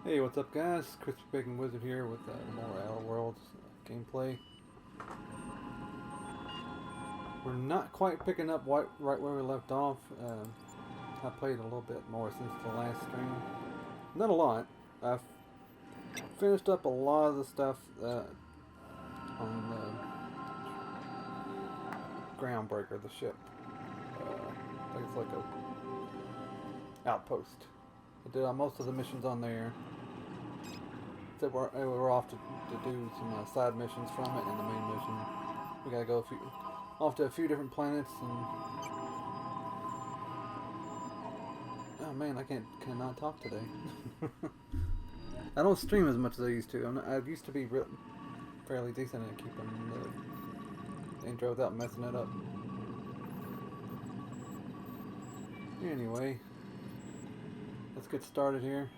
Hey, what's up, guys? Crispy Bacon Wizard here with more Outer Worlds gameplay. We're not quite picking up right where we left off. I played a little bit more since the last stream. Not a lot. I've finished up a lot of the stuff on the Groundbreaker, the ship. I think it's like a outpost. I did most of the missions on there. That we're off to do some side missions from it, and the main mission. We gotta go off to a few different planets, and oh man, cannot talk today. I don't stream as much as I used to. I used to be fairly decent at keeping the intro without messing it up. Anyway, let's get started here.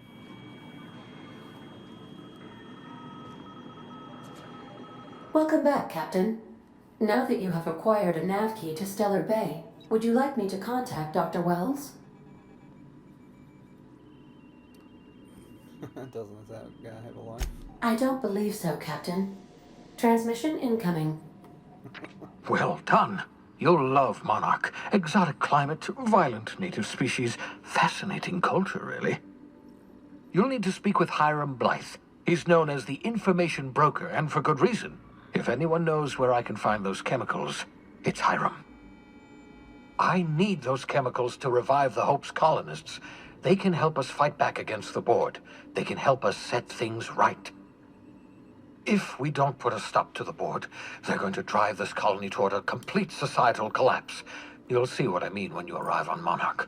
Welcome back, Captain. Now that you have acquired a nav key to Stellar Bay, would you like me to contact Dr. Wells? Doesn't that guy have a life? I don't believe so, Captain. Transmission incoming. Well done. You'll love Monarch. Exotic climate, violent native species, fascinating culture, really. You'll need to speak with Hiram Blythe. He's known as the information broker, and for good reason. If anyone knows where I can find those chemicals, it's Hiram. I need those chemicals to revive the Hope's colonists. They can help us fight back against the board. They can help us set things right. If we don't put a stop to the board, they're going to drive this colony toward a complete societal collapse. You'll see what I mean when you arrive on Monarch.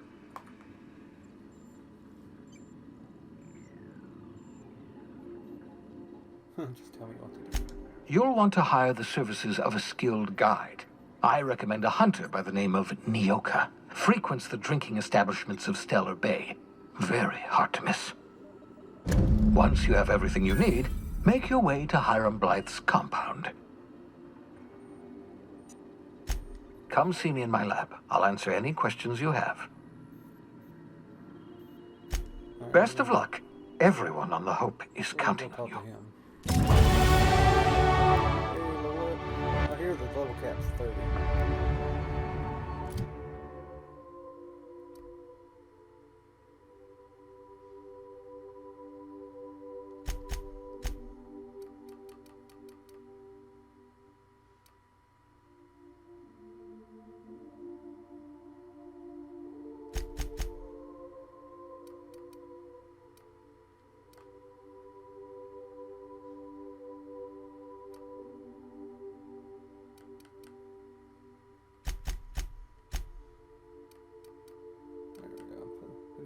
Just tell me what to do. You'll want to hire the services of a skilled guide. I recommend a hunter by the name of Nyoka. Frequents the drinking establishments of Stellar Bay. Very hard to miss. Once you have everything you need, make your way to Hiram Blythe's compound. Come see me in my lab. I'll answer any questions you have. Best of luck. Everyone on the Hope is counting on you. Hey, Lilith. I hear the level cap's 30.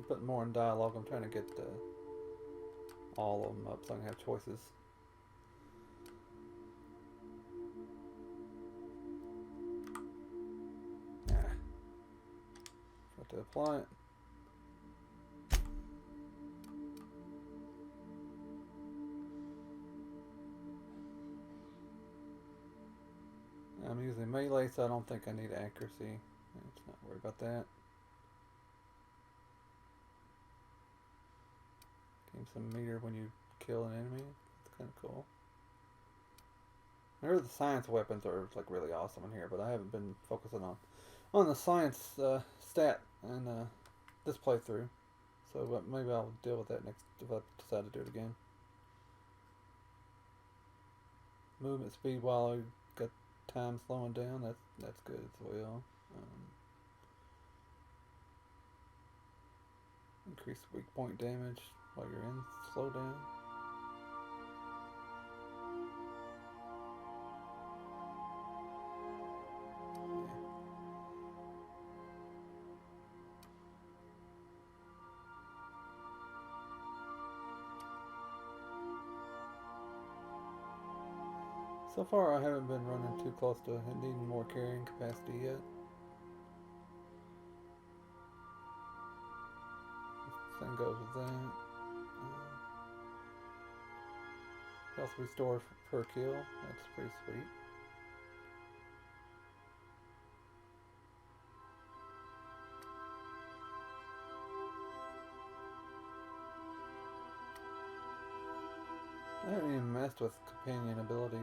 Put more in dialogue. I'm trying to get all of them up so I can have choices. Got to apply it. I'm using melee, so I don't think I need accuracy. Let's not worry about that. Some meter when you kill an enemy. It's kind of cool. I heard the science weapons are like really awesome in here, but I haven't been focusing on the science stat in this playthrough. So maybe I'll deal with that next if I decide to do it again. Movement speed while I got time slowing down. That's good as well. Increase weak point damage while you're in slow down. So far I haven't been running too close to needing more carrying capacity yet. Same goes with that. Health restore per kill. That's pretty sweet. I haven't even messed with companion abilities.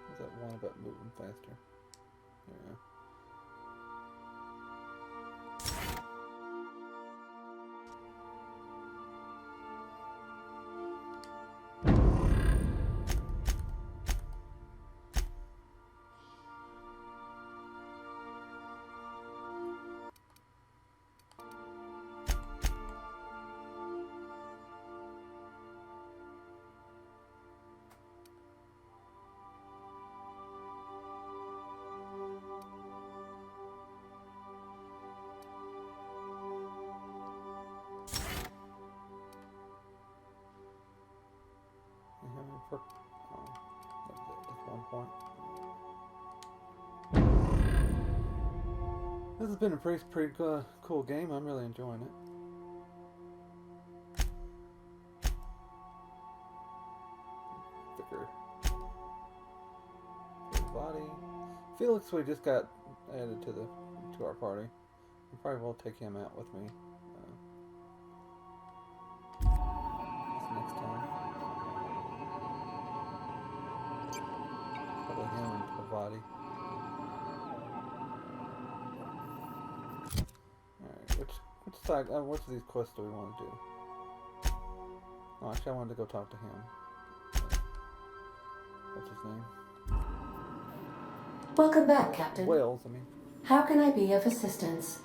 What's that one about moving faster? Yeah. Just 1 point. This has been a pretty cool game. I'm really enjoying it. Thicker body. Felix, we just got added to our party. I probably will take him out with me this next time. Probably him and Pavati. Alright, which side, which of these quests do we want to do? Oh, actually I wanted to go talk to him. What's his name? Welcome back, Captain. Wales, I mean. How can I be of assistance?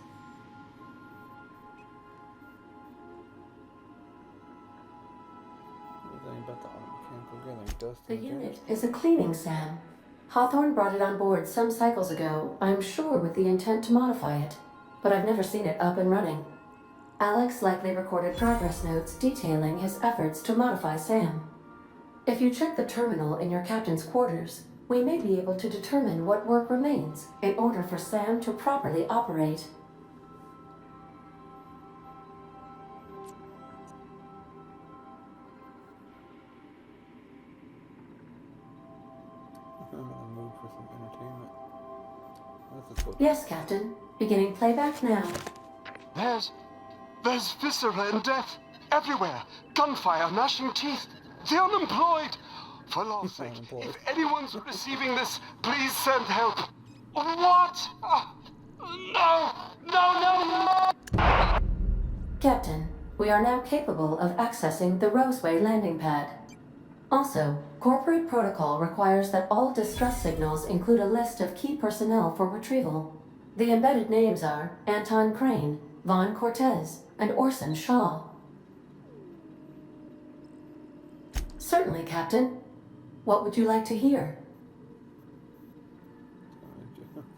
Anything about the mechanical gathering dust? The unit is a cleaning SAM. Hawthorne brought it on board some cycles ago, I'm sure with the intent to modify it, but I've never seen it up and running. Alex likely recorded progress notes detailing his efforts to modify SAM. If you check the terminal in your captain's quarters, we may be able to determine what work remains in order for SAM to properly operate. I'm in the mood for some entertainment. Let's just go. Yes, Captain. Beginning playback now. There's viscera and death everywhere. Gunfire, gnashing teeth. The unemployed. For Lord's sake, if anyone's receiving this, please send help. What? No! Captain, we are now capable of accessing the Roseway landing pad. Also, corporate protocol requires that all distress signals include a list of key personnel for retrieval. The embedded names are Anton Crane, Vaughn Cortez, and Orson Shaw. Certainly, Captain. What would you like to hear?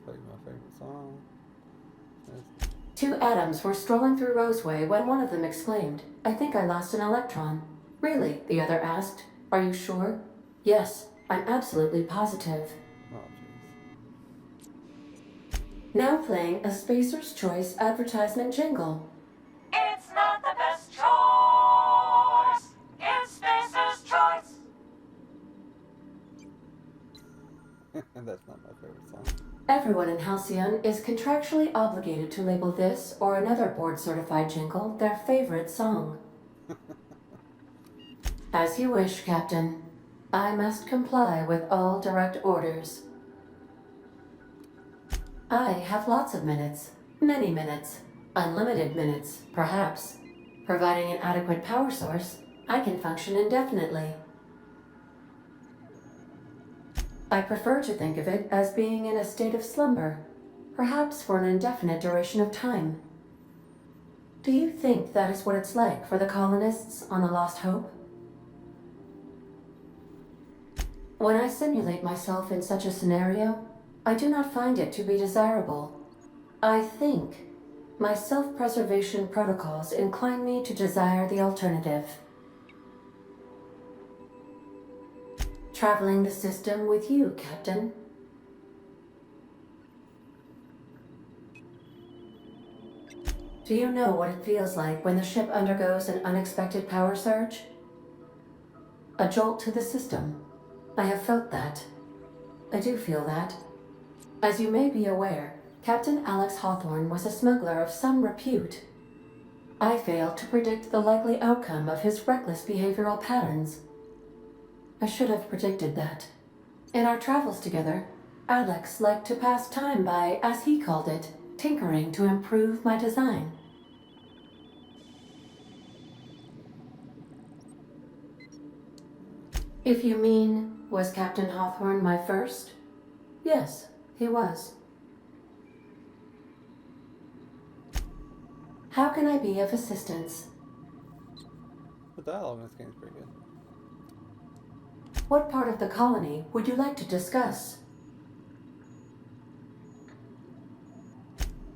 Play my favorite song. Two atoms were strolling through Roseway when one of them exclaimed, "I think I lost an electron." "Really?" the other asked. "Are you sure?" "Yes, I'm absolutely positive." Oh, jeez. Now playing a Spacer's Choice advertisement jingle. It's not the best choice. It's Spacer's Choice. And that's not my favorite song. Everyone in Halcyon is contractually obligated to label this or another board-certified jingle their favorite song. As you wish, Captain. I must comply with all direct orders. I have lots of minutes. Many minutes. Unlimited minutes, perhaps. Providing an adequate power source, I can function indefinitely. I prefer to think of it as being in a state of slumber, perhaps for an indefinite duration of time. Do you think that is what it's like for the colonists on the Lost Hope? When I simulate myself in such a scenario, I do not find it to be desirable. I think my self-preservation protocols incline me to desire the alternative. Traveling the system with you, Captain. Do you know what it feels like when the ship undergoes an unexpected power surge? A jolt to the system. I have felt that. I do feel that. As you may be aware, Captain Alex Hawthorne was a smuggler of some repute. I failed to predict the likely outcome of his reckless behavioral patterns. I should have predicted that. In our travels together, Alex liked to pass time by, as he called it, tinkering to improve my design. If you mean, was Captain Hawthorne my first? Yes, he was. How can I be of assistance? The dialogue in this game is pretty good. What part of the colony would you like to discuss?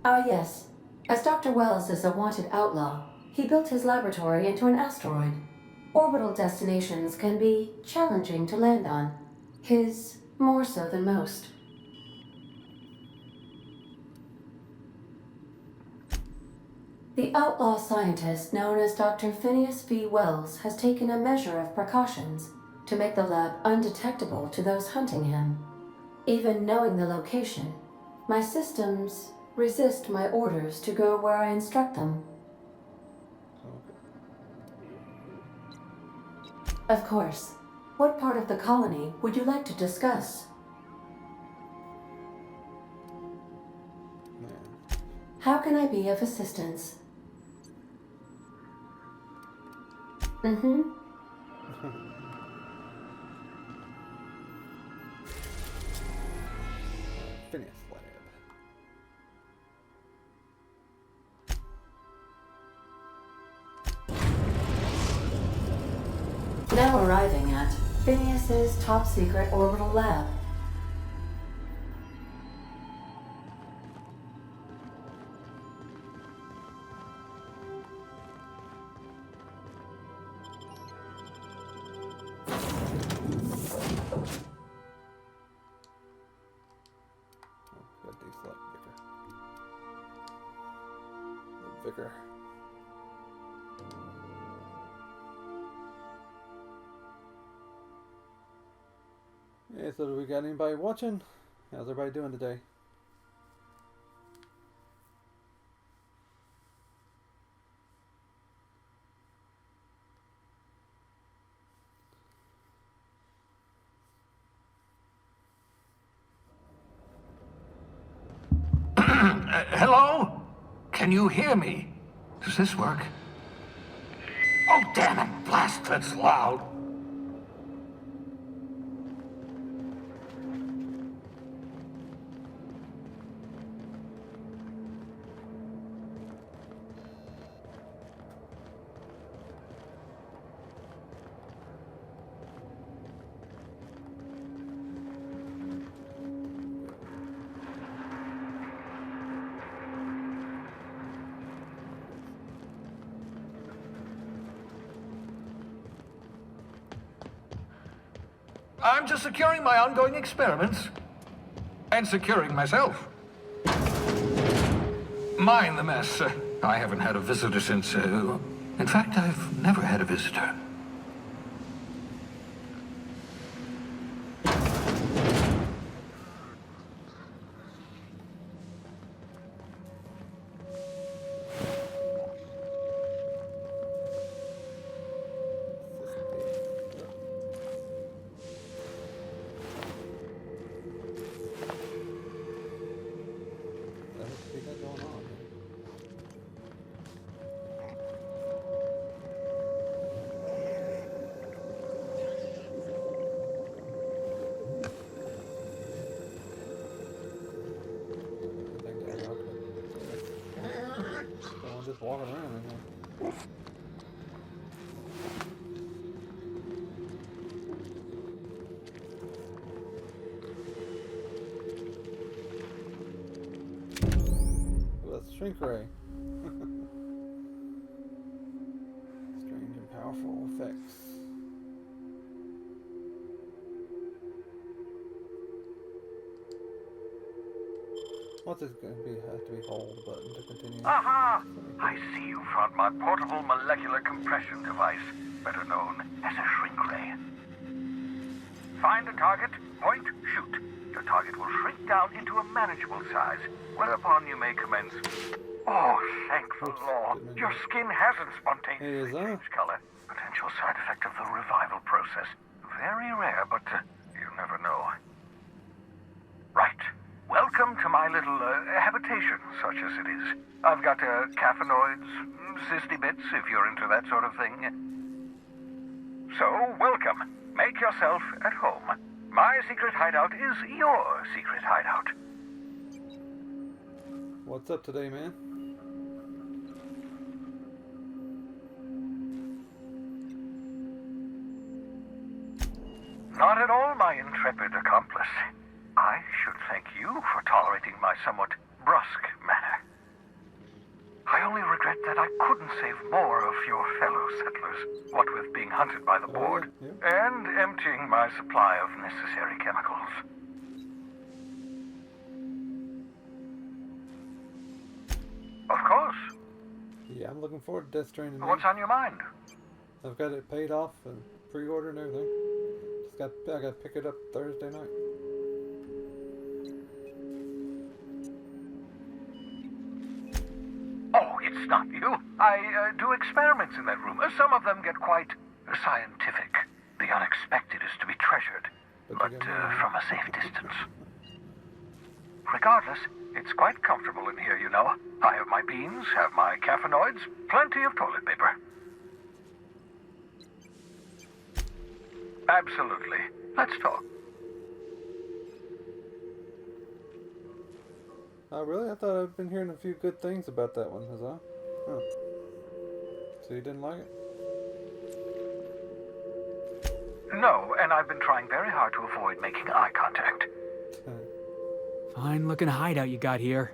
Ah, yes. As Dr. Wells is a wanted outlaw, he built his laboratory into an asteroid. Orbital destinations can be challenging to land on. His more so than most. The outlaw scientist known as Dr. Phineas V. Wells has taken a measure of precautions to make the lab undetectable to those hunting him. Even knowing the location, my systems resist my orders to go where I instruct them. Of course. What part of the colony would you like to discuss? Yeah. How can I be of assistance? Mm-hmm. Phineas Lab. Now arriving at Phineas's top secret orbital lab. Got deselect Vicar. Vicar. Yeah, so do we got anybody watching? How's everybody doing today? Hello? Can you hear me? Does this work? Oh, damn it, blast, that's loud. I'm just securing my ongoing experiments. And securing myself. Mind the mess. I haven't had a visitor since... in fact, I've never had a visitor. Just walking around in here. Ooh, that's shrink ray. Strange and powerful effects. What's this going to be? Have to be hold button to continue. Aha! I see you found my portable molecular compression device, better known as a shrink ray. Find a target, point, shoot. your target will shrink down into a manageable size, whereupon you may commence... Oh, thank the Lord. Your skin hasn't spontaneously changed color. Potential side effect of the revival process. Very rare, but you never know. Right. Welcome to my little habitation, such as it is. I've got caffeinoids, cysty bits, if you're into that sort of thing. So, welcome. Make yourself at home. My secret hideout is your secret hideout. What's up today, man? Not at all, my intrepid accomplice. I should thank you for tolerating my somewhat brusque manner. I only regret that I couldn't save more of your fellow settlers, what with being hunted by the board, and emptying my supply of necessary chemicals. Of course. Yeah, I'm looking forward to Death Stranding. What's on your mind? I've got it paid off and pre-ordered and everything. I got to pick it up Thursday night. Oh, it's not you. I do experiments in that room. Some of them get quite scientific. The unexpected is to be treasured, but from a safe distance. Regardless, it's quite comfortable in here, you know. I have my beans, have my caffeinoids, plenty of toilet paper. Absolutely. Let's talk. Oh, really? I thought I'd been hearing a few good things about that one, Huzzah. Huh. So you didn't like it? No, and I've been trying very hard to avoid making eye contact. Fine looking hideout you got here.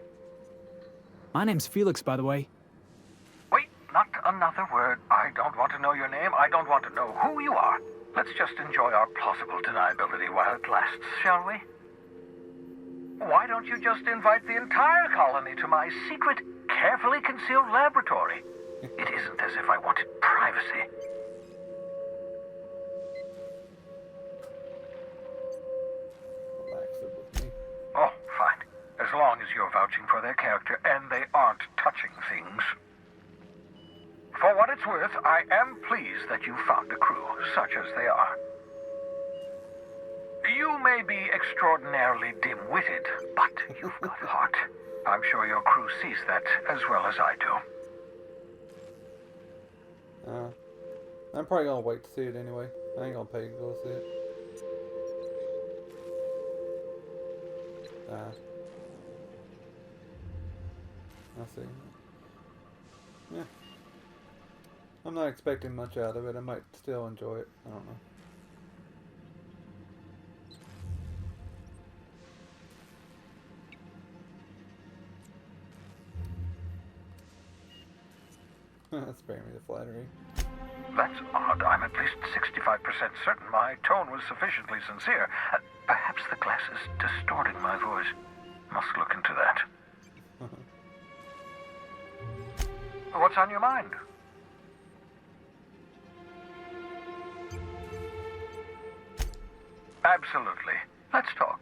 My name's Felix, by the way. Wait, not another word. I don't want to know your name. I don't want to know who you are. Let's just enjoy our plausible deniability while it lasts, shall we? Why don't you just invite the entire colony to my secret, carefully concealed laboratory? It isn't as if I wanted privacy. Relax it with me. Oh, fine. As long as you're vouching for their character and they aren't touching things. For what it's worth, I am pleased that you found a crew, such as they are. You may be extraordinarily dim-witted, but you've got heart. I'm sure your crew sees that as well as I do. I'm probably gonna wait to see it anyway. I ain't gonna pay to go see it. I'll see. Yeah. I'm not expecting much out of it. I might still enjoy it. I don't know. Spare me the flattery. That's odd. I'm at least 65% certain my tone was sufficiently sincere. Perhaps the glass is distorting my voice. Must look into that. What's on your mind? Absolutely. Let's talk.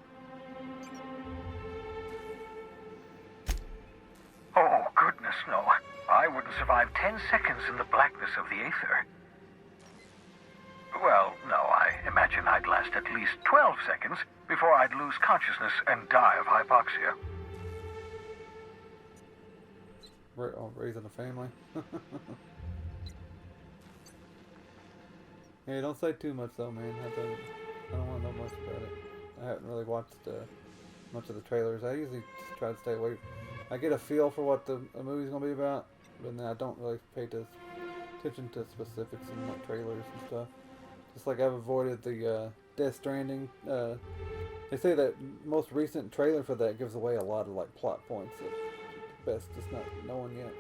Oh, goodness, no. I wouldn't survive 10 seconds in the blackness of the aether. Well, no, I imagine I'd last at least 12 seconds before I'd lose consciousness and die of hypoxia. Raising a family. Hey, don't say too much though, man. I don't want to know much about it. I haven't really watched much of the trailers. I usually just try to stay away. I get a feel for what the movie's gonna be about, but then I don't really pay attention to specifics in like trailers and stuff. Just like I've avoided the Death Stranding. They say that most recent trailer for that gives away a lot of like plot points. That best just not knowing yet.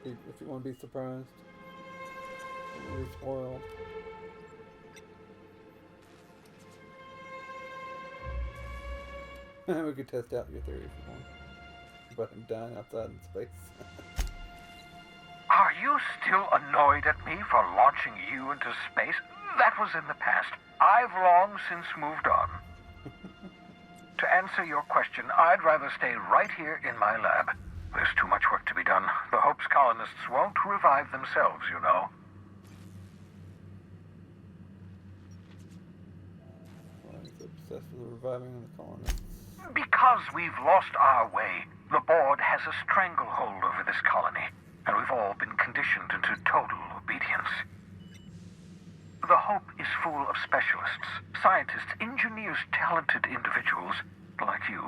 If you want to be surprised, don't be spoiled. We could test out your theory if you want. About him dying outside in space. Are you still annoyed at me for launching you into space? That was in the past. I've long since moved on. To answer your question, I'd rather stay right here in my lab. There's too much work to be done. The Hope's colonists won't revive themselves, you know. Why is it obsessed with reviving the colonists? Because we've lost our way. The board has a stranglehold over this colony, and we've all been conditioned into total obedience. The Hope is full of specialists, scientists, engineers, talented individuals like you.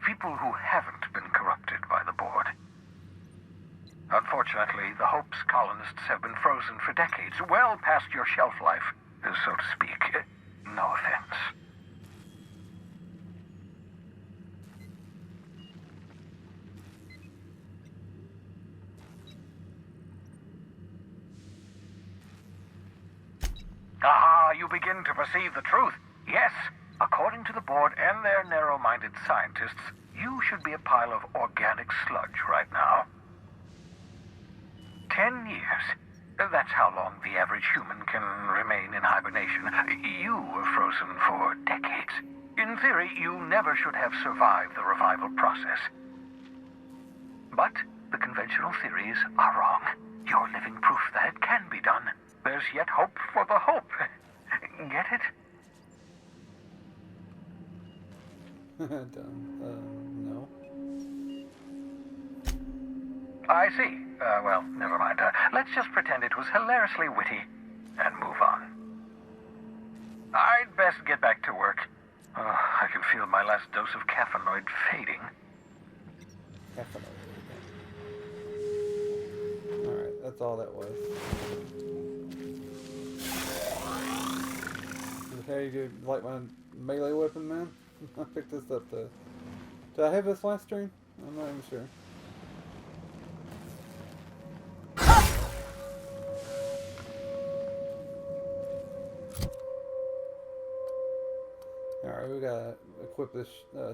People who haven't been corrupted by the board. Unfortunately, the Hope's colonists have been frozen for decades, well past your shelf life, so to speak. No offense. Ah, you begin to perceive the truth. Yes, according to the board and their narrow-minded scientists, you should be a pile of organic sludge right now. 10 years. That's how long the average human can remain in hibernation. You were frozen for decades. In theory, you never should have survived the revival process. But the conventional theories are wrong. You're living proof that it can be done. There's yet hope for the Hope. Get it? No. I see. Well, never mind. Let's just pretend it was hilariously witty and move on. I'd best get back to work. I can feel my last dose of caffeinoid fading. Caffeinoid. Alright, that's all that was. Hey, you like my melee weapon, man? I picked this up to... Did I have this last stream? I'm not even sure. Alright, we gotta equip this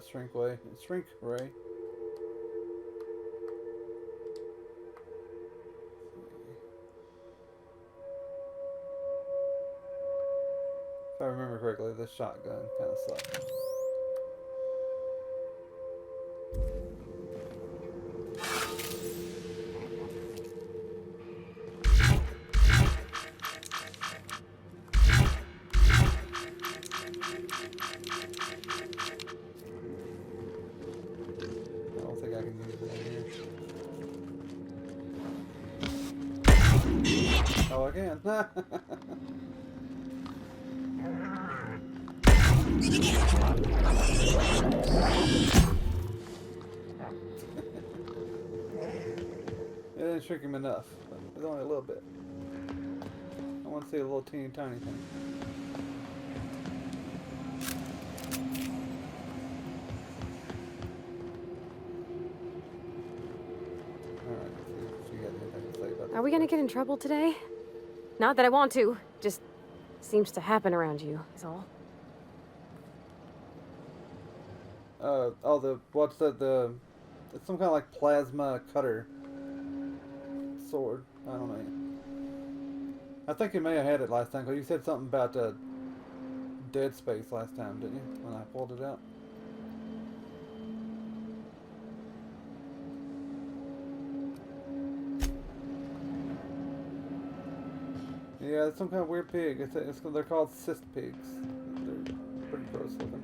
shrink ray. If I remember correctly, this shotgun kind of sucks. I don't think I can use it in here. Oh, again. It didn't shrink him enough. It's only a little bit. I want to see a little teeny tiny thing. Alright, let's see if you got anything to say about Are we gonna get in trouble today? Not that I want to, just seems to happen around you, is all. What's that, it's some kind of like plasma cutter sword. I don't know. I think you may have had it last time, because you said something about Dead Space last time, didn't you? When I pulled it out. Yeah, it's some kind of weird pig. They're called cyst pigs. They're pretty gross looking.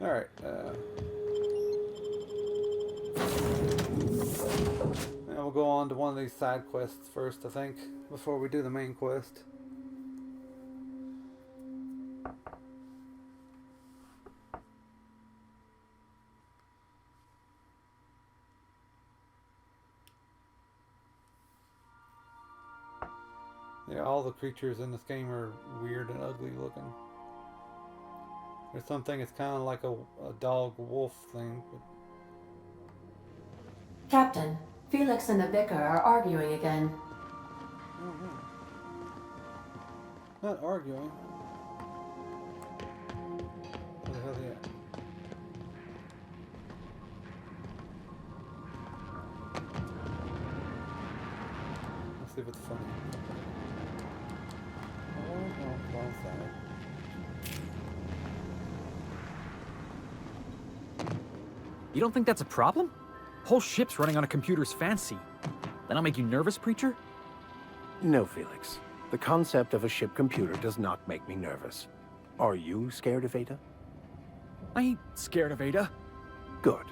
Alright, and we'll go on to one of these side quests first, I think, before we do the main quest. Yeah, all the creatures in this game are weird and ugly looking. There's something that's kind of like a dog-wolf thing. But... Captain, Felix and the Vicar are arguing again. Oh, no. Not arguing. Where the hell are they at? See if it's funny. Oh, no, wrong side. You don't think that's a problem? Whole ship's running on a computer's fancy. That'll make you nervous, Preacher? No, Felix. The concept of a ship computer does not make me nervous. Are you scared of Ada? I ain't scared of Ada. Good.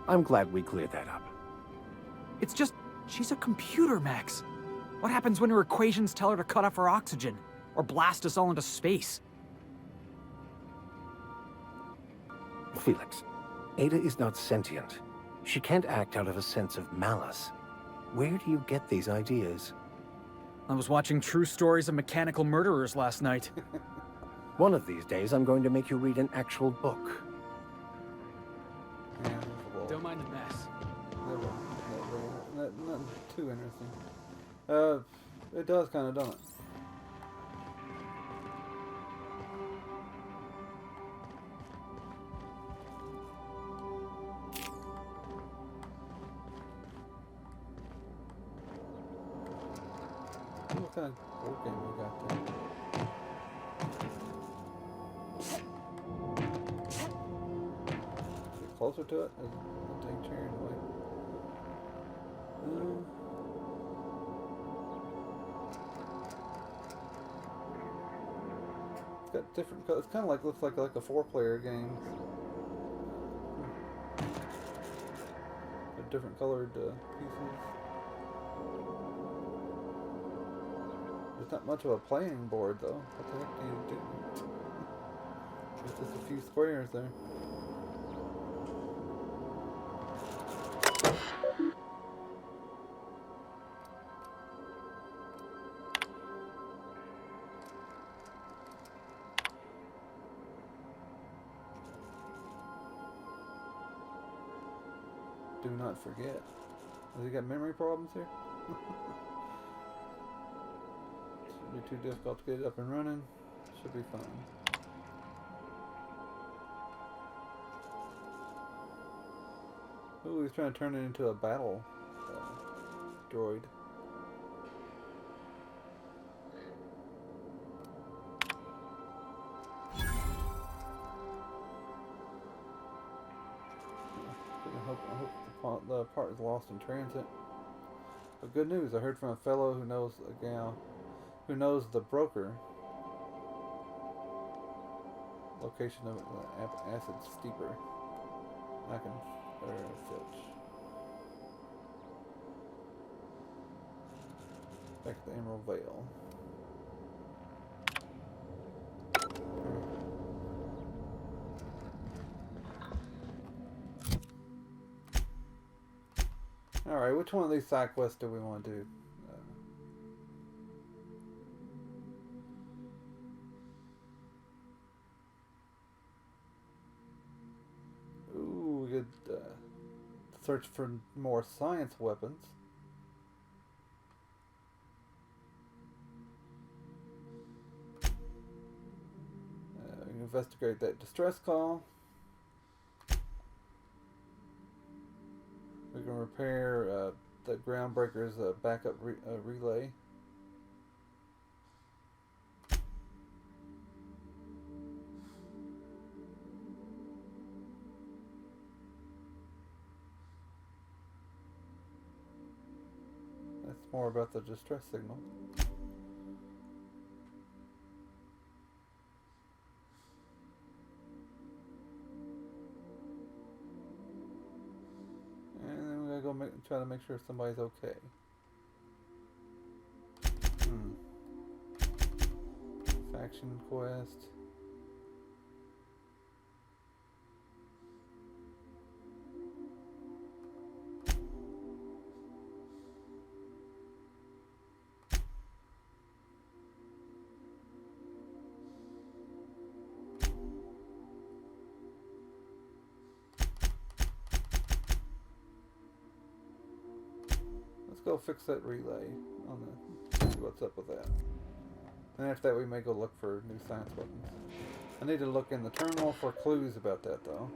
I'm glad we cleared that up. It's just, she's a computer, Max. What happens when her equations tell her to cut off her oxygen? Or blast us all into space? Felix, Ada is not sentient. She can't act out of a sense of malice. Where do you get these ideas? I was watching True Stories of Mechanical Murderers last night. One of these days, I'm going to make you read an actual book. Yeah, Don't mind the mess. Not too interesting. It does kind of, don't it? What kind of board game we got there? Get closer to it? I'll take chair in the way. It's got different. It's kind of like looks like a 4-player game. With different colored pieces. There's not much of a playing board though. What the heck do you do? There's just a few squares there. Do not forget. Has he got memory problems here? Shouldn't be too difficult to get it up and running. Should be fine. Ooh, he's trying to turn it into a battle droid. I hope the part is lost in transit. But good news, I heard from a fellow who knows a gal who knows the broker. Location of the acid steeper. I can filch. Back to the Emerald Vale. Alright, which one of these side quests do we want to do? Ooh, we could search for more science weapons. Investigate that distress call. We can repair the Groundbreaker's backup relay. That's more about the distress signal. Try to make sure somebody's okay. Faction quest. Go fix that relay on the, see what's up with that. And after that we may go look for new science weapons. I need to look in the terminal for clues about that though.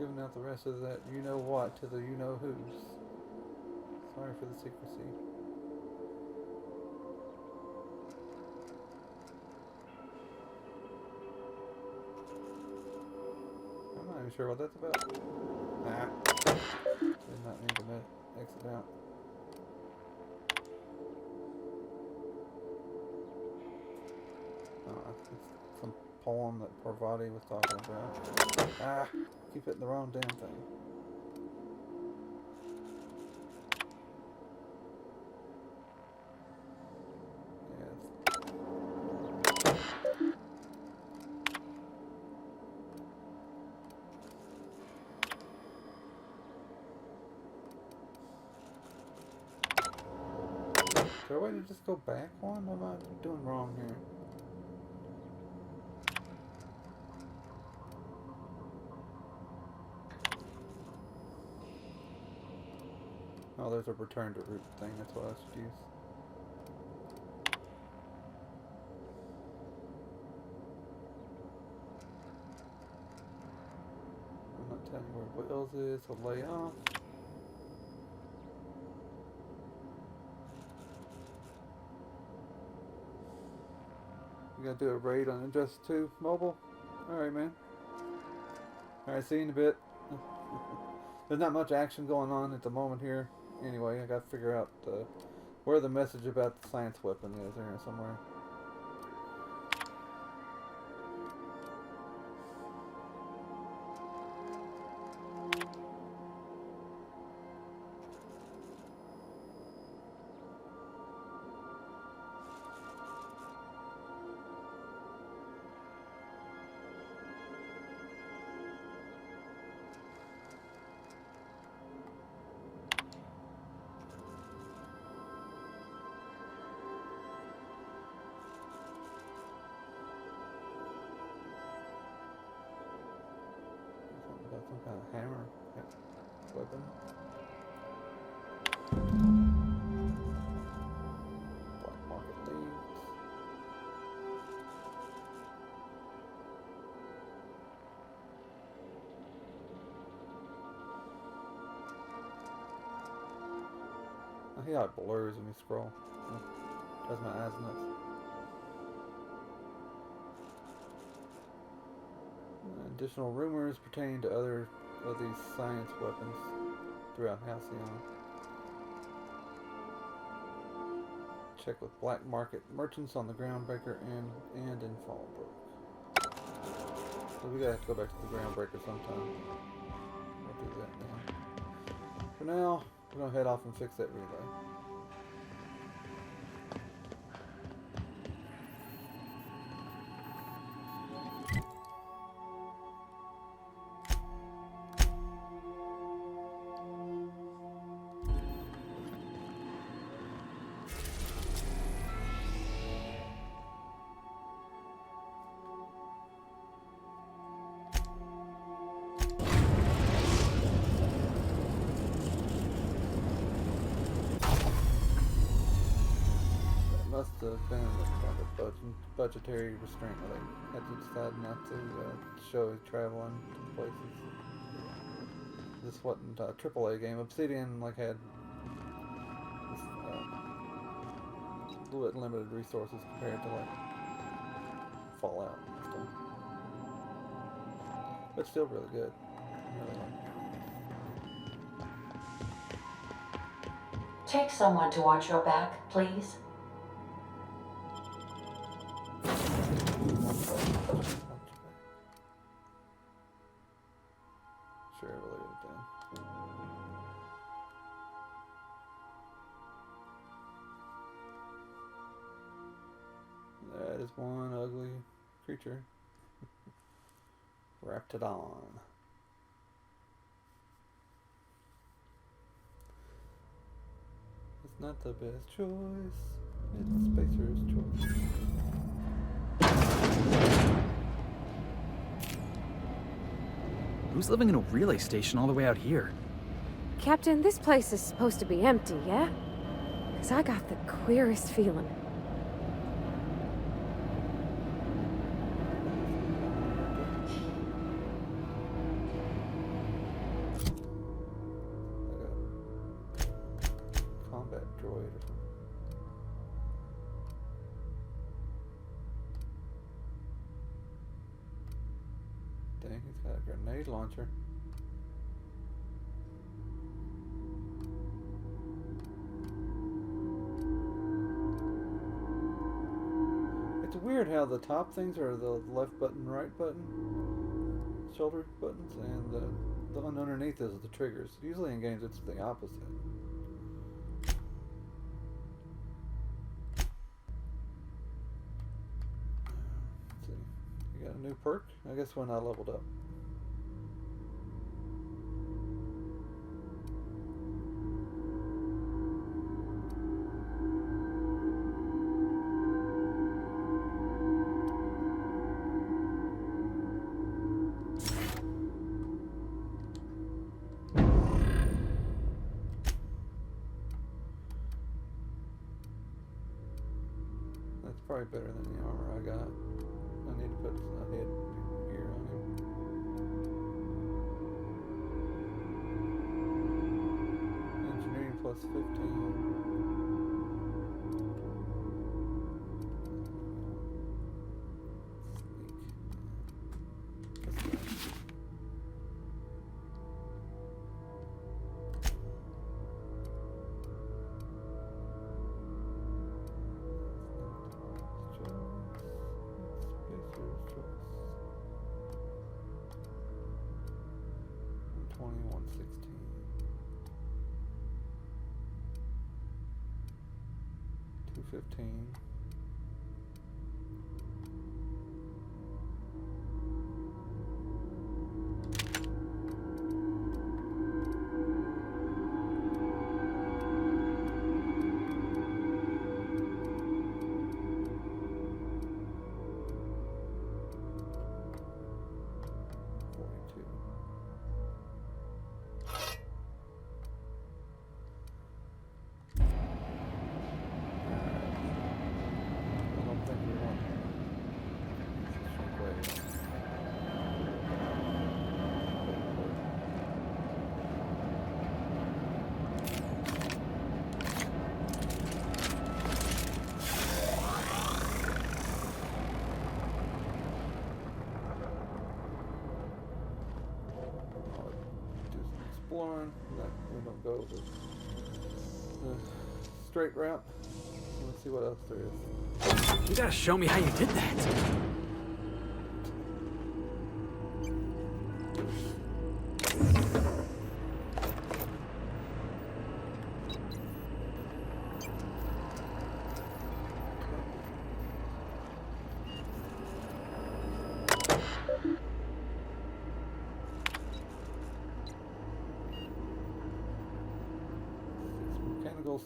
giving out the rest of that you-know-what to the you-know-who's. Sorry for the secrecy. I'm not even sure what that's about. Ah. Did not need to exit out. Oh, it's some poem that Parvati was talking about. Ah, keep hitting the wrong damn thing. Is there a way to just go back one? What am I doing wrong here? Oh, there's a return to root thing. That's what I should use. I'm not telling you where Wills is, so lay off. You gotta do a raid on Injustice 2 mobile? Alright, man. Alright, see you in a bit. There's not much action going on at the moment here. Anyway, I gotta figure out where the message about the science weapon is here somewhere. Some kind of hammer weapon. Black market leads. I hear how it blurs when you scroll. Drives my eyes nuts. Additional rumors pertaining to other of these science weapons throughout Halcyon. Check with black market merchants on the Groundbreaker and in Fallbrook. So we gotta have to go back to the Groundbreaker sometime. We'll do that now. For now, we're gonna head off and fix that relay. Must have been like a budgetary restraint where they had to decide not to show traveling to places. This wasn't a AAA game. Obsidian like had this, a little bit limited resources compared to like Fallout and stuff, but still really good. Really like it. Take someone to watch your back, please. Sure, we'll leave it down. That is one ugly creature. Raptidon. It's not the best choice. It's Spacer's choice. Who's living in a relay station all the way out here? Captain, this place is supposed to be empty, yeah? 'Cause I got the queerest feeling. combat droid or something. Dang, he's got a grenade launcher. It's weird how the top things are the left button, right button, shoulder buttons, and the one underneath is the triggers. Usually in games it's the opposite. Let's see. You got a new perk? I guess when I leveled up. That's probably better than the armor I got. I need to put a head gear on him. Engineering plus 15. Sneak. $215. Exploring. No, we don't go the straight route. Let's see what else there is. You gotta show me how you did that.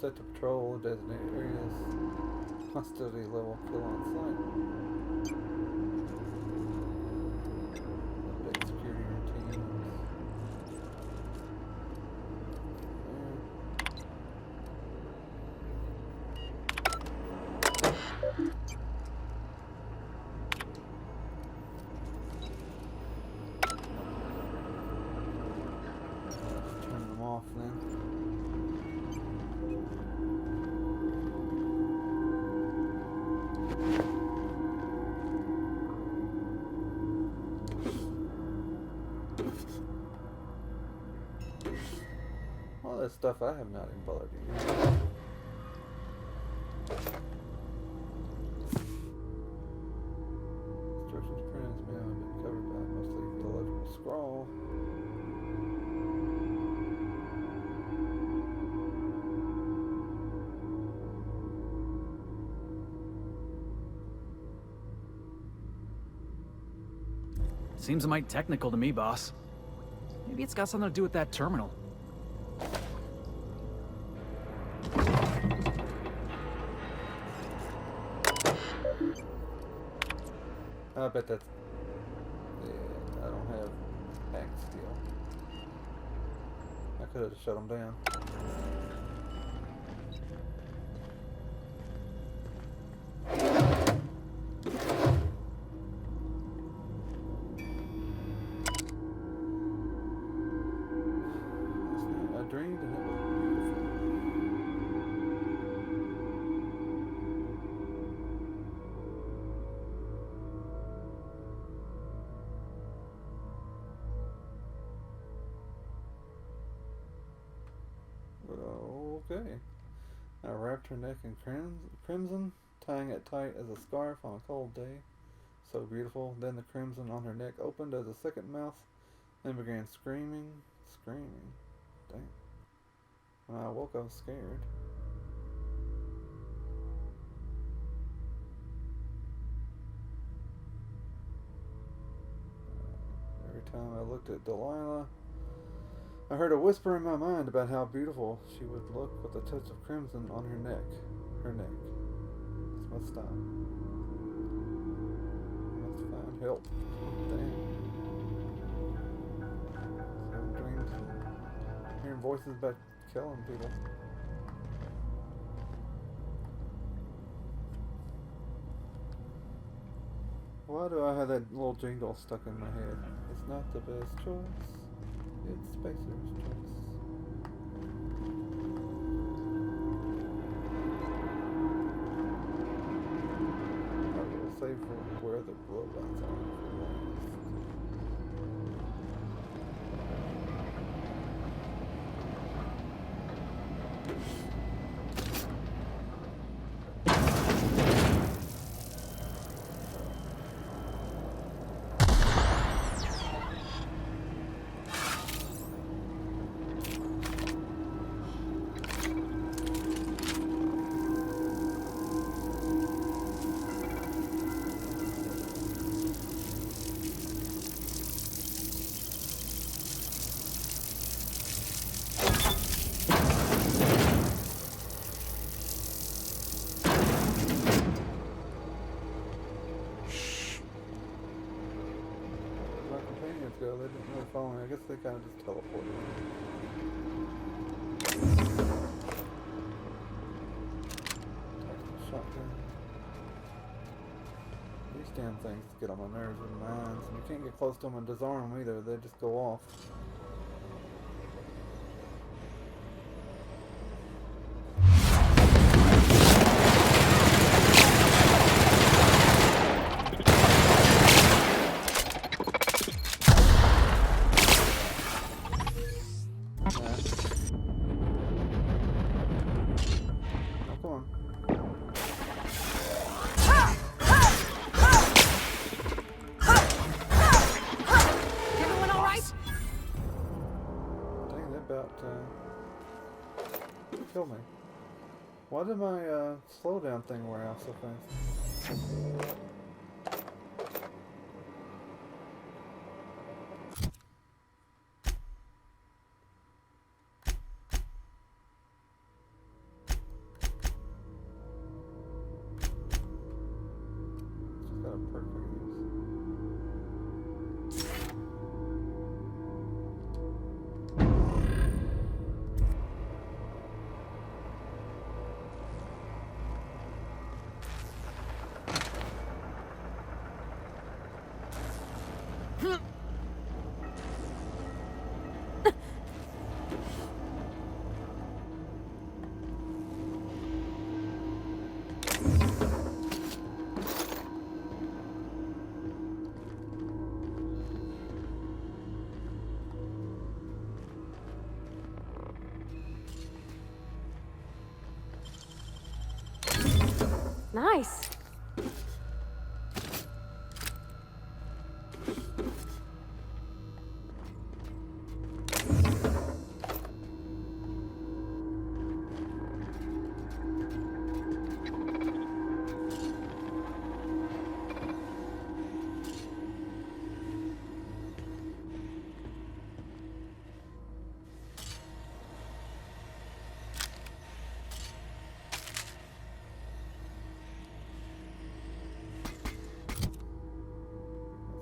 Set to patrol designated areas. Hostility level kill on sight. Update security routines. Let's turn them off then. All that stuff I have not even bothered to use. Instructions prints may have been covered by mostly the legible scroll. Seems a mite technical to me, boss. Maybe it's got something to do with that terminal. I bet that's... Yeah, I don't have bank steel. I could have shut them down. I dreamed and it was beautiful. Okay. I wrapped her neck in crimson, tying it tight as a scarf on a cold day. So beautiful. Then the crimson on her neck opened as a second mouth and began screaming. Damn. When I woke, I was scared. Every time I looked at Delilah, I heard a whisper in my mind about how beautiful she would look with a touch of crimson on her neck. This must stop. I must find help. Damn. Having dreams and hearing voices about killing people. Why do I have that little jingle stuck in my head? It's not the best choice. It's Spacer's choice. I will save for where the robots are. Go. They didn't really follow me. I guess they kind of just teleported. Shotgun. These damn things get on my nerves with mines, and you can't get close to them and disarm them either. They just go off. Kill me. Why did my slowdown thing wear out so fast? Just got a perk I can use. Nice.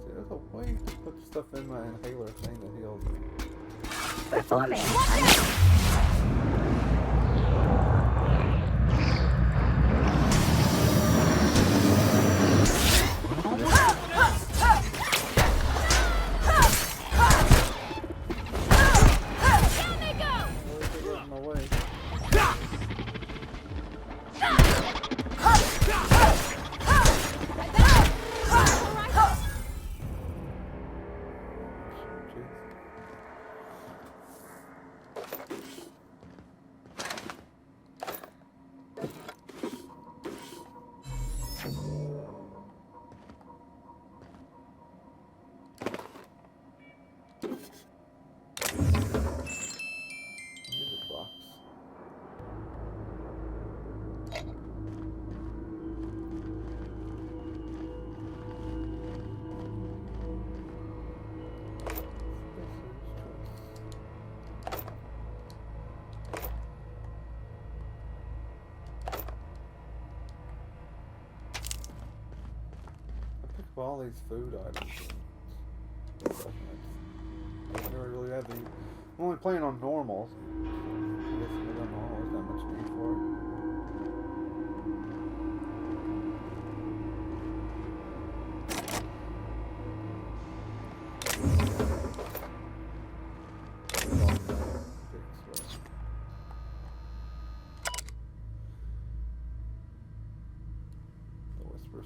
There's a way to put stuff in my inhaler thing that heals me. Performing. for all these food items and stuff. I never really had the. I'm only playing on normals. I guess maybe on normal there's not much need for it.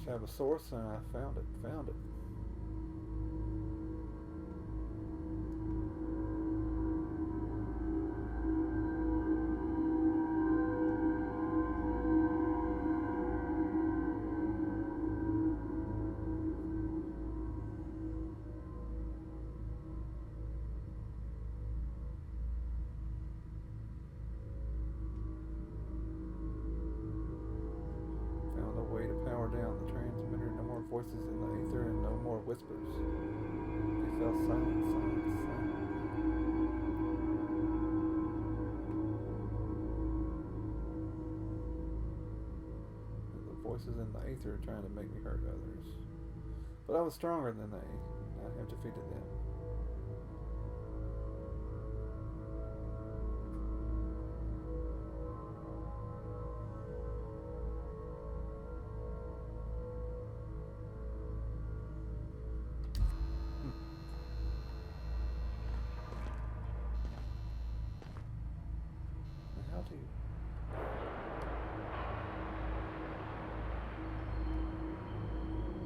Have a source, and I found it. Voices in the ether and no more whispers. He fell silent. The voices in the ether are trying to make me hurt others. But I was stronger than they. I have defeated them.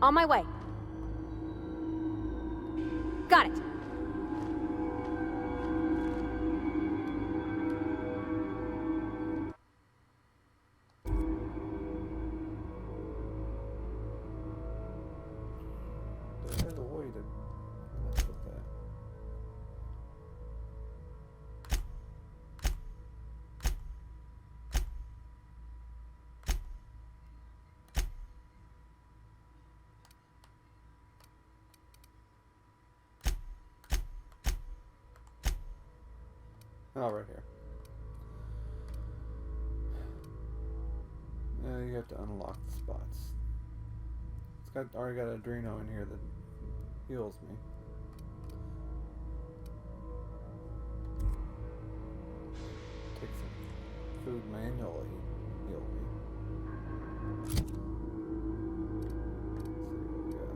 On my way. Got it. There's a way to mess with that. Oh, right here. Now you have to unlock the spots. It's already got Adreno in here that heals me. Take some food manually, heal me. Let's see what we got.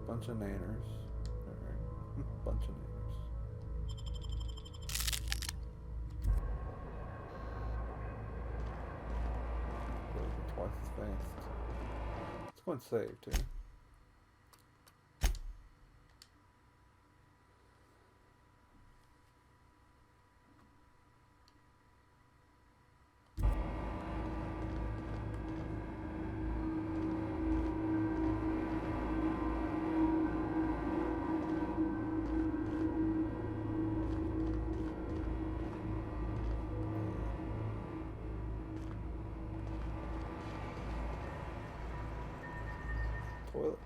Bunch of nanners. Alright. Bunch of nanners. Twice as fast. Let's go and save too. Toilet.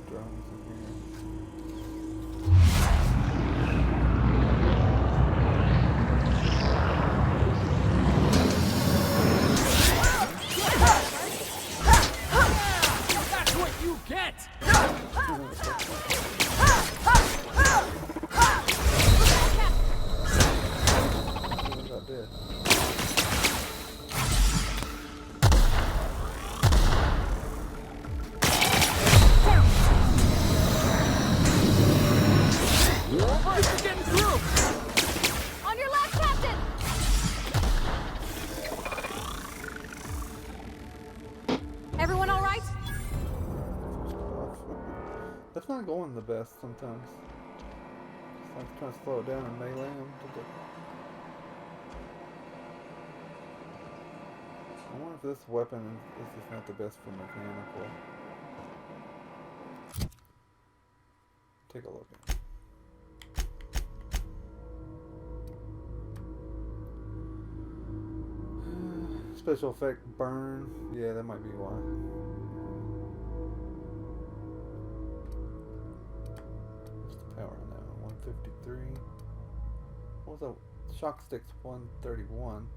Drones in here. That's what you get! That's not going the best sometimes. It's like trying to slow it down and melee him. I wonder if this weapon is just not the best for mechanical. Take a look at it. Special effect burn. Yeah, that might be why. 153. What was that? Shock stick's 131.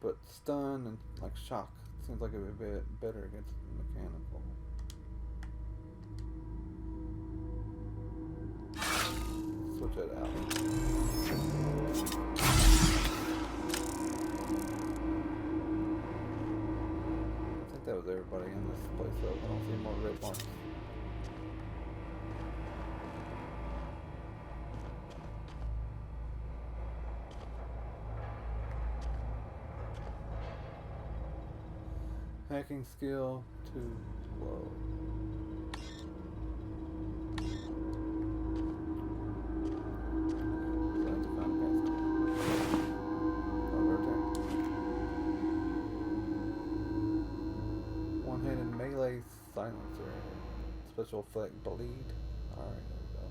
But stun and like shock seems like it would be better against mechanical. Switch that out. I think that was everybody in this place though. I don't see more red marks. Hacking skill too low. So I have to find a passcode. Oh, right there. One-handed melee silencer. Special effect bleed. Alright, there we go.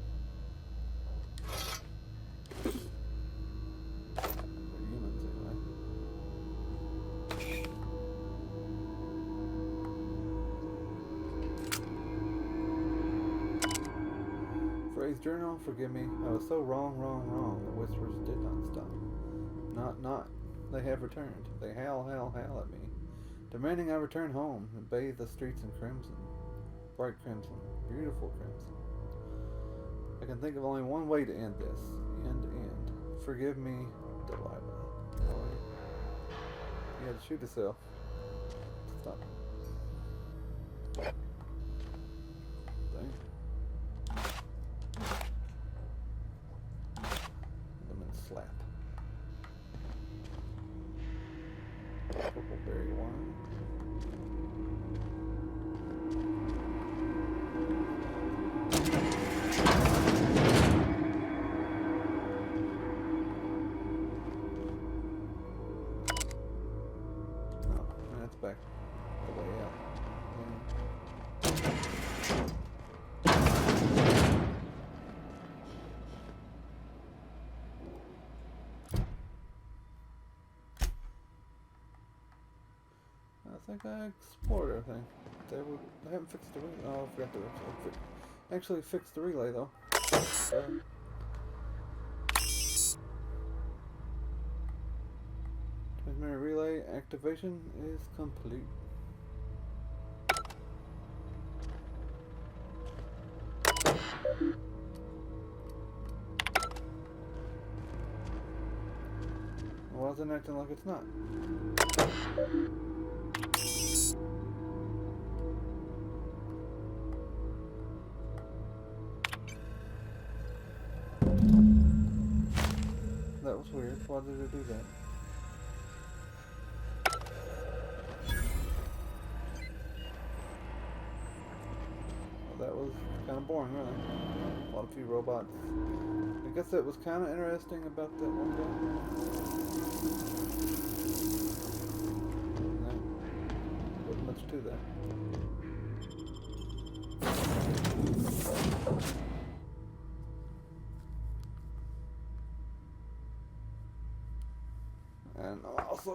They're humans anyway. Phrase journal, forgive me. I was so wrong. The whispers did not stop. Not. They have returned. They howl at me, demanding I return home and bathe the streets in crimson. Bright crimson. Beautiful crimson. I can think of only one way to end this. End. Forgive me, Delilah. Boy. You had to shoot yourself. Stop. Dang. Slap. Purple berry wine. Oh, and that's back the way out. I think I explored everything. I haven't fixed the relay. Oh, I forgot to actually fix the relay though. Transmitter relay activation is complete. Why is it acting like it's not? That was weird. Why did it do that? Well, that was kind of boring, really. A lot of few robots. I guess that was kind of interesting about that one guy. No, wasn't much to that. And also,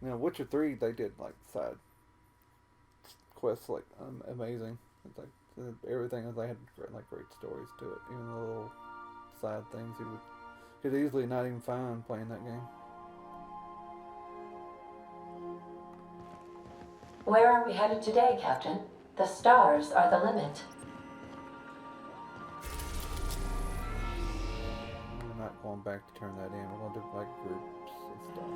you know, Witcher 3, they did like side quests like amazing. It's like everything, they had like great stories to it. Even the little side things you could easily not even find playing that game. Where are we headed today, Captain? The stars are the limit. We're not going back to turn that in. We're going to do like groups and stuff.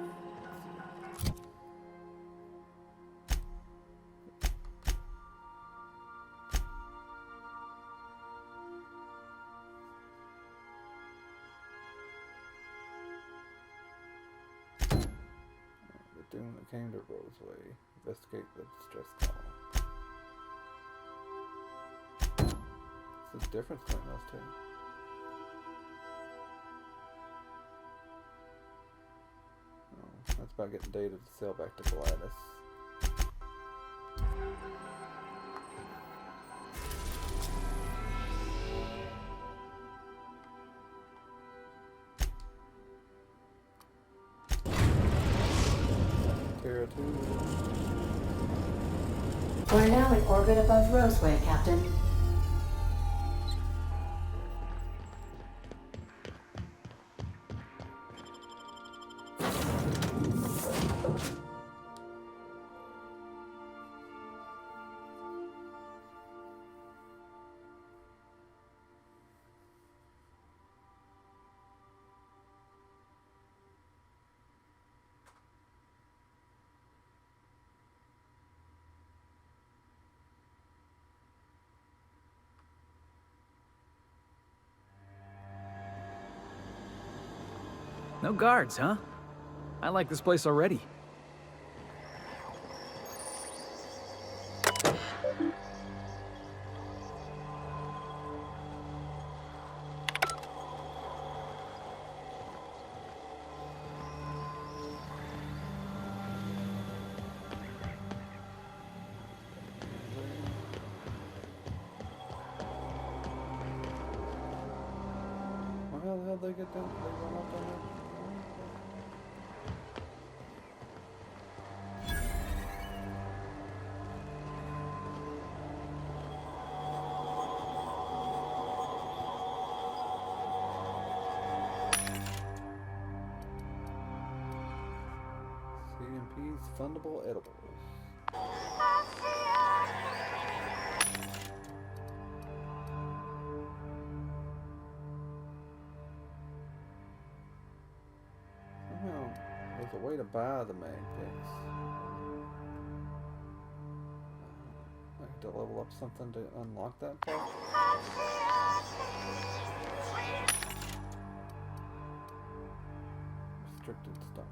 The doom that came to Roseway. Investigate the distress call. What's the difference between those two? Oh, that's about getting data to sell back to Gladys. Terra 2. We're now in orbit above Roseway, Captain. No guards, huh? I like this place already. How the hell did they get down? They run up down there? CMP's fundable edibles. Somehow, there's a way to buy the mag picks. I have to level up something to unlock that part. Restricted stock.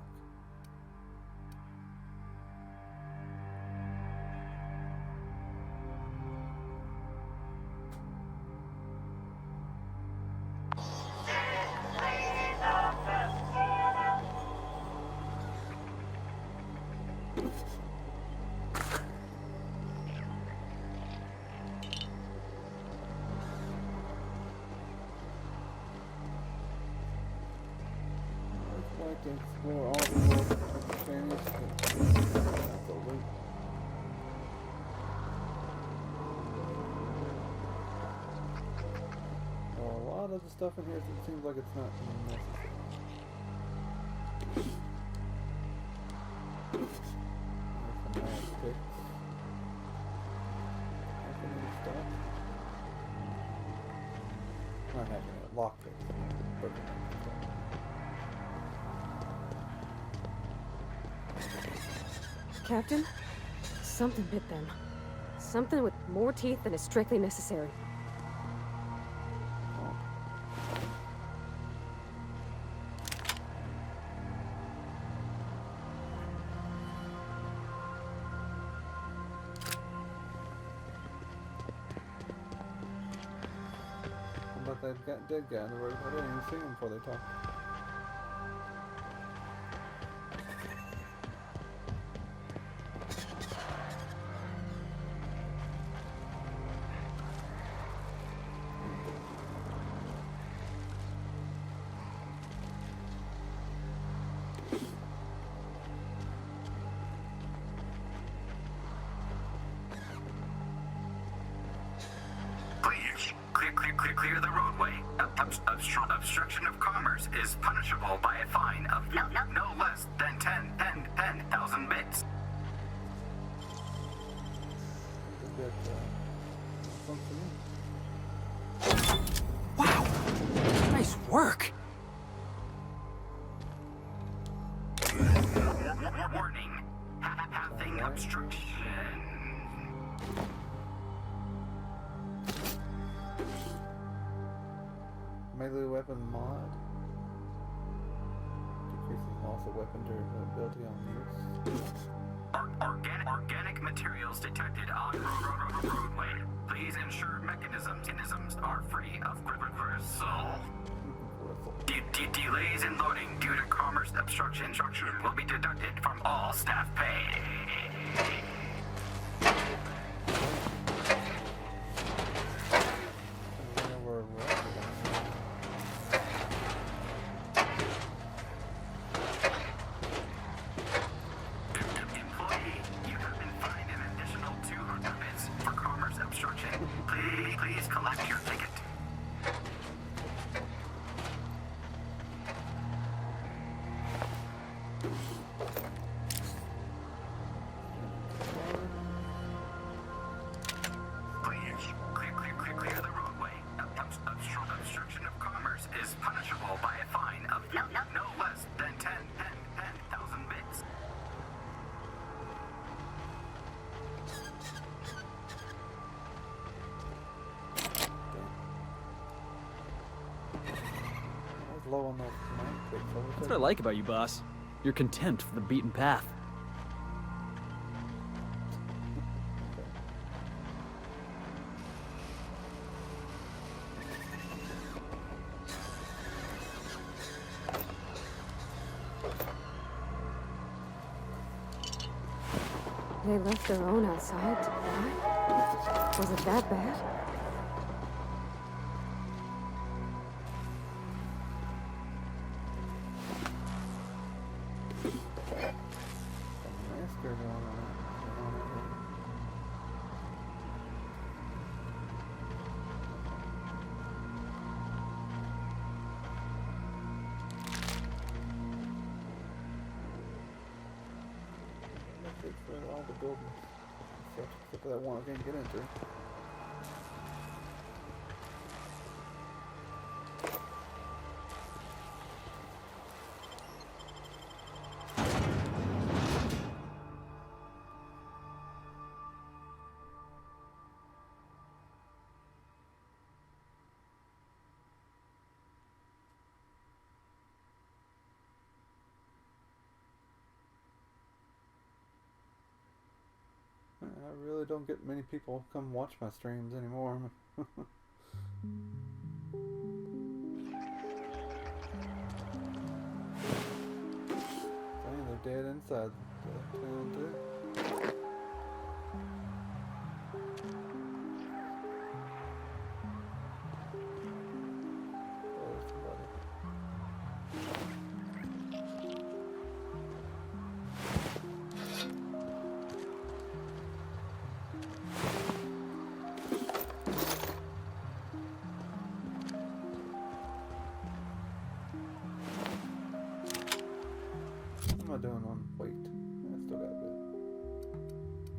I'd like to explore all the world experience, but that's a loop. Well, a lot of the stuff in here, it seems like it's not necessary. There's some mag sticks. Hacking and stuff. Not hacking it, lockpicks. Broken stuff. Captain? Something bit them. Something with more teeth than is strictly necessary. How about that dead guy in the road? I didn't even see him before they talked. Clear the roadway. Obstruction of commerce is punishable by a fine of no less than 10,000 bits. Wow! Nice work! Warning. Having obstruction. Melee weapon mod. Decreases loss of weapon durability on use. Organic materials detected on roadway. Please ensure mechanisms are free of gristle. Delays in loading due to commerce obstruction will be deducted from all staff pay. Please collect your ticket. That's what I like about you, boss. Your contempt for the beaten path. They left their own outside to die? Was it that bad? For all the buildings, except for that one I can't get into. I really don't get many people come watch my streams anymore. Dang, they're dead inside the town too. What am I doing on weight? I still got a bit.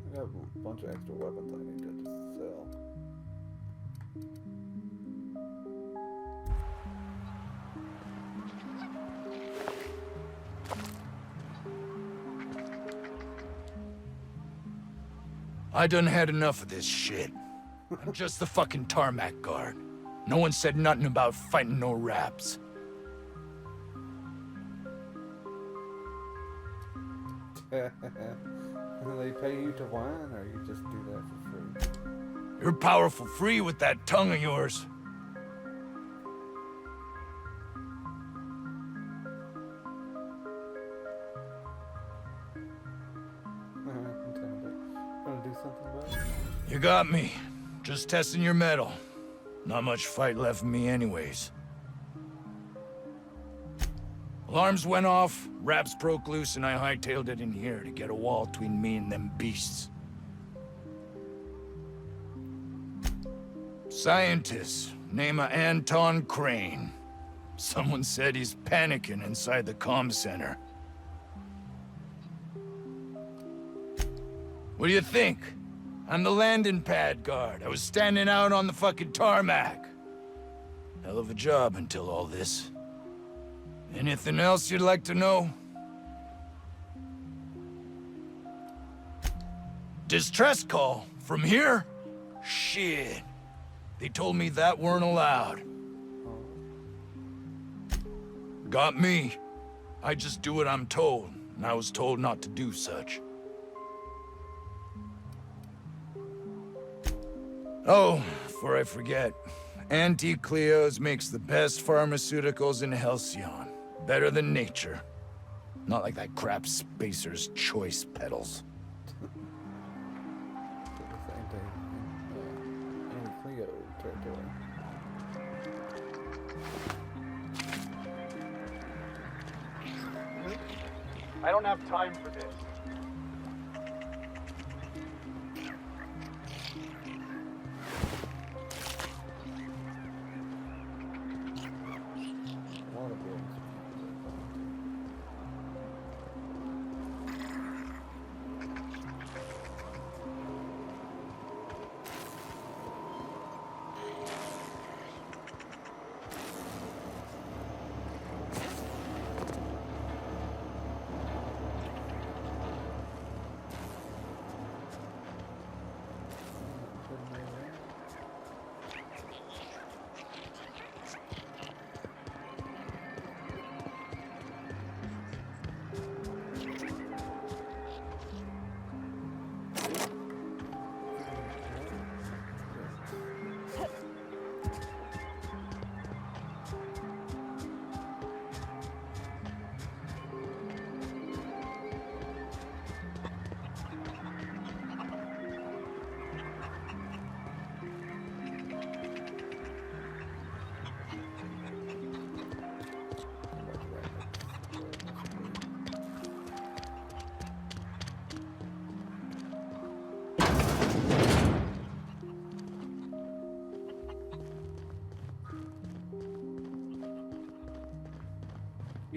I got a bunch of extra weapons I need to sell. I done had enough of this shit. I'm just the fucking tarmac guard. No one said nothing about fighting no raps. They pay you to whine, or you just do that for free? You're powerful free with that tongue of yours. Gonna do something about it? You got me. Just testing your mettle. Not much fight left in me anyways. Alarms went off, raps broke loose, and I hightailed it in here to get a wall between me and them beasts. Scientist, name of Anton Crane. Someone said he's panicking inside the comm center. What do you think? I'm the landing pad guard. I was standing out on the fucking tarmac. Hell of a job until all this. Anything else you'd like to know? Distress call? From here? Shit. They told me that weren't allowed. Got me. I just do what I'm told, and I was told not to do such. Oh, before I forget, Auntie Cleo's makes the best pharmaceuticals in Halcyon. Better than nature. Not like that crap Spacer's Choice pedals. Cleo territory. I don't have time for this.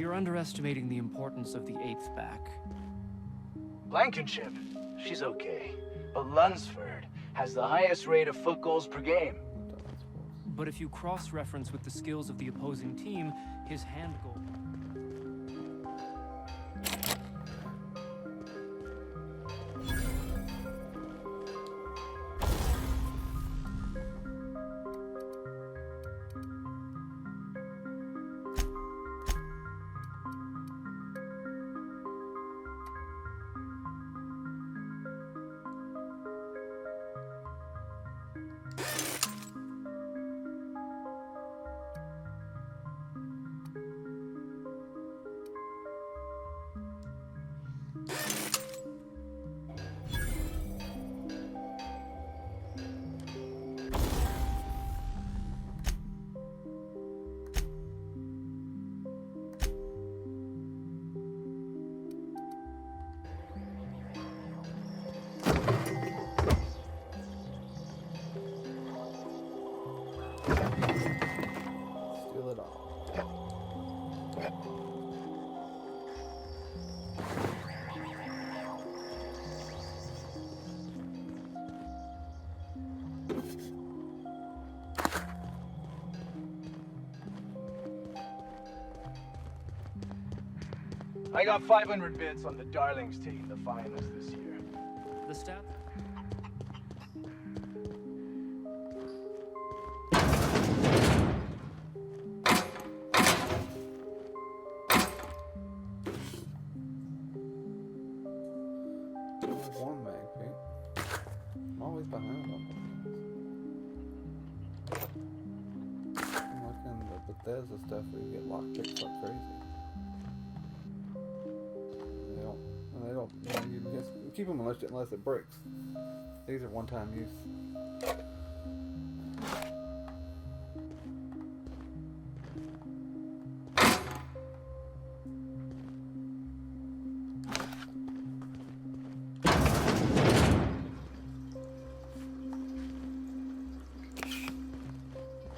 You're underestimating the importance of the 8th back. Blankenship, she's okay. But Lunsford has the highest rate of foot goals per game. But if you cross-reference with the skills of the opposing team, his hand goal... Steal it all. I got 500 bits on the Darlings taking the finals this year. The stat... One mag, Pete. I'm always behind them. I'm like in the Bethesda stuff where you get lockpicks like crazy. They don't, you just keep them unless it breaks. These are one-time use.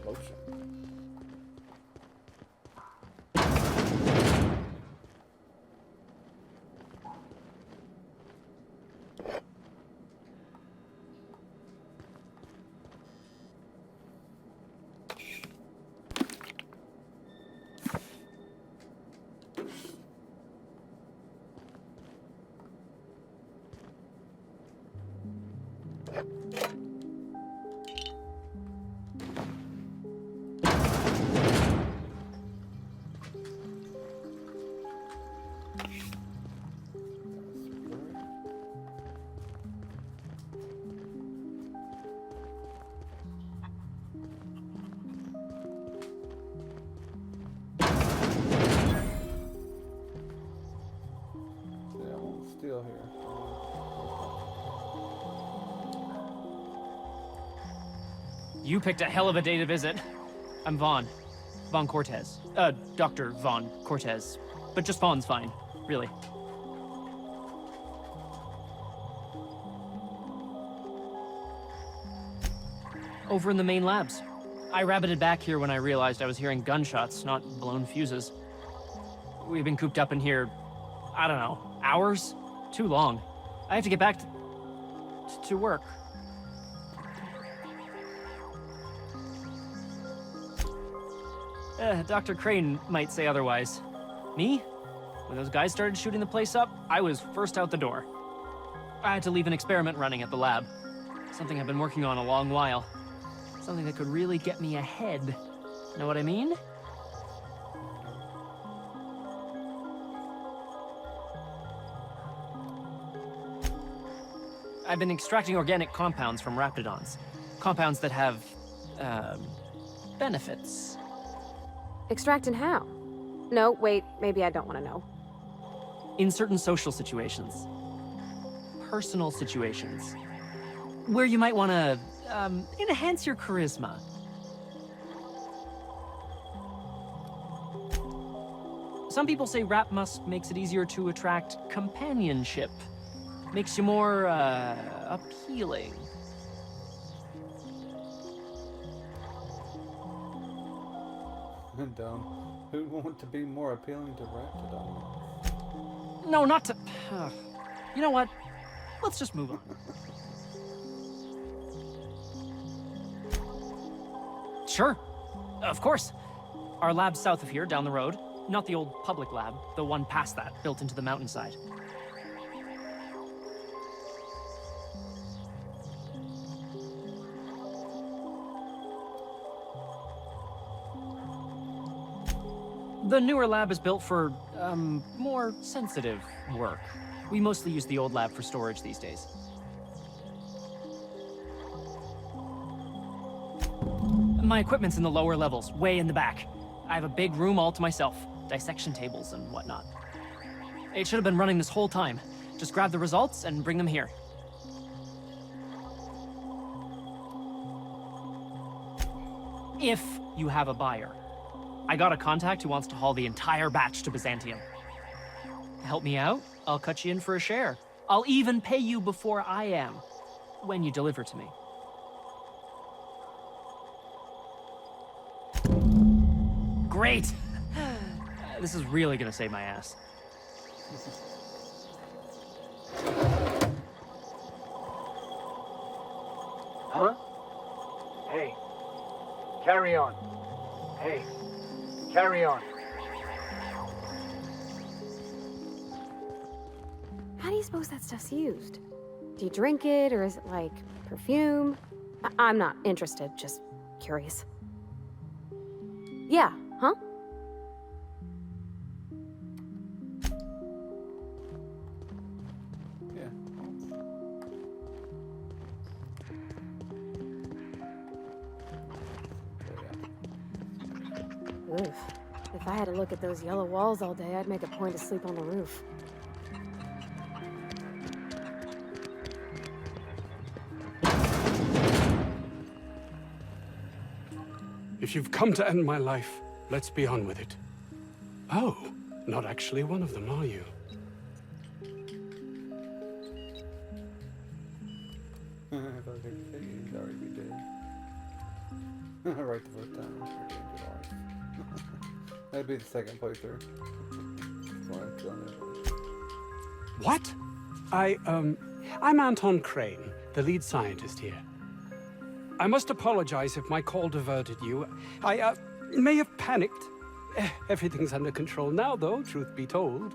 Lotion. Still here. You picked a hell of a day to visit. I'm Vaughn. Vaughn Cortez. Dr. Vaughn Cortez. But just Vaughn's fine, really. Over in the main labs. I rabbited back here when I realized I was hearing gunshots, not blown fuses. We've been cooped up in here, I don't know, hours? Too long. I have to get back to work. Dr. Crane might say otherwise. Me? When those guys started shooting the place up, I was first out the door. I had to leave an experiment running at the lab. Something I've been working on a long while. Something that could really get me ahead. Know what I mean? I've been extracting organic compounds from raptidons. Compounds that have, benefits. Extracting how? No, wait, maybe I don't want to know. In certain social situations. Personal situations. Where you might want to, enhance your charisma. Some people say rap musk makes it easier to attract companionship. Makes you more, appealing. I'm done. Who want to be more appealing to Raptidon? No, not to... you know what? Let's just move on. Sure. Of course. Our lab's south of here, down the road. Not the old public lab, the one past that, built into the mountainside. The newer lab is built for, more sensitive work. We mostly use the old lab for storage these days. My equipment's in the lower levels, way in the back. I have a big room all to myself, dissection tables and whatnot. It should have been running this whole time. Just grab the results and bring them here. If you have a buyer. I got a contact who wants to haul the entire batch to Byzantium. Help me out, I'll cut you in for a share. I'll even pay you before I am, when you deliver to me. Great! This is really gonna save my ass. Huh? Hey. Carry on. Hey. Carry on. How do you suppose that stuff's used? Do you drink it, or is it like perfume? I'm not interested, just curious. Yeah, huh? Yeah. Oof. If I had to look at those yellow walls all day, I'd make a point to sleep on the roof. If you've come to end my life, let's be on with it. Oh, not actually one of them, are you? If I could say he's already be dead. Right the first time. Sure did good life. That'd be the second playthrough. What? I'm Anton Crane, the lead scientist here. I must apologize if my call diverted you. I may have panicked. Everything's under control now, though, truth be told.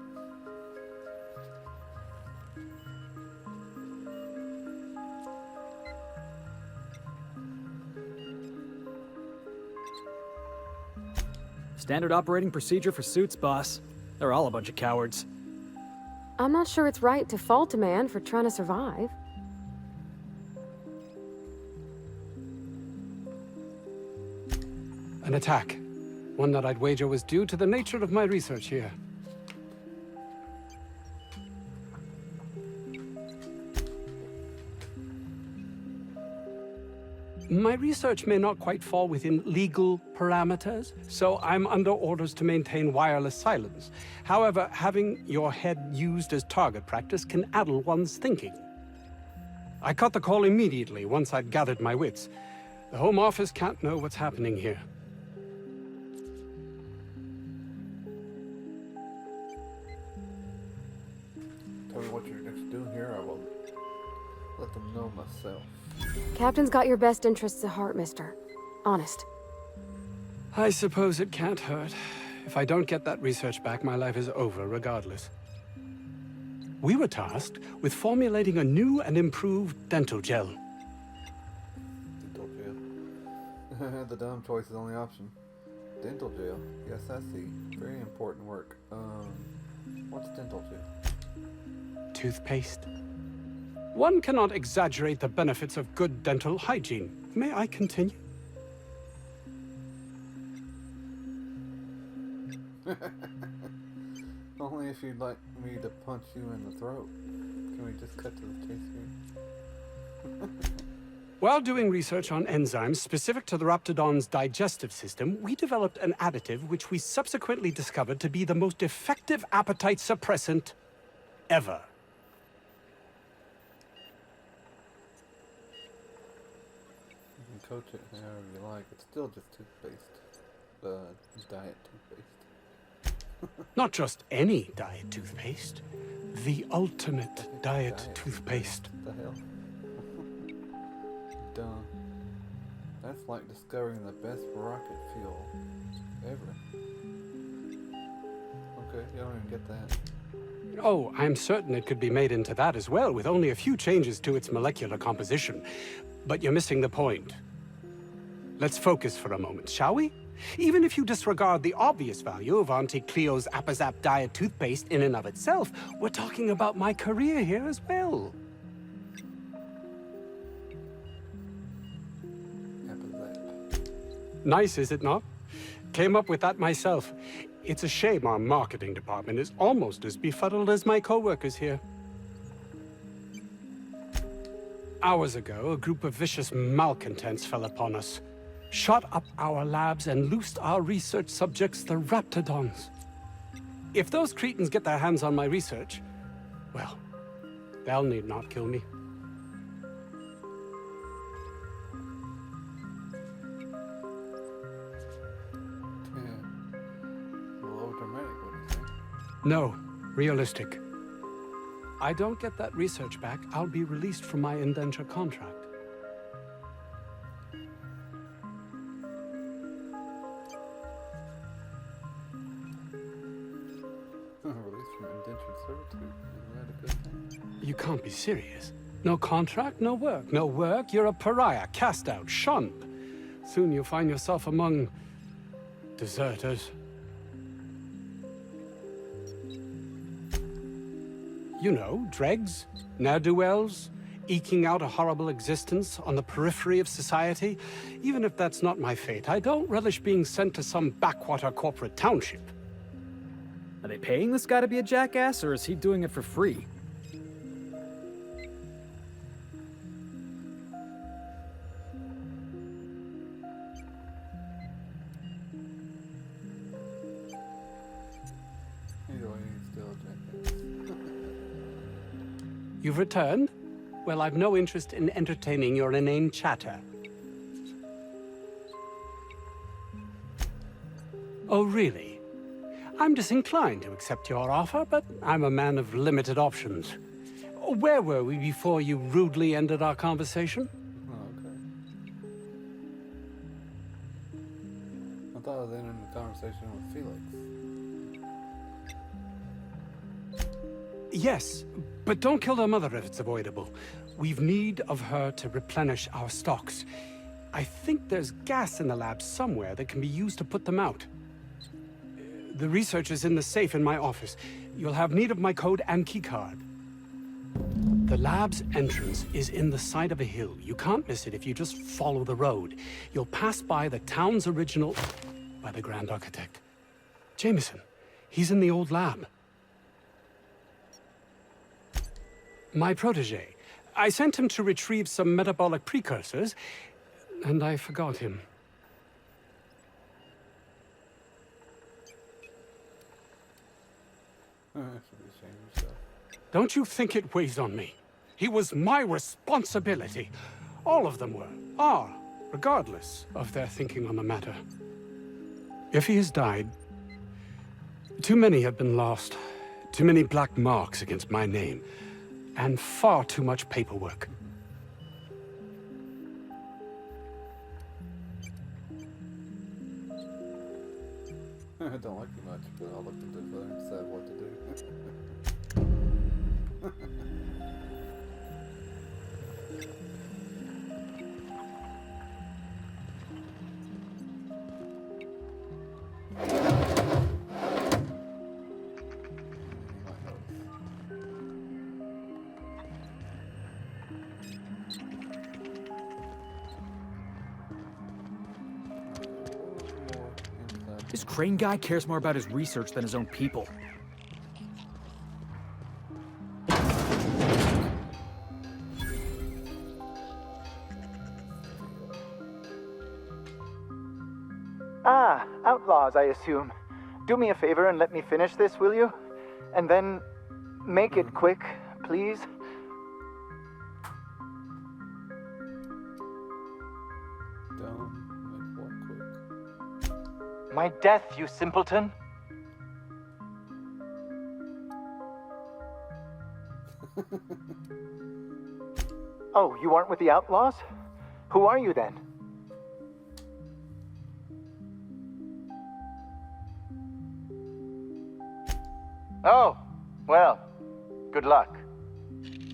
Standard operating procedure for suits, boss. They're all a bunch of cowards. I'm not sure it's right to fault a man for trying to survive. An attack. One that I'd wager was due to the nature of my research here. My research may not quite fall within legal parameters, so I'm under orders to maintain wireless silence. However, having your head used as target practice can addle one's thinking. I cut the call immediately once I'd gathered my wits. The Home Office can't know what's happening here. Tell me what you're next to do here, I will let them know myself. Captain's got your best interests at heart, mister. Honest. I suppose it can't hurt. If I don't get that research back, my life is over regardless. We were tasked with formulating a new and improved dental gel. Dental gel. The dumb choice is the only option. Dental gel. Yes, I see. Very important work. What's dental gel? Toothpaste. One cannot exaggerate the benefits of good dental hygiene. May I continue? Only if you'd like me to punch you in the throat. Can we just cut to the chase here? While doing research on enzymes specific to the Raptidon's digestive system, we developed an additive which we subsequently discovered to be the most effective appetite suppressant ever. You can coach it however you like. It's still just toothpaste. Diet toothpaste. Not just any diet toothpaste. The ultimate diet toothpaste. What the hell? Dumb. That's like discovering the best rocket fuel ever. Okay, you don't even get that. Oh, I'm certain it could be made into that as well, with only a few changes to its molecular composition. But you're missing the point. Let's focus for a moment, shall we? Even if you disregard the obvious value of Auntie Cleo's Appazap diet toothpaste in and of itself, we're talking about my career here as well. Nice, is it not? Came up with that myself. It's a shame our marketing department is almost as befuddled as my co-workers here. Hours ago, a group of vicious malcontents fell upon us, shot up our labs and loosed our research subjects, the Raptidons. If those cretins get their hands on my research, well, they'll need not kill me. No, realistic. I don't get that research back, I'll be released from my indenture contract. Released from indentured servitude. Isn't that a good thing? You can't be serious. No contract, no work. No work, you're a pariah, cast out, shunned. Soon you'll find yourself among deserters. You know, dregs, ne'er-do-wells, eking out a horrible existence on the periphery of society. Even if that's not my fate, I don't relish being sent to some backwater corporate township. Are they paying this guy to be a jackass, or is he doing it for free? You've returned? Well, I've no interest in entertaining your inane chatter. Oh, really? I'm disinclined to accept your offer, but I'm a man of limited options. Where were we before you rudely ended our conversation? Oh, okay. I thought I was ending the conversation with Felix. Yes, but don't kill their mother if it's avoidable. We've need of her to replenish our stocks. I think there's gas in the lab somewhere that can be used to put them out. The research is in the safe in my office. You'll have need of my code and keycard. The lab's entrance is in the side of a hill. You can't miss it if you just follow the road. You'll pass by the town's original... by the Grand Architect. Jameson. He's in the old lab. My protege. I sent him to retrieve some metabolic precursors, and I forgot him. Should be ashamed of yourself. Don't you think it weighs on me? He was my responsibility. All of them are, regardless of their thinking on the matter. If he has died, too many have been lost. Too many black marks against my name. And far too much paperwork. I don't like you much, but I'll look into it further and decide what to do. This Crane guy cares more about his research than his own people. Ah, outlaws, I assume. Do me a favor and let me finish this, will you? And then make it quick, please. My death, you simpleton. Oh, you aren't with the Outlaws? Who are you then? Oh, well, good luck.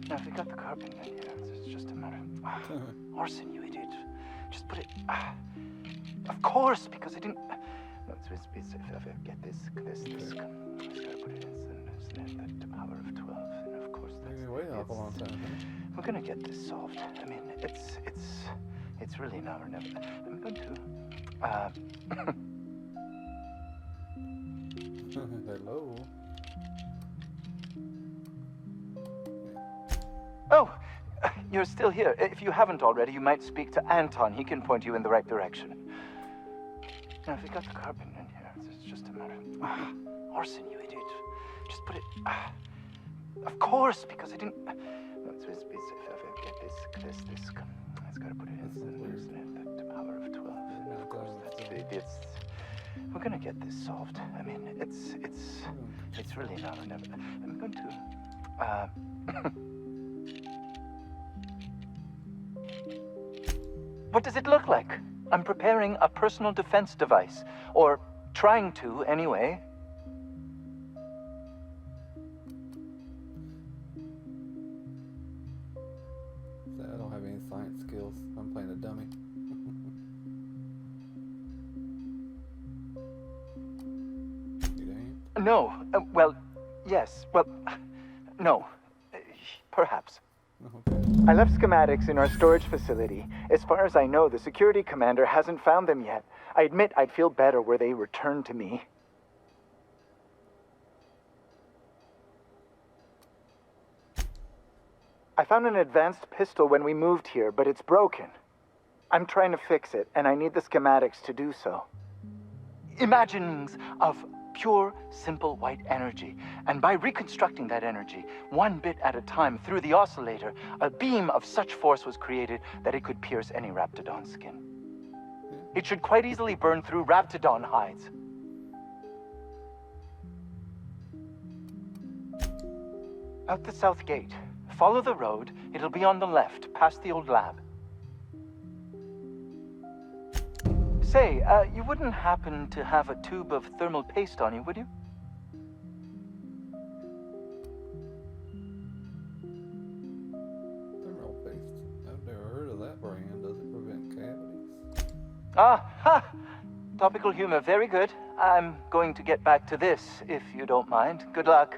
Now, if we got the carpet in here, it's just a matter of... Orson, you idiot. Just put it... of course, because I didn't... No, it's if I get this... I just gotta put it in the power of 12, and of course that's... You've been waiting a long time, huh? We're gonna get this solved. I mean, it's really now or never. I'm going to... Hello. Oh, you're still here. If you haven't already, you might speak to Anton. He can point you in the right direction. Now, if we got the carbon in here, it's just a matter of... Orson, you idiot. Just put it... of course, because I didn't... No, it's if I get this... I just gotta put it in the power of 12. And of course, it's... We're gonna get this solved. I mean, it's really now or never. I'm going to... What does it look like? I'm preparing a personal defense device. Or trying to, anyway. I don't have any science skills. I'm playing a dummy. No. Well, yes. Well, no. Perhaps. I left schematics in our storage facility. As far as I know, the security commander hasn't found them yet. I admit I'd feel better were they returned to me. I found an advanced pistol when we moved here, but it's broken. I'm trying to fix it, and I need the schematics to do so. Imaginings of pure, simple white energy. And by reconstructing that energy, one bit at a time through the oscillator, a beam of such force was created that it could pierce any Raptidon skin. It should quite easily burn through Raptidon hides. Out the south gate. Follow the road. It'll be on the left, past the old lab. Say, you wouldn't happen to have a tube of thermal paste on you, would you? Thermal paste? I've never heard of that brand. Does it prevent cavities? Ah, ha! Topical humor, very good. I'm going to get back to this, if you don't mind. Good luck.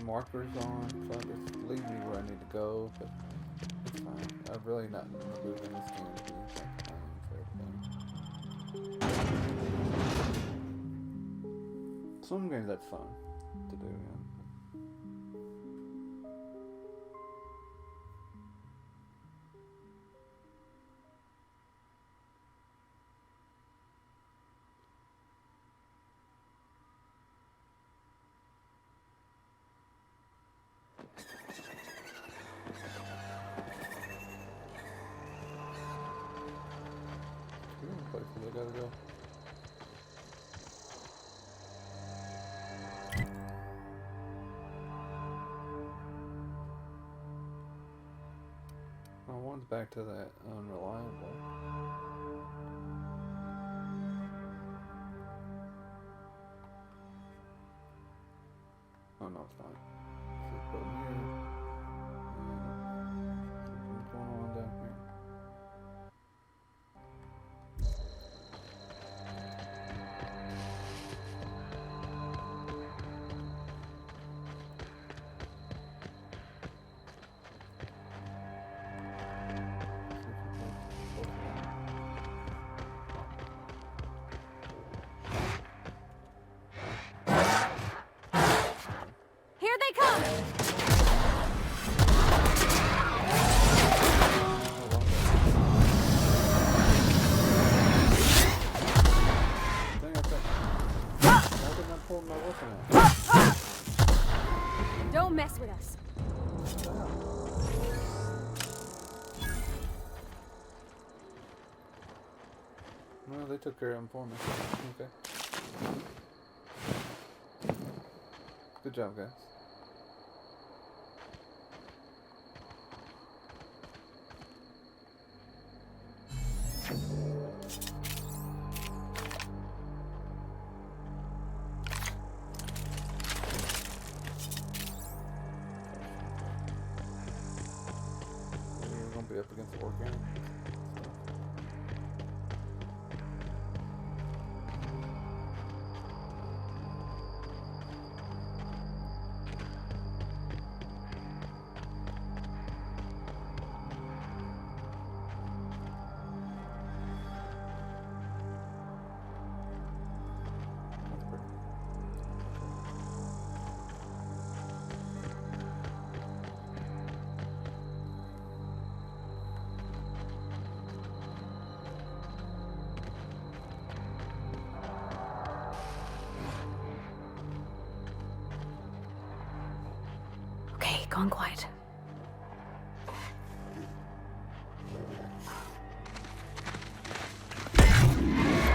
Markers on, so it just leads me where I need to go, but it's fine. I've really not moved in this game to be like playing for everything. Some games that's fun to do, yeah. Places I gotta go. Oh, one's back to that unreliable. Oh no, it's not. Let's put them here. What's going on down here? Here they come! Don't mess with us. Well, they took care of him for me. Okay. Good job, guys. We're gonna be up against the organic. Okay, gone quiet.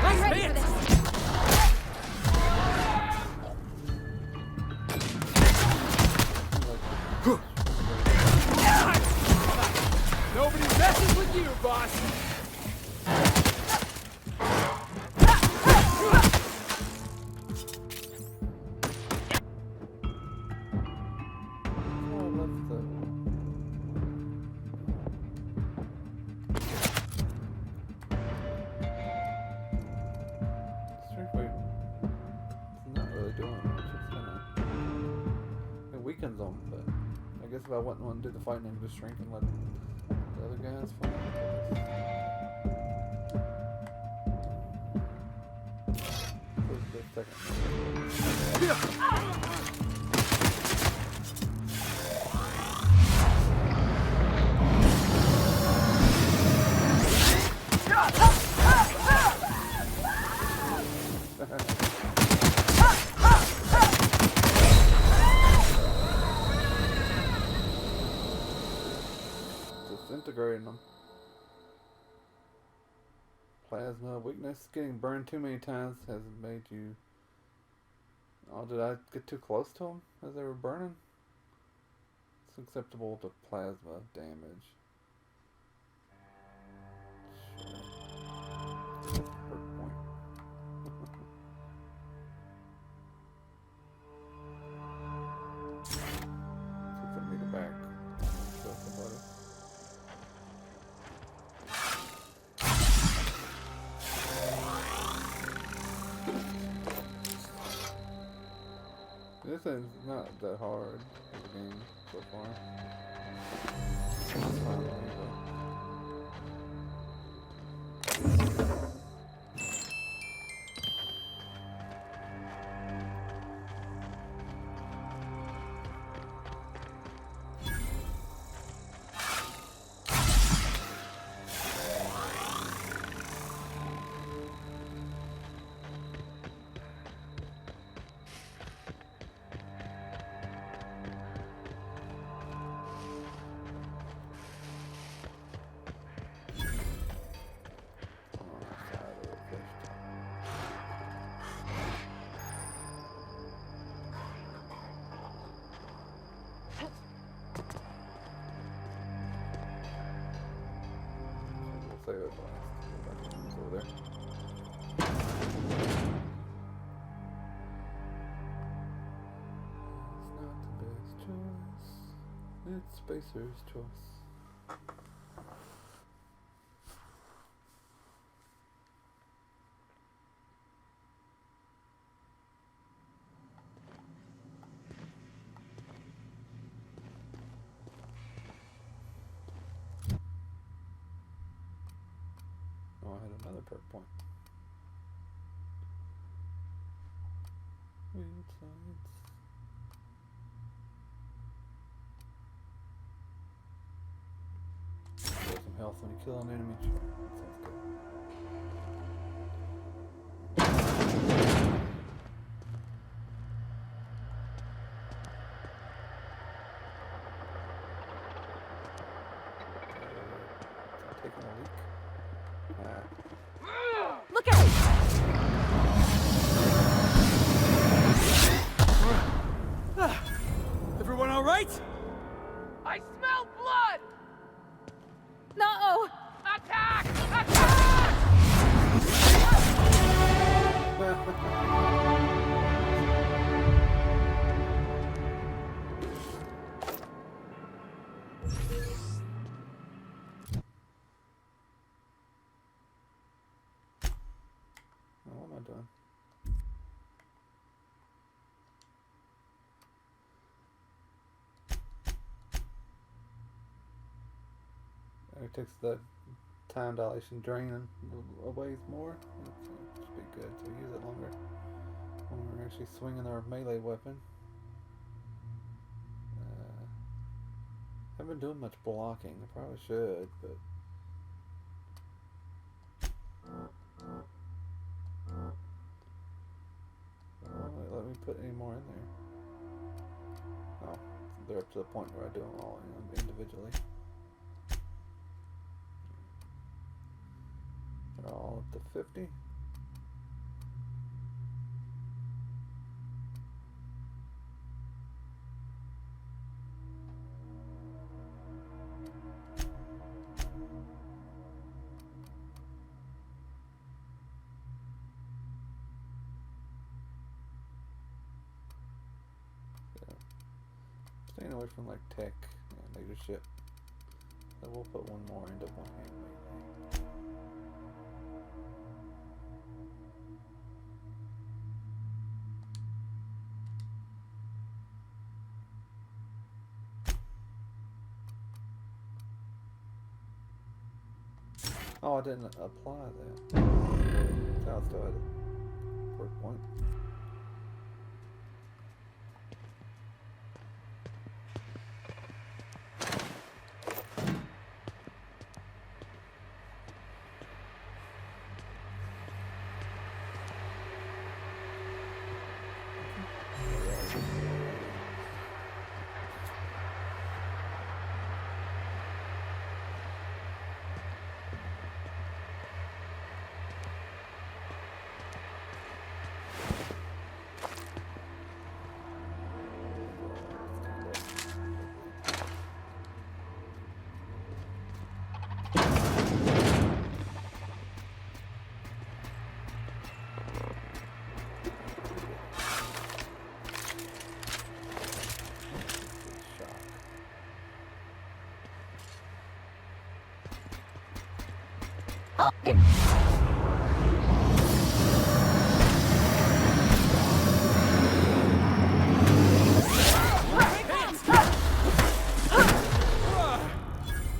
I'm ready for this. Nobody messes with you, boss! Strength weight. It's not really doing much. It's kind of it weakens them, but I guess if I wouldn't want to do the fighting, I could just shrink and let the other guys fight. For the second. Disintegrating them. Plasma weakness. Getting burned too many times has made you... Oh, did I get too close to them as they were burning? It's acceptable to plasma damage. Sure. Hurt point. Let's get meter back. Kill somebody. This is not that hard of a game so far. It's fine with me, though. save it last. It's over there. It's not the best choice. It's Spacer's choice. Oh, I had another perk point. Weird science. Get some health when you kill an enemy. Sure, that sounds good. Taking a leak. Look out! Everyone all right? I smell blood! No! Attack! What am I doing? It takes the time dilation drain and away more. That should be good to use it longer when we're actually swinging our melee weapon. Haven't been doing much blocking. I probably should, but won't let me put any more in there. Oh, they're up to the point where I do them all individually. They're all up to 50. Staying away from like tech and leadership. So we'll put one more into one hand melee. Oh, I didn't apply that. So I still had a perk point.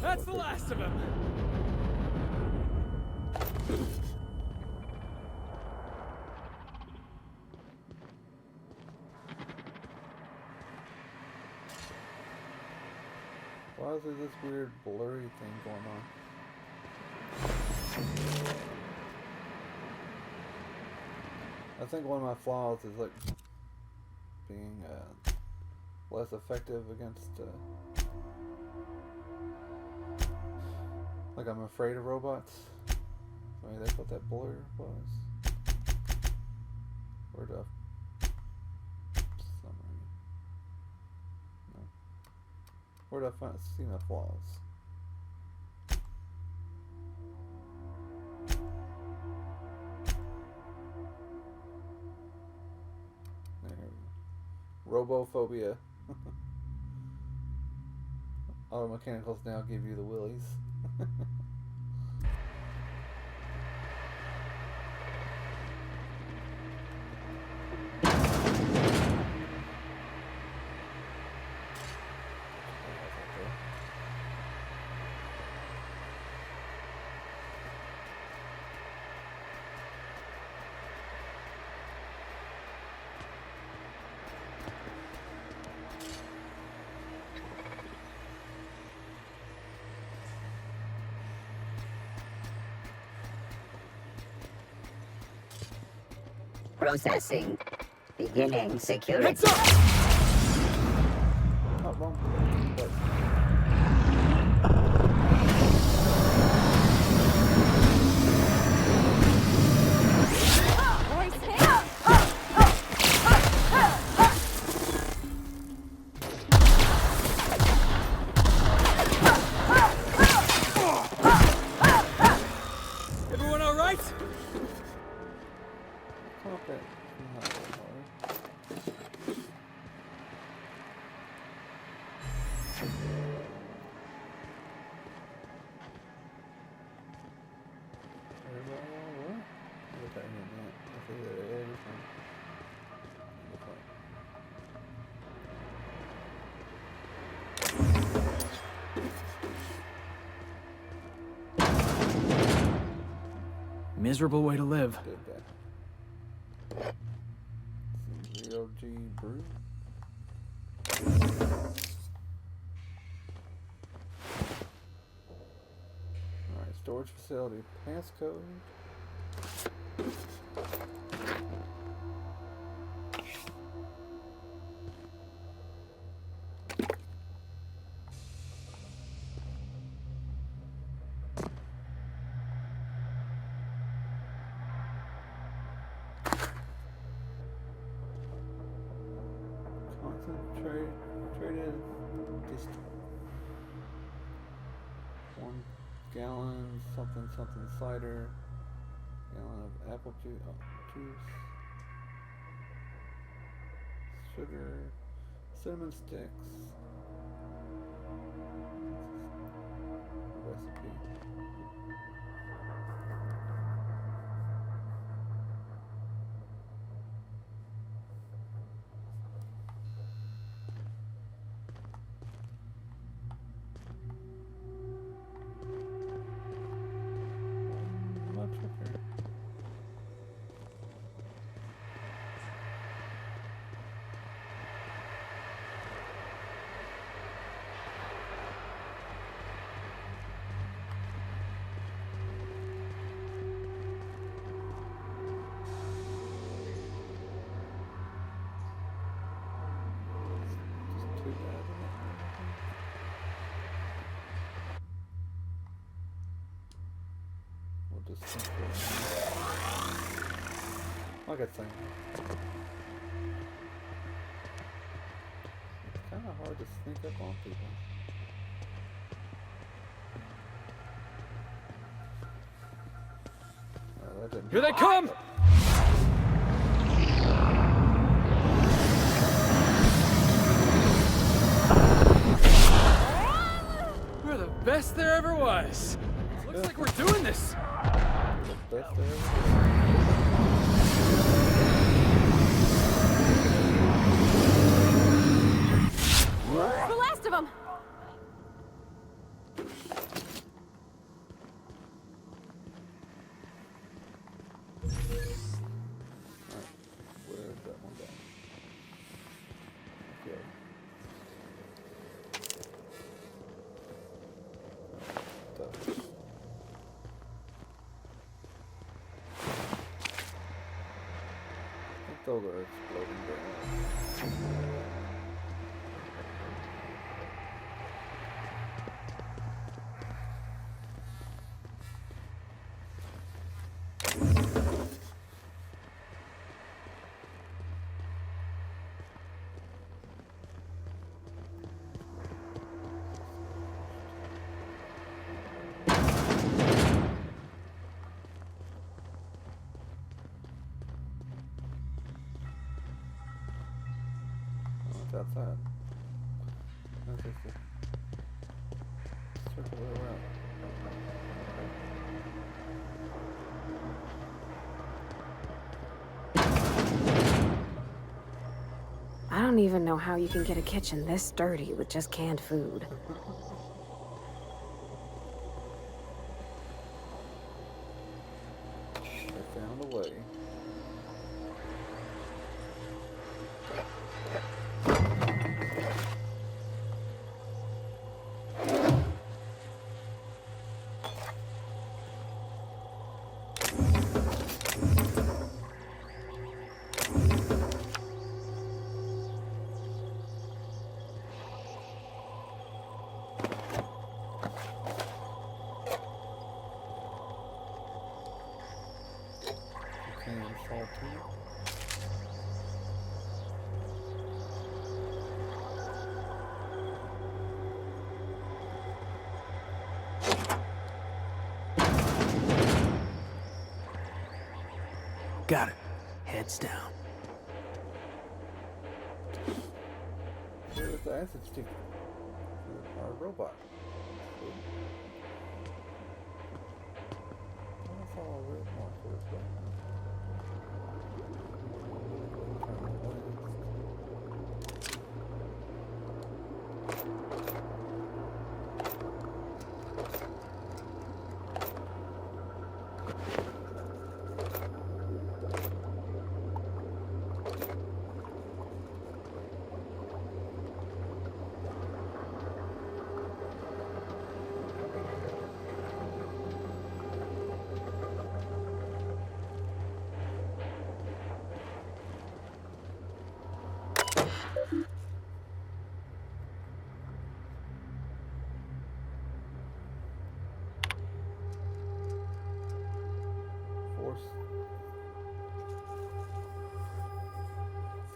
That's the last of him. Why is there this weird blurry thing going on? I think one of my flaws is like being less effective against like I'm afraid of robots. Maybe that's what that blur was. Or the summary. No. Where did I see my flaws? Robophobia. Auto mechanicals now give you the willies. Processing. Beginning security. Heads up! Oh, wrong. Everyone all right? Okay. Miserable way to live. Zero G brew. Alright, storage facility passcode. Traded just 1 gallon something cider, gallon of apple juice, sugar, cinnamon sticks, recipe. Like I say, it's kind of hard to sneak up on people. That didn't. Here they come! We're the best there ever was. Looks like we're doing this. The best there ever was. The last of them! Where's that one going? Okay. I think those are exploding barrels. what's that? That's just a circular route. I don't even know how you can get a kitchen this dirty with just canned food. I found a way. Got it. Heads down. Where's the acid stick? Our robot. That's all red markers right now.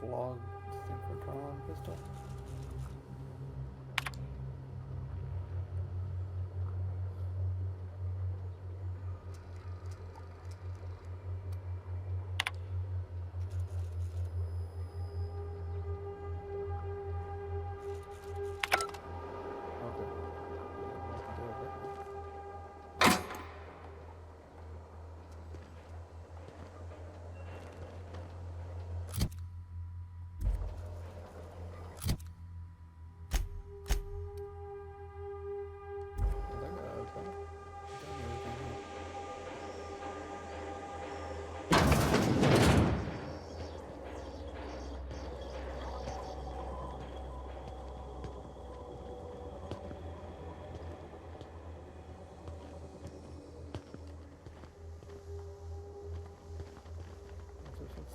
Flog synchrotron pistol.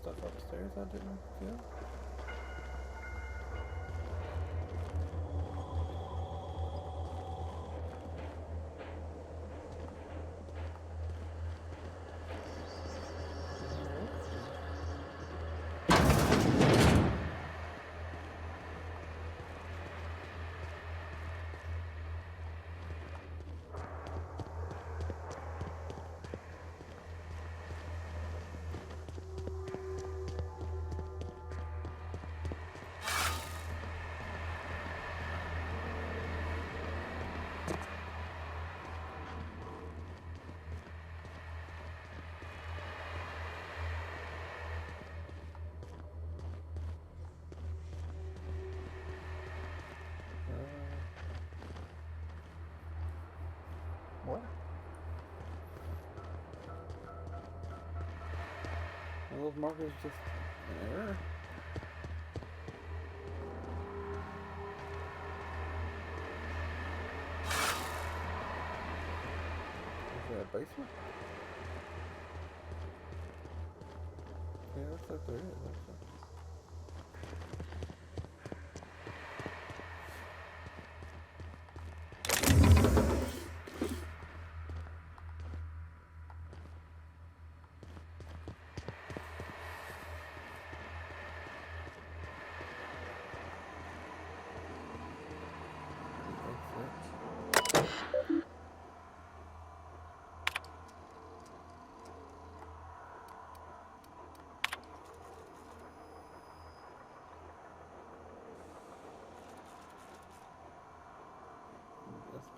Stuff upstairs I didn't get. What? Are those markers just an error? Is there a basement? Yeah, looks like there is, actually.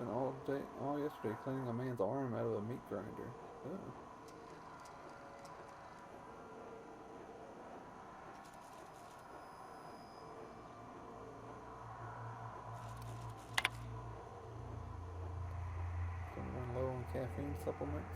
Spent all day, all yesterday cleaning a man's arm out of a meat grinder. Oh. Someone low on caffeine supplements.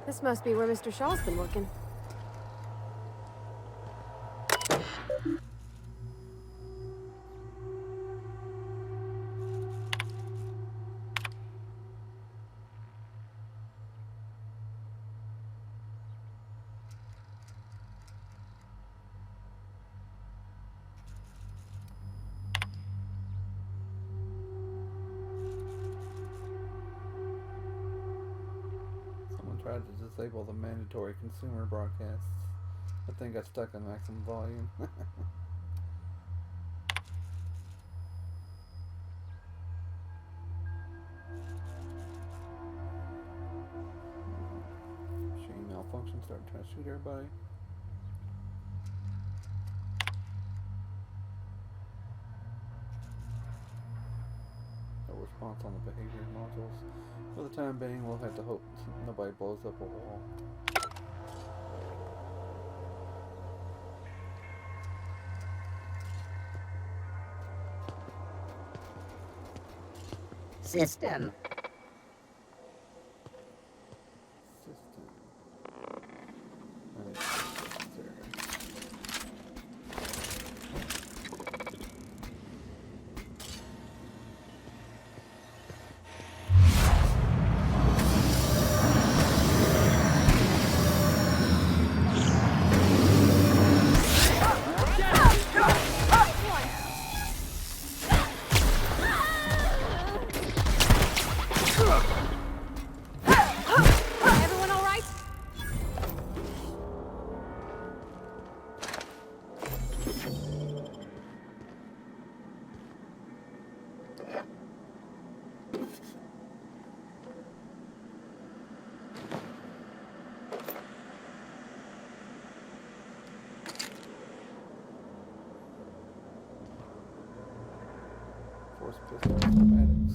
This must be where Mr. Shaw's been working. Tried to disable the mandatory consumer broadcasts. That thing got stuck on maximum volume. Machine malfunction, starting trying to shoot everybody. No response on the behavior modules. For the time being, we'll have to hope nobody blows up a wall. System. Force pistol automatics.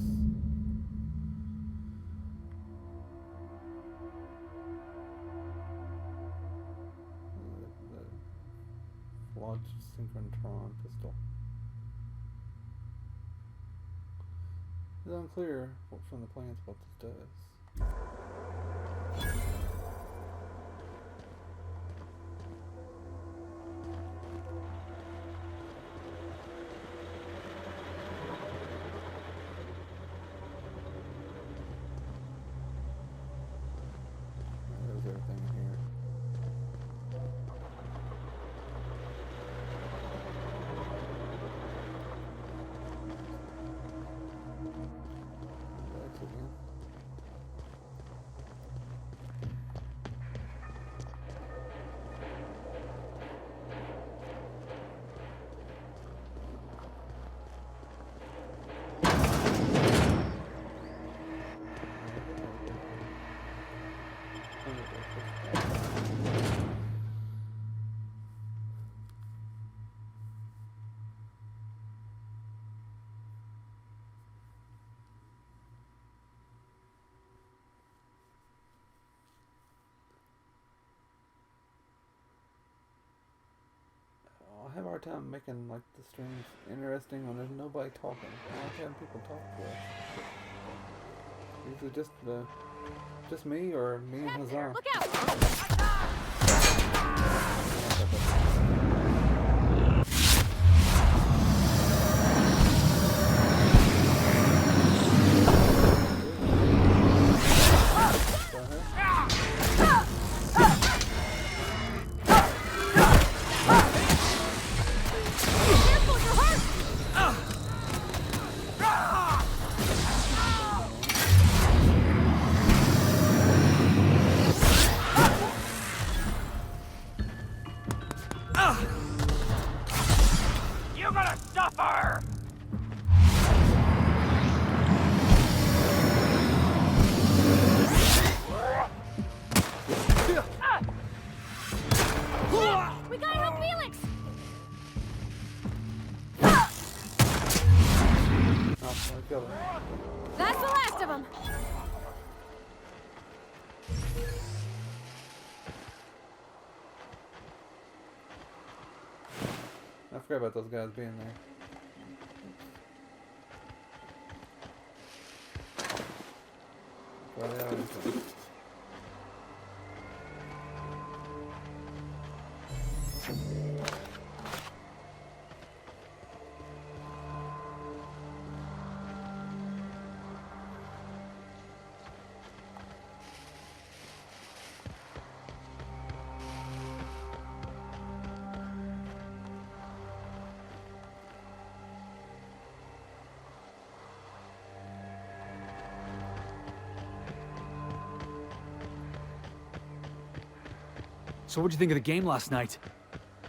The launch synchrotron pistol. It's unclear from the plans what this does. have a hard time making like the streams interesting when there's nobody talking. I like having people talk to us. Usually just me or me and Hazan. Look out! You're gonna suffer! We gotta help Felix! Oh, I killed him. That's the last of them! I forgot about those guys being there. Try the audience. So what'd you think of the game last night?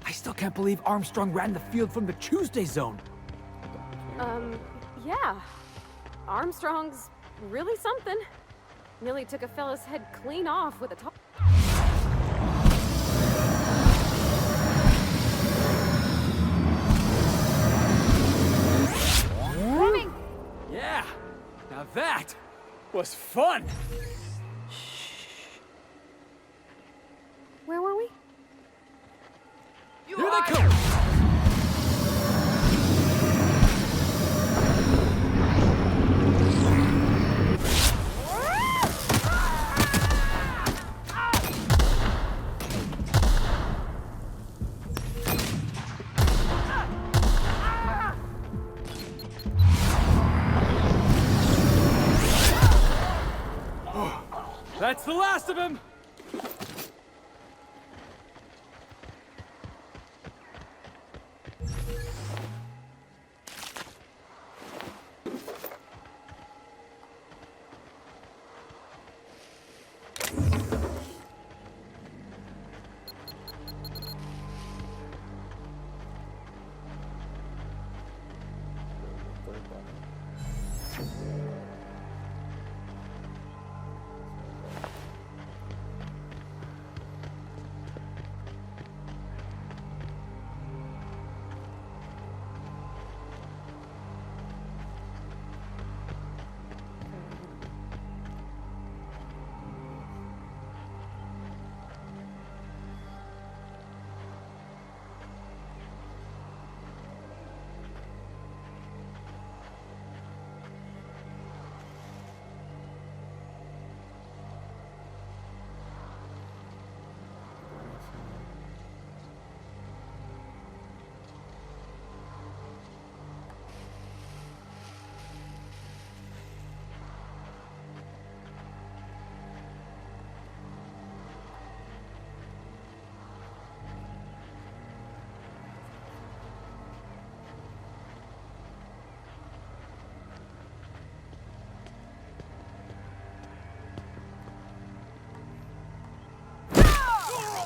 I still can't believe Armstrong ran the field from the Tuesday zone. Yeah. Armstrong's really something. Nearly took a fella's head clean off with a top. Coming! Yeah, now that was fun. Where were we? Here they come! That's the last of him!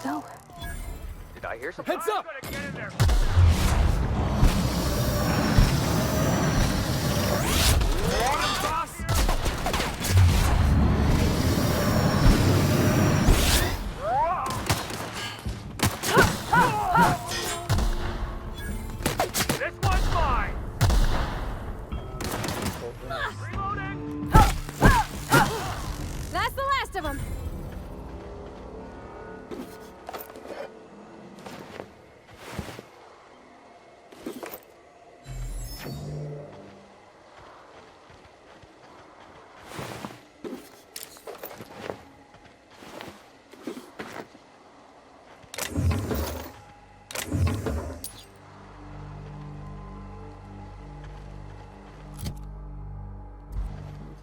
Go. Did I hear something? Heads up! I'm gonna get in there. This one's mine. Reloading. That's the last of them.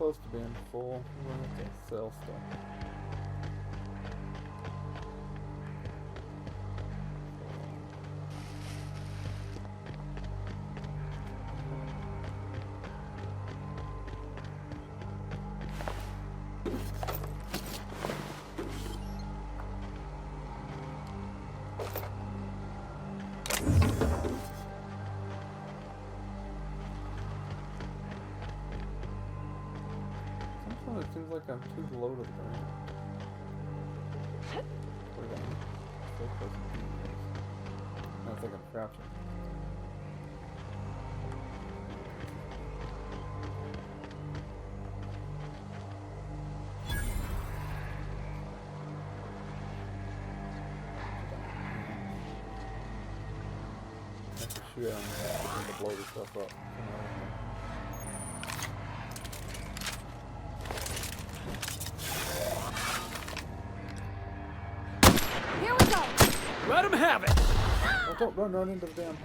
close to being full. We're gonna have to sell stuff. Sometimes it seems like I'm too low to the ground. Put it on. So close to the ground. I think I'm crouching. I have to shoot at him to blow this stuff up. Here we go. Let him have it. Oh, don't run into the damn.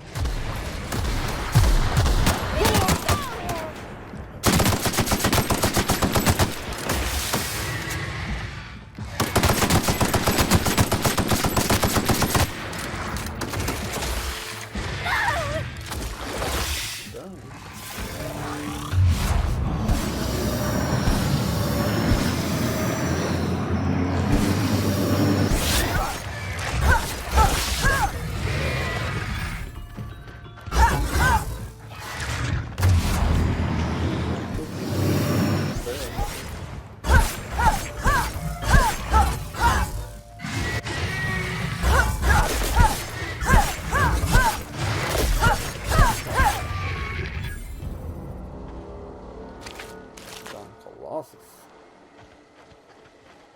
Colossus.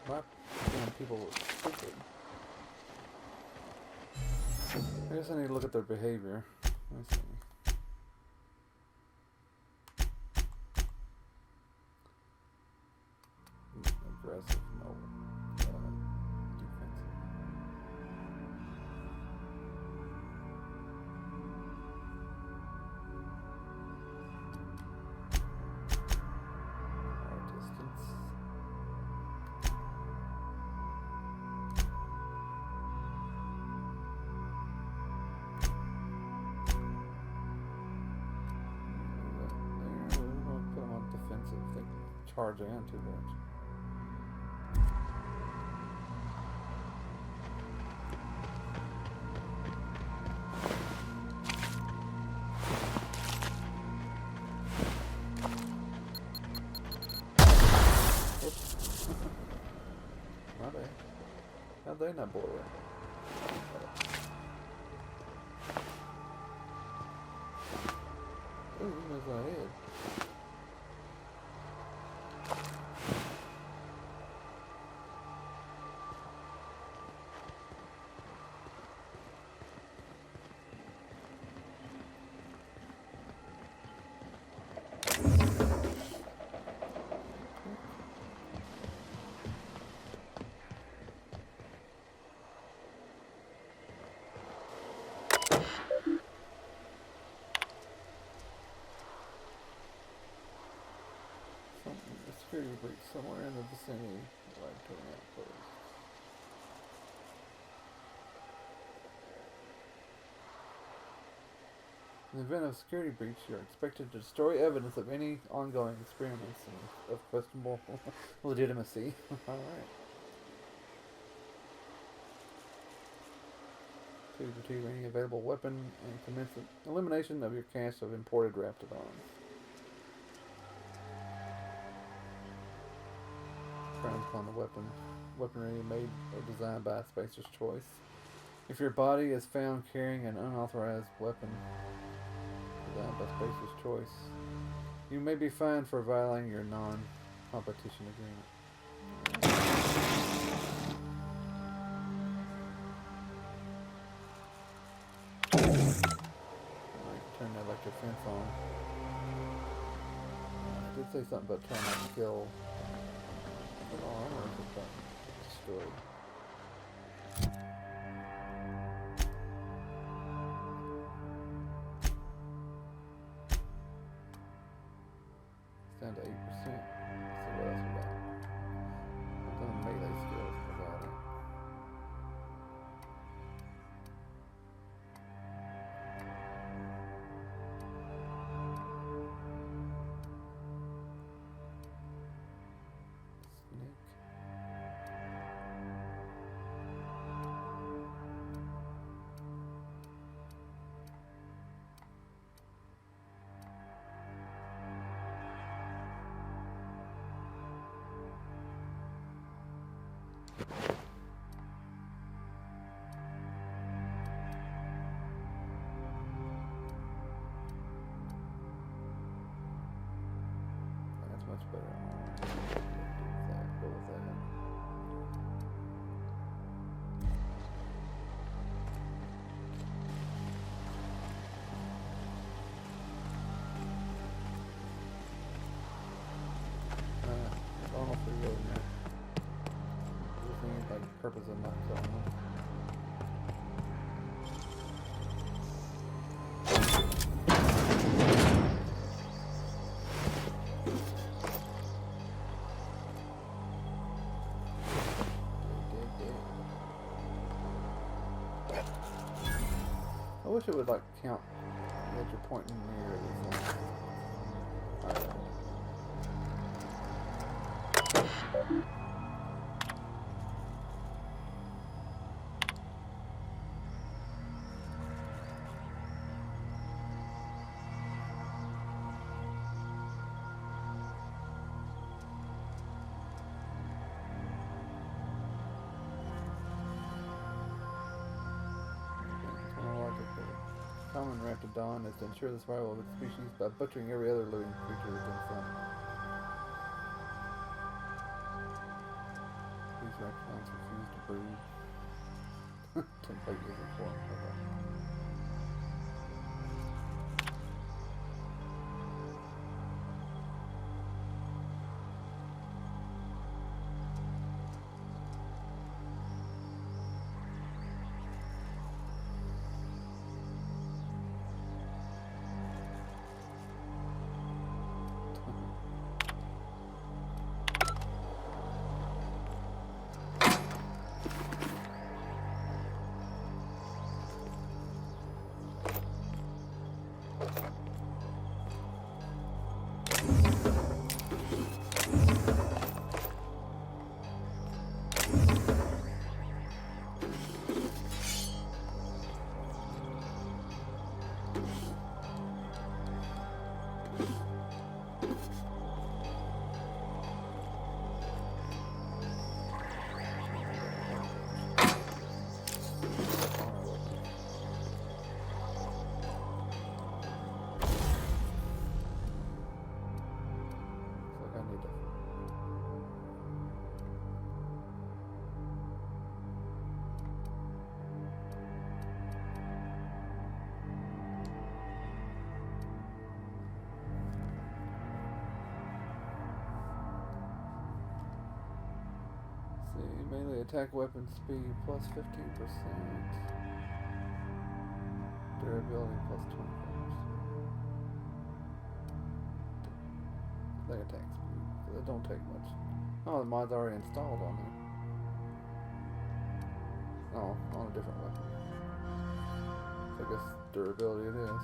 My damn people were stupid. I guess I need to look at their behavior. Let's see. Aggressive, no. Defensive. Distance. We're going to put them on defensive. They charge in too much. My bad. How'd they not blow it? Ooh, he missed my head. Security breach somewhere in the vicinity. Like putting out closed. In the event of a security breach, you are expected to destroy evidence of any ongoing experiments of questionable legitimacy. Alright. 2 retrieve any available weapon and commence the elimination of your cache of imported raptidons. Frowns upon the weaponry made or designed by a spacer's choice. If your body is found carrying an unauthorized weapon designed by spacer's choice, you may be fined for violating your non-competition agreement. Alright, turn that electric fence on. I did say something about trying not to kill. Oh, I don't know if it's destroyed. It's down to 8%. That's much better. Go with that. Almost reloading it. Just need like purpose of not killing them. I wish it would like count that you're pointing near this one. Alright. Common raptidon is to ensure the survival of its species by butchering every other living creature within sight. These raptidons refuse to breathe. Template is important. Melee attack weapon speed plus 15%. Durability plus 25%. I think attack speed, because it don't take much. Oh, the mod's already installed on there. Oh, on a different weapon. So I guess durability it is.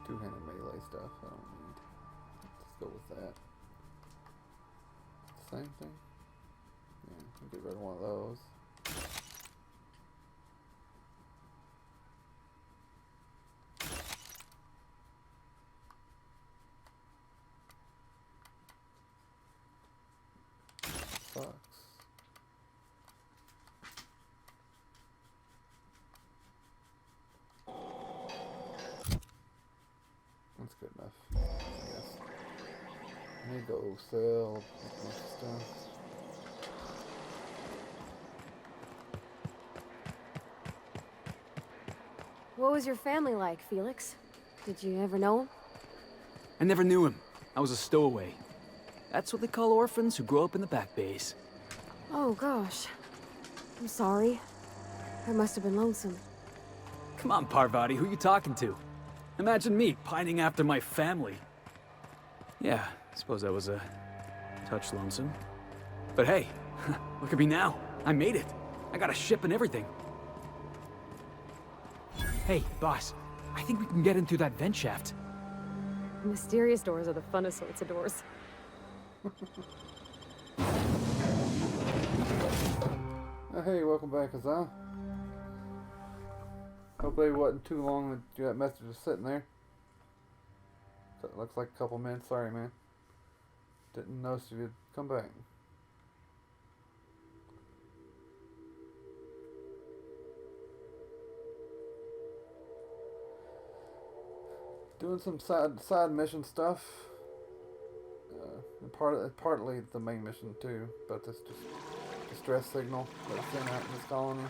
Two-handed melee stuff I don't need. Let's go with that. Same thing? Yeah, I'll get rid of one of those. I guess. Let me go sell a bunch of stuff. What was your family like, Felix? Did you ever know him? I never knew him. I was a stowaway. That's what they call orphans who grow up in the back bays. Oh, gosh. I'm sorry. That must have been lonesome. Come on, Parvati, who you talking to? Imagine me pining after my family. Yeah, I suppose that was a touch lonesome. But hey, look at me now. I made it. I got a ship and everything. Hey, boss. I think we can get in through that vent shaft. Mysterious doors are the funnest sorts of doors. Hey, welcome back, Azal. Hopefully it wasn't too long that that message was sitting there. It looks like a couple minutes. Sorry, man. Didn't notice you'd come back. Doing some side mission stuff. Partly the main mission too, but this just distress signal that's sent out in this colony.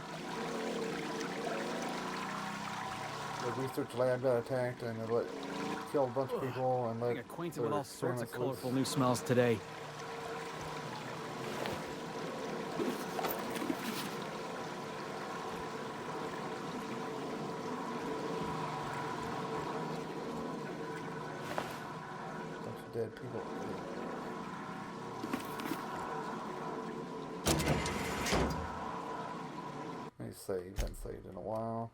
The research lab got attacked and it killed a bunch of people and let acquainted their with all sorts of experiments colorful loose. new smells today. Bunch of dead people. Let me save. Haven't saved in a while.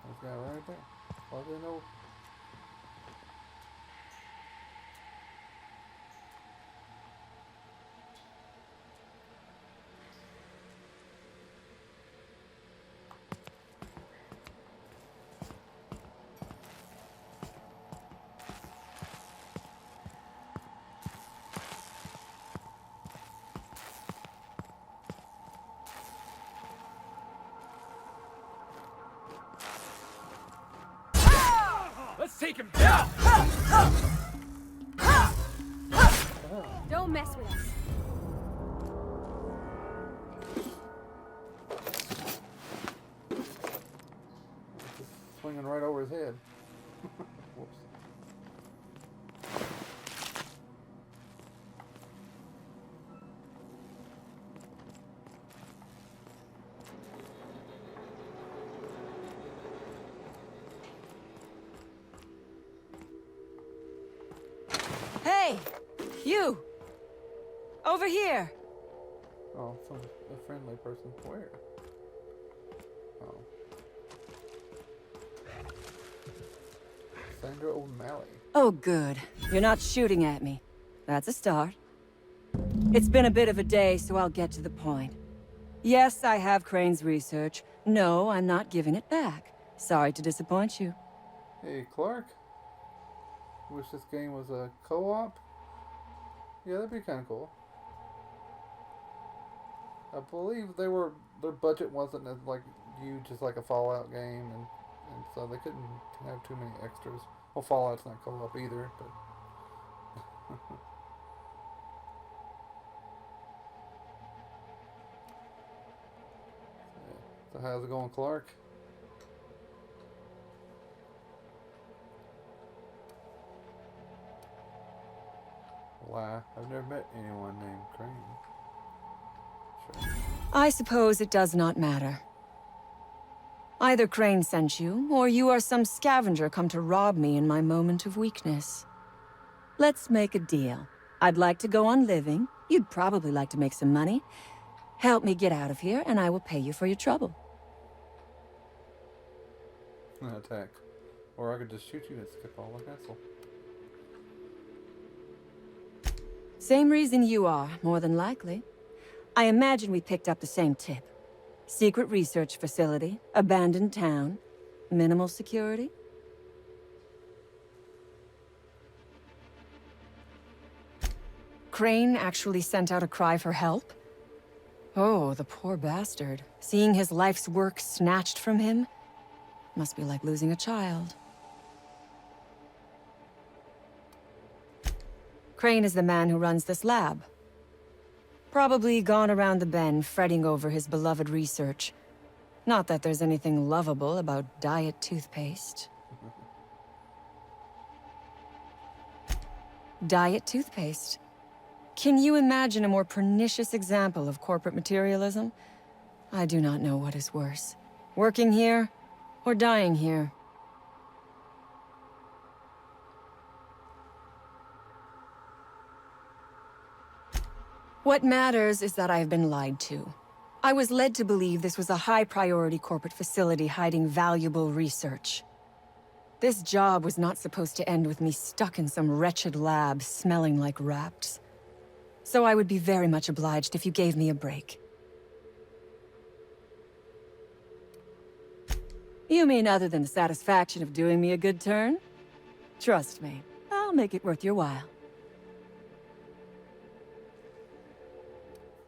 There's a guy right there. Well, they know. Let's take him down! Don't mess with us. Just swinging right over his head. Whoops. Hey! You! Over here! Oh, a friendly person. Where? Oh. Sandra O'Malley. Oh, good. You're not shooting at me. That's a start. It's been a bit of a day, so I'll get to the point. Yes, I have Crane's research. No, I'm not giving it back. Sorry to disappoint you. Hey, Clark. Wish this game was a co-op. Yeah, that'd be kind of cool. I believe their budget wasn't as like huge as like a Fallout game, and so they couldn't have too many extras. Well, Fallout's not co-op either, but. So how's it going, Clark? Lie. I've never met anyone named Crane. Sure. I suppose it does not matter. Either Crane sent you, or you are some scavenger come to rob me in my moment of weakness. Let's make a deal. I'd like to go on living. You'd probably like to make some money. Help me get out of here, and I will pay you for your trouble. Attack. Or I could just shoot you and skip all the hassle. Same reason you are, more than likely. I imagine we picked up the same tip. Secret research facility, abandoned town, minimal security. Crane actually sent out a cry for help? Oh, the poor bastard. Seeing his life's work snatched from him must be like losing a child. Crane is the man who runs this lab. Probably gone around the bend fretting over his beloved research. Not that there's anything lovable about diet toothpaste. Diet toothpaste. Can you imagine a more pernicious example of corporate materialism? I do not know what is worse. Working here, or dying here. What matters is that I have been lied to. I was led to believe this was a high-priority corporate facility hiding valuable research. This job was not supposed to end with me stuck in some wretched lab smelling like rats. So I would be very much obliged if you gave me a break. You mean other than the satisfaction of doing me a good turn? Trust me, I'll make it worth your while.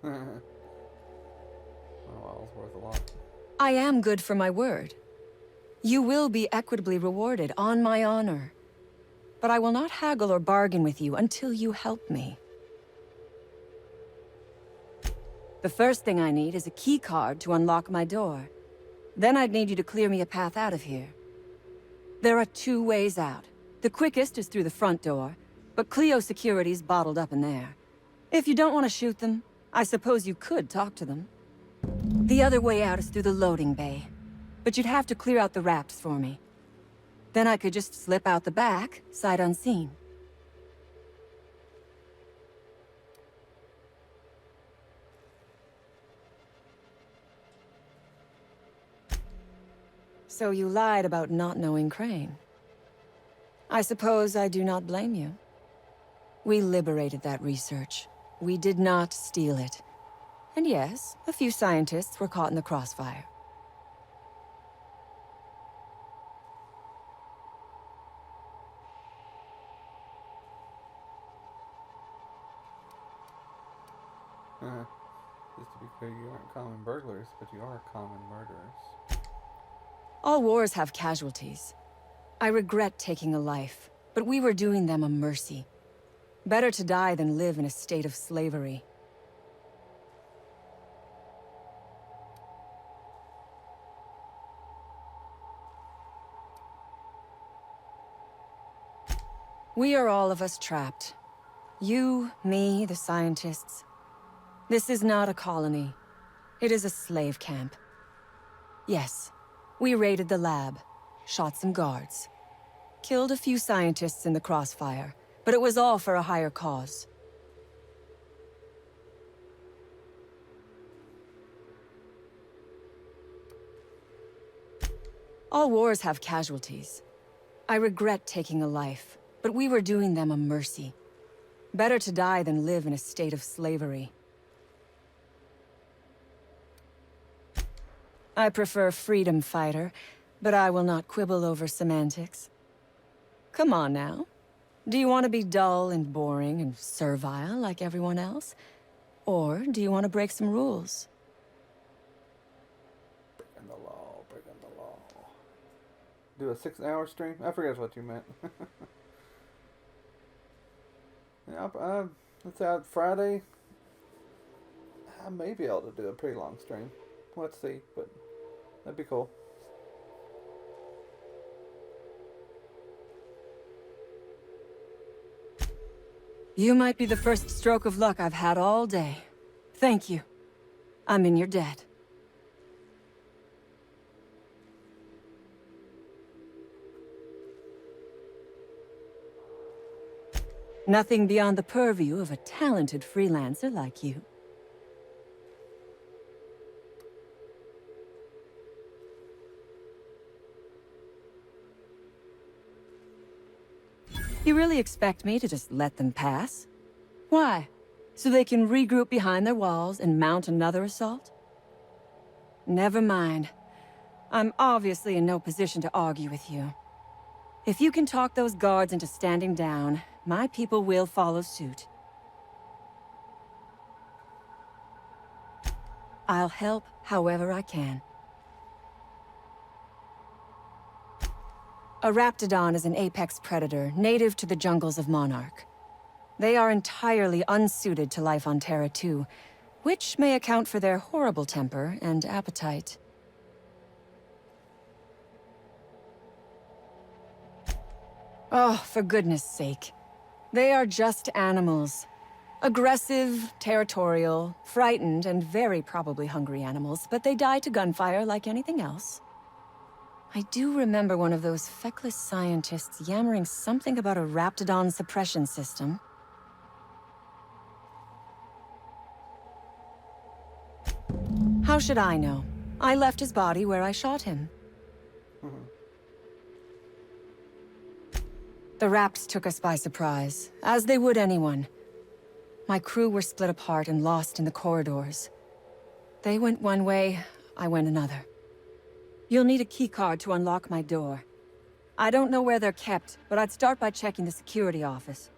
Oh, well, it's worth a lot. I am good for my word. You will be equitably rewarded, on my honor. But I will not haggle or bargain with you until you help me. The first thing I need is a key card to unlock my door. Then I'd need you to clear me a path out of here. There are 2 ways out. The quickest is through the front door, but Cleo Security's bottled up in there. If you don't want to shoot them, I suppose you could talk to them. The other way out is through the loading bay, but you'd have to clear out the rafts for me. Then I could just slip out the back, sight unseen. So you lied about not knowing Crane. I suppose I do not blame you. We liberated that research. We did not steal it. And yes, a few scientists were caught in the crossfire. Just to be clear, you aren't common burglars, but you are common murderers. All wars have casualties. I regret taking a life, but we were doing them a mercy. Better to die than live in a state of slavery. We are all of us trapped. You, me, the scientists. This is not a colony. It is a slave camp. Yes, we raided the lab, shot some guards, killed a few scientists in the crossfire, but it was all for a higher cause. All wars have casualties. I regret taking a life, but we were doing them a mercy. Better to die than live in a state of slavery. I prefer freedom fighter, but I will not quibble over semantics. Come on now. Do you want to be dull and boring and servile like everyone else? Or do you want to break some rules? Breaking the law, breaking the law. Do a 6-hour stream? I forget what you meant. Yeah, it's out Friday. I may be able to do a pretty long stream. Let's see, but that'd be cool. You might be the first stroke of luck I've had all day. Thank you. I'm in your debt. Nothing beyond the purview of a talented freelancer like you. You really expect me to just let them pass? Why? So they can regroup behind their walls and mount another assault? Never mind. I'm obviously in no position to argue with you. If you can talk those guards into standing down, my people will follow suit. I'll help however I can. A raptidon is an apex predator, native to the jungles of Monarch. They are entirely unsuited to life on Terra 2, which may account for their horrible temper and appetite. Oh, for goodness sake. They are just animals. Aggressive, territorial, frightened, and very probably hungry animals, but they die to gunfire like anything else. I do remember one of those feckless scientists yammering something about a raptidon suppression system. How should I know? I left his body where I shot him. The Raps took us by surprise, as they would anyone. My crew were split apart and lost in the corridors. They went one way, I went another. You'll need a keycard to unlock my door. I don't know where they're kept, but I'd start by checking the security office.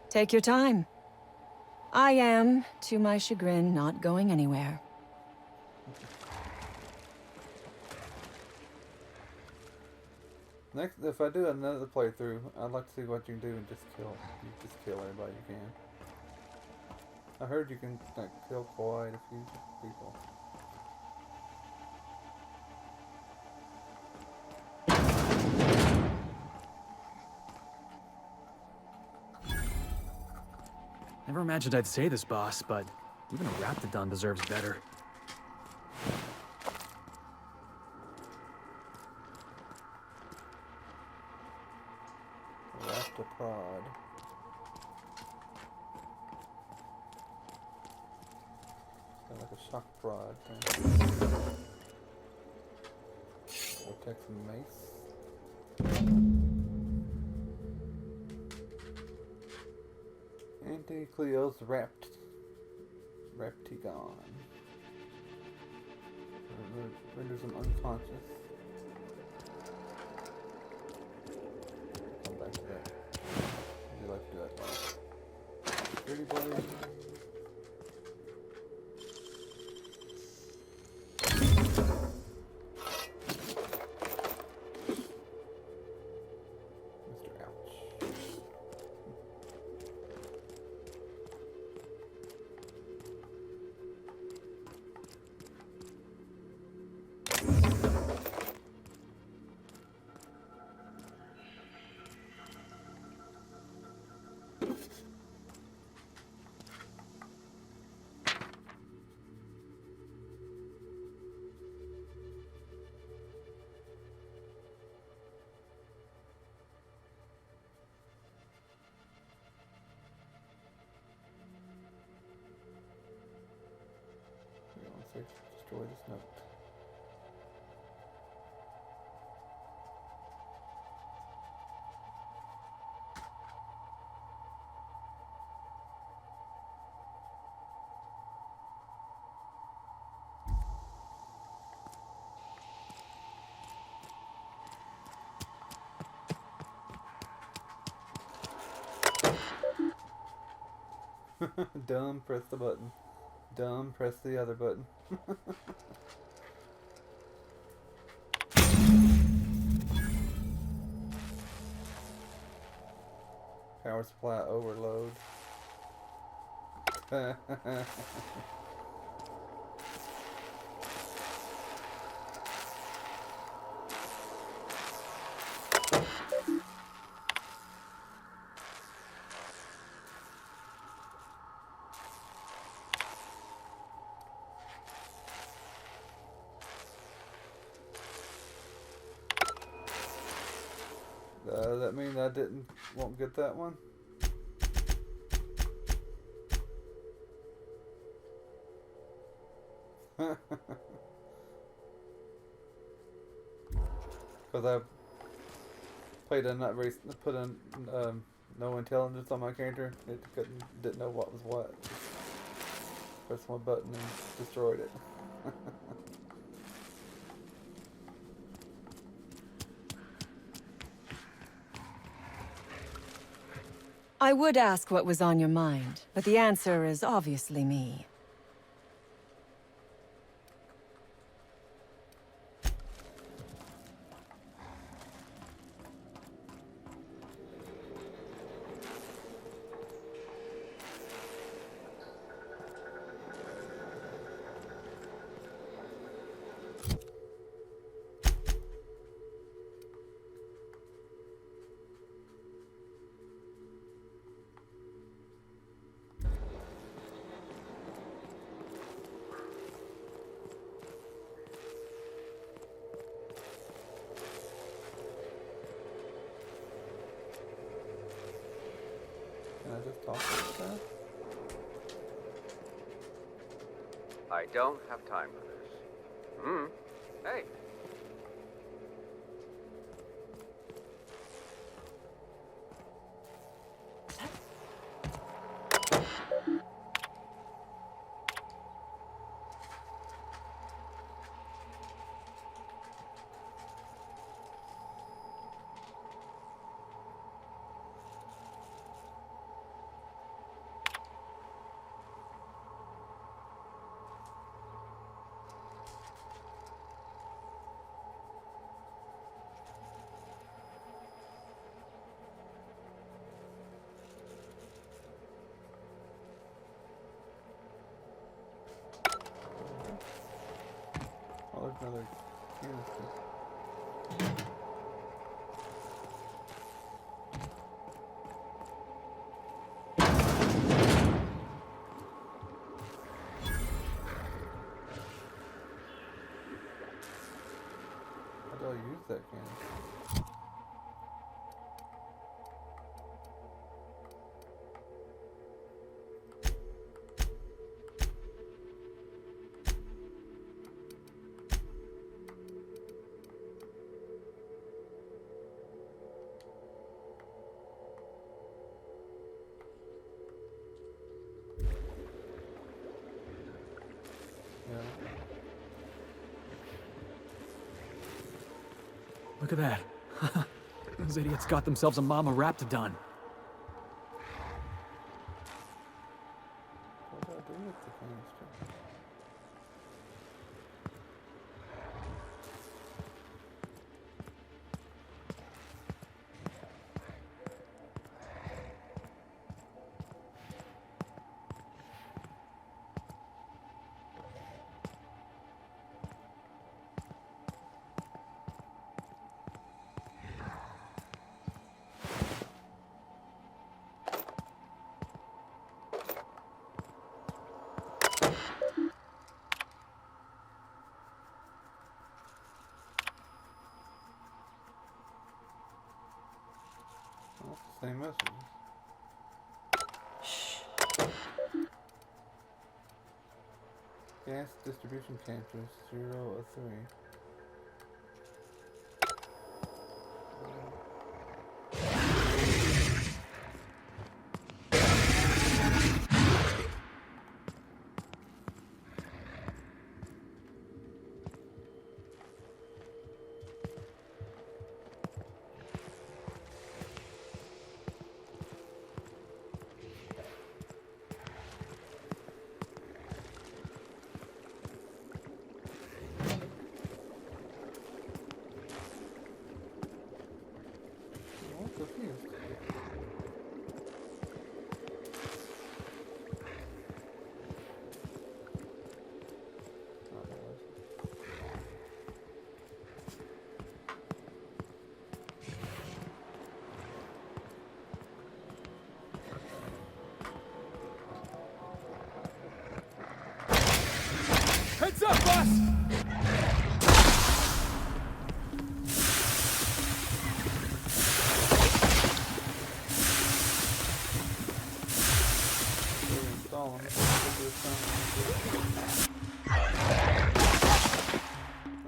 Take your time. I am, to my chagrin, not going anywhere. Next, if I do another playthrough, I'd like to see what you can do and just kill everybody you can. I heard you can like kill quite a few people. Never imagined I'd say this, boss, but even a raptidon deserves better. Raptipod. Kind of like a shock prod thing. Vortex mace. Anti-Cleo's Raptigon. Renders him unconscious. Come back to that. Would you like to do that last? Security blade. Destroy this note. Dumb, press the button. Dumb, press the other button. Power supply overload. Does that mean I won't get that one? Because played a not very put in no intelligence on my character. It didn't know what was what. Pressed one button and destroyed it. I would ask what was on your mind, but the answer is obviously me. Can I just talk like that? I don't have time for this. Hey. Oh, there's another canister. How do I use that canister? Look at that. Those idiots got themselves a mama raptidon. What do I do with the canister? Well, it's the same message. Gas distribution canters 0 of 3. I'm confused. Heads up, boss!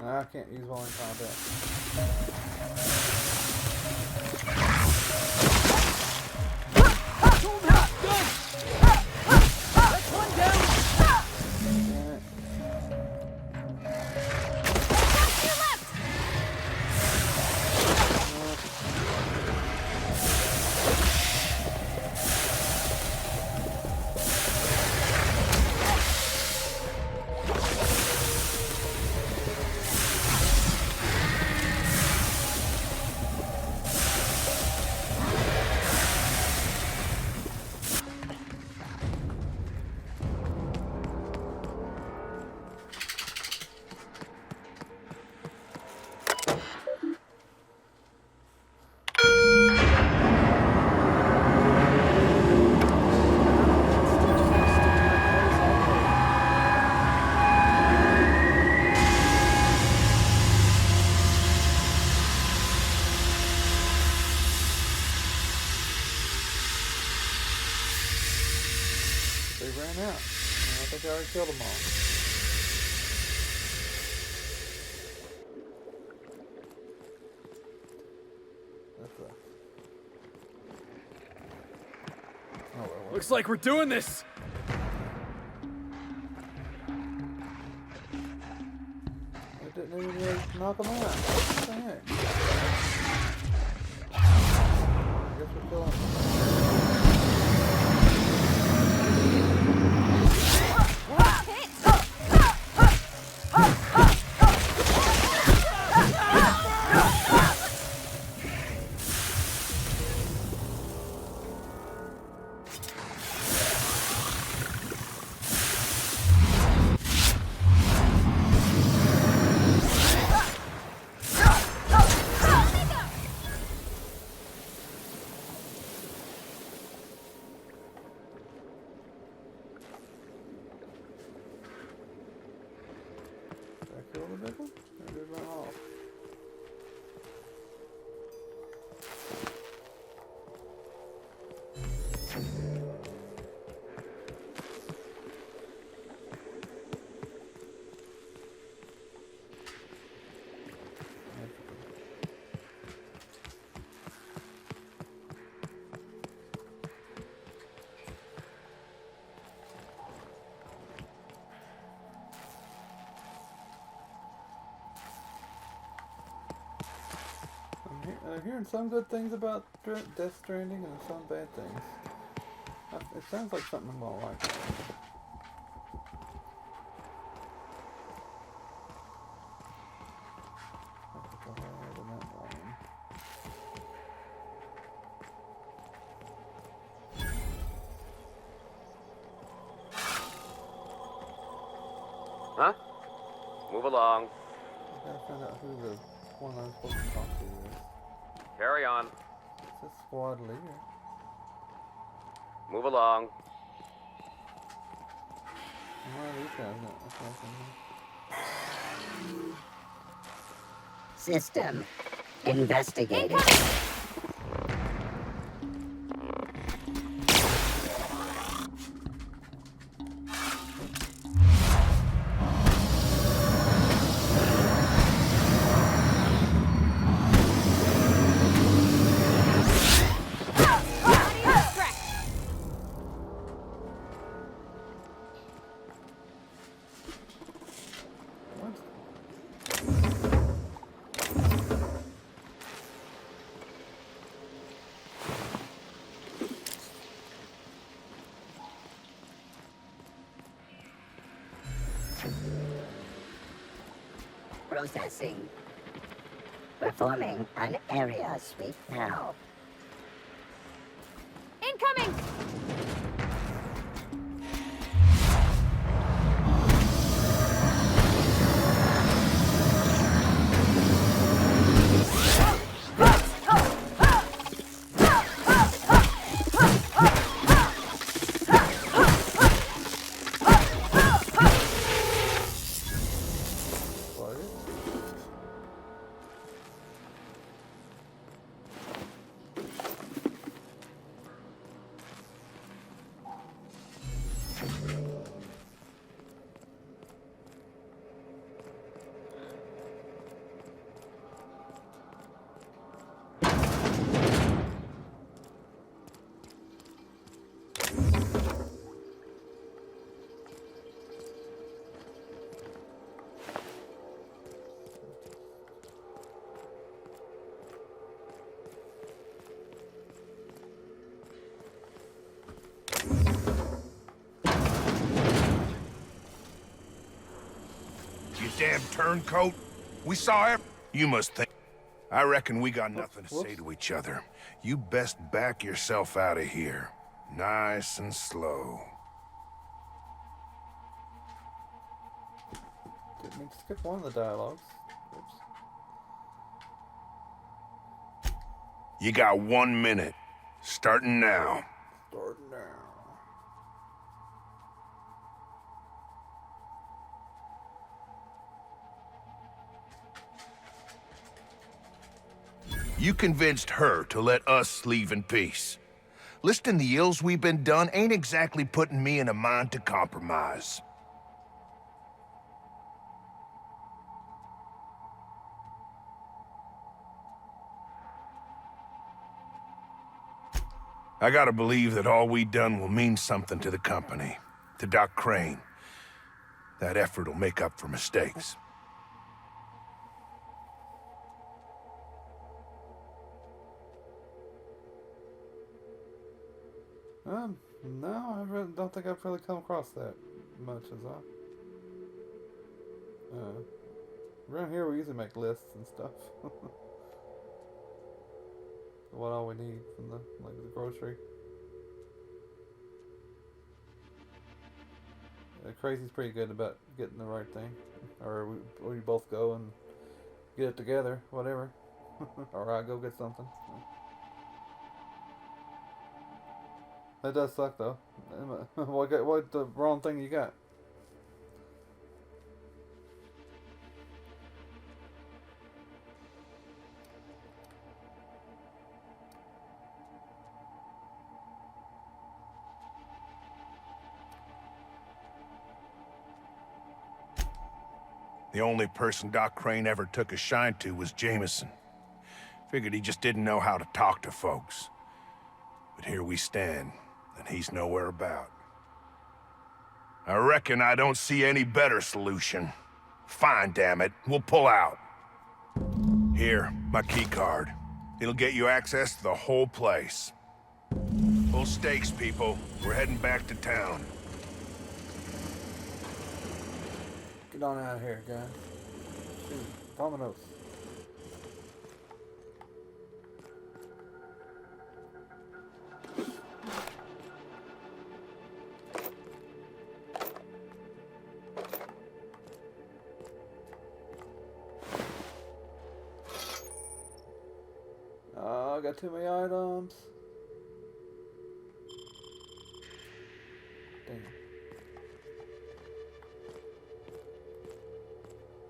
I can't use while in combat. They ran out. I think I already killed them all. Looks like we're doing this. I didn't even really knock them out. What the heck? I guess we're killing them. Kill the big one? Or did it run off? I'm hearing some good things about Death Stranding and some bad things. It sounds like something I'm gonna like. Huh? Move along. I gotta find out who the one I'm supposed to talk to is. Carry on. It's a squad leader. Move along. Why are these guys not attacking me? System investigated. Processing. Performing an area sweep now. Incoming! damn turncoat? We saw it. You must think. I reckon we got nothing to say to each other. You best back yourself out of here. Nice and slow. Didn't mean to skip one of the dialogues. Oops. You got 1 minute. Starting now. Starting now. You convinced her to let us leave in peace. Listing the ills we've been done ain't exactly putting me in a mind to compromise. I gotta believe that all we done will mean something to the company, to Doc Crane. That effort will make up for mistakes. No, don't think I've really come across that much as around here we usually make lists and stuff. What all we need from the grocery. Crazy's pretty good about getting the right thing, or we both go and get it together, whatever, or I go get something. That does suck though. What the wrong thing you got? The only person Doc Crane ever took a shine to was Jameson. Figured he just didn't know how to talk to folks. But here we stand, and he's nowhere about. I reckon I don't see any better solution. Fine, damn it. We'll pull out. Here, my key card. It'll get you access to the whole place. Full stakes, people. We're heading back to town. Get on out of here, guys. Shoot, Dominoes. I got too many items. Damn.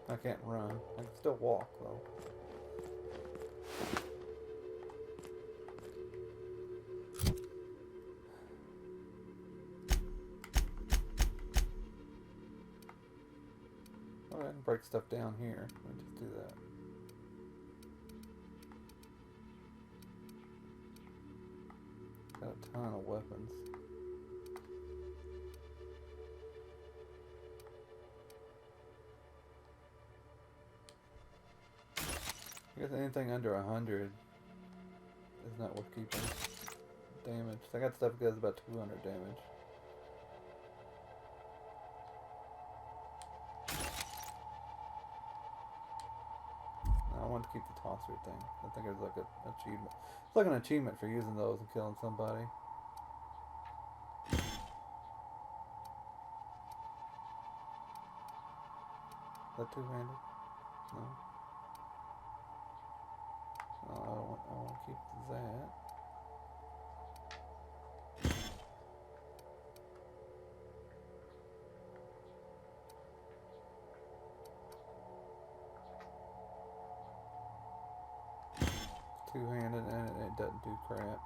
I can't run. I can still walk, though. Oh, I can break stuff down here. Let me just do that. Got a ton of weapons. I guess anything under 100 is not worth keeping. Damage. I got stuff that does about 200 damage. No, I want to keep the tosser thing. I think it's like an achievement. It's like an achievement for using those and killing somebody. Is that two-handed? No. I want to keep that. Two-handed and it doesn't do crap.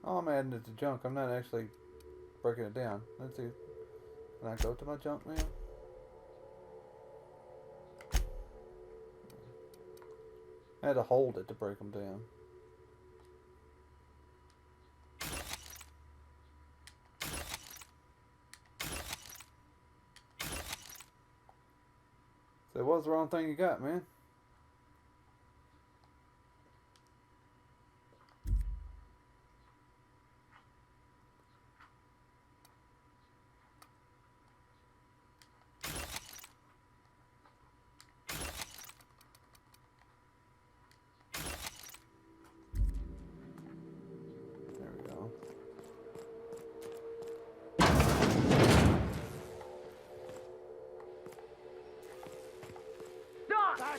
Oh, I'm adding it to junk. I'm not actually breaking it down. Let's see. Can I go to my junk now? I had to hold it to break them down. was the wrong thing you got, man.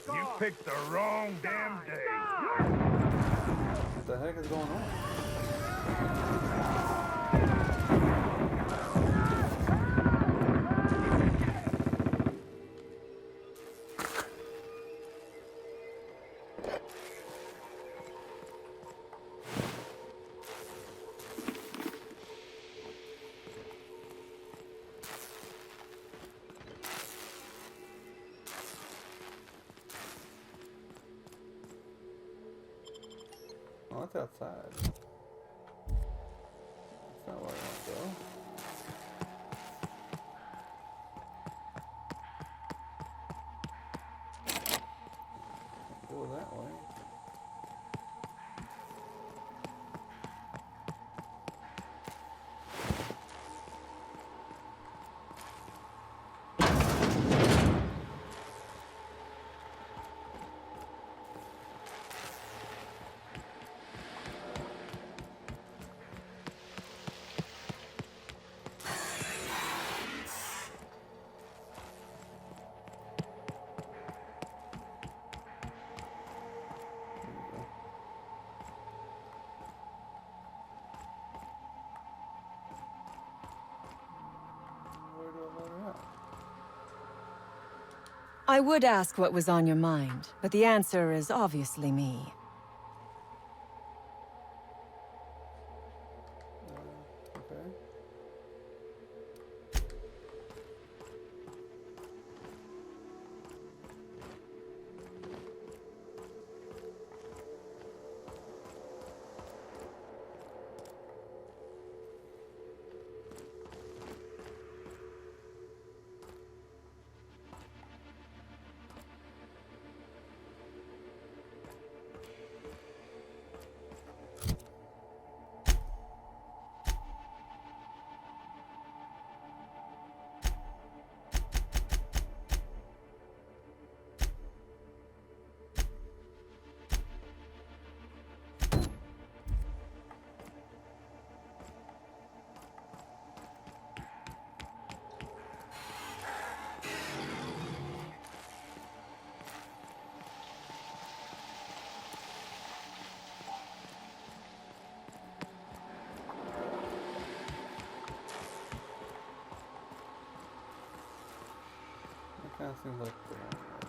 You picked the wrong damn day. What the heck is going on? Oh, that's outside. That's not where I want to go. Can't go that way. I would ask what was on your mind, but the answer is obviously me. Okay. Kind of seems like the wrong way.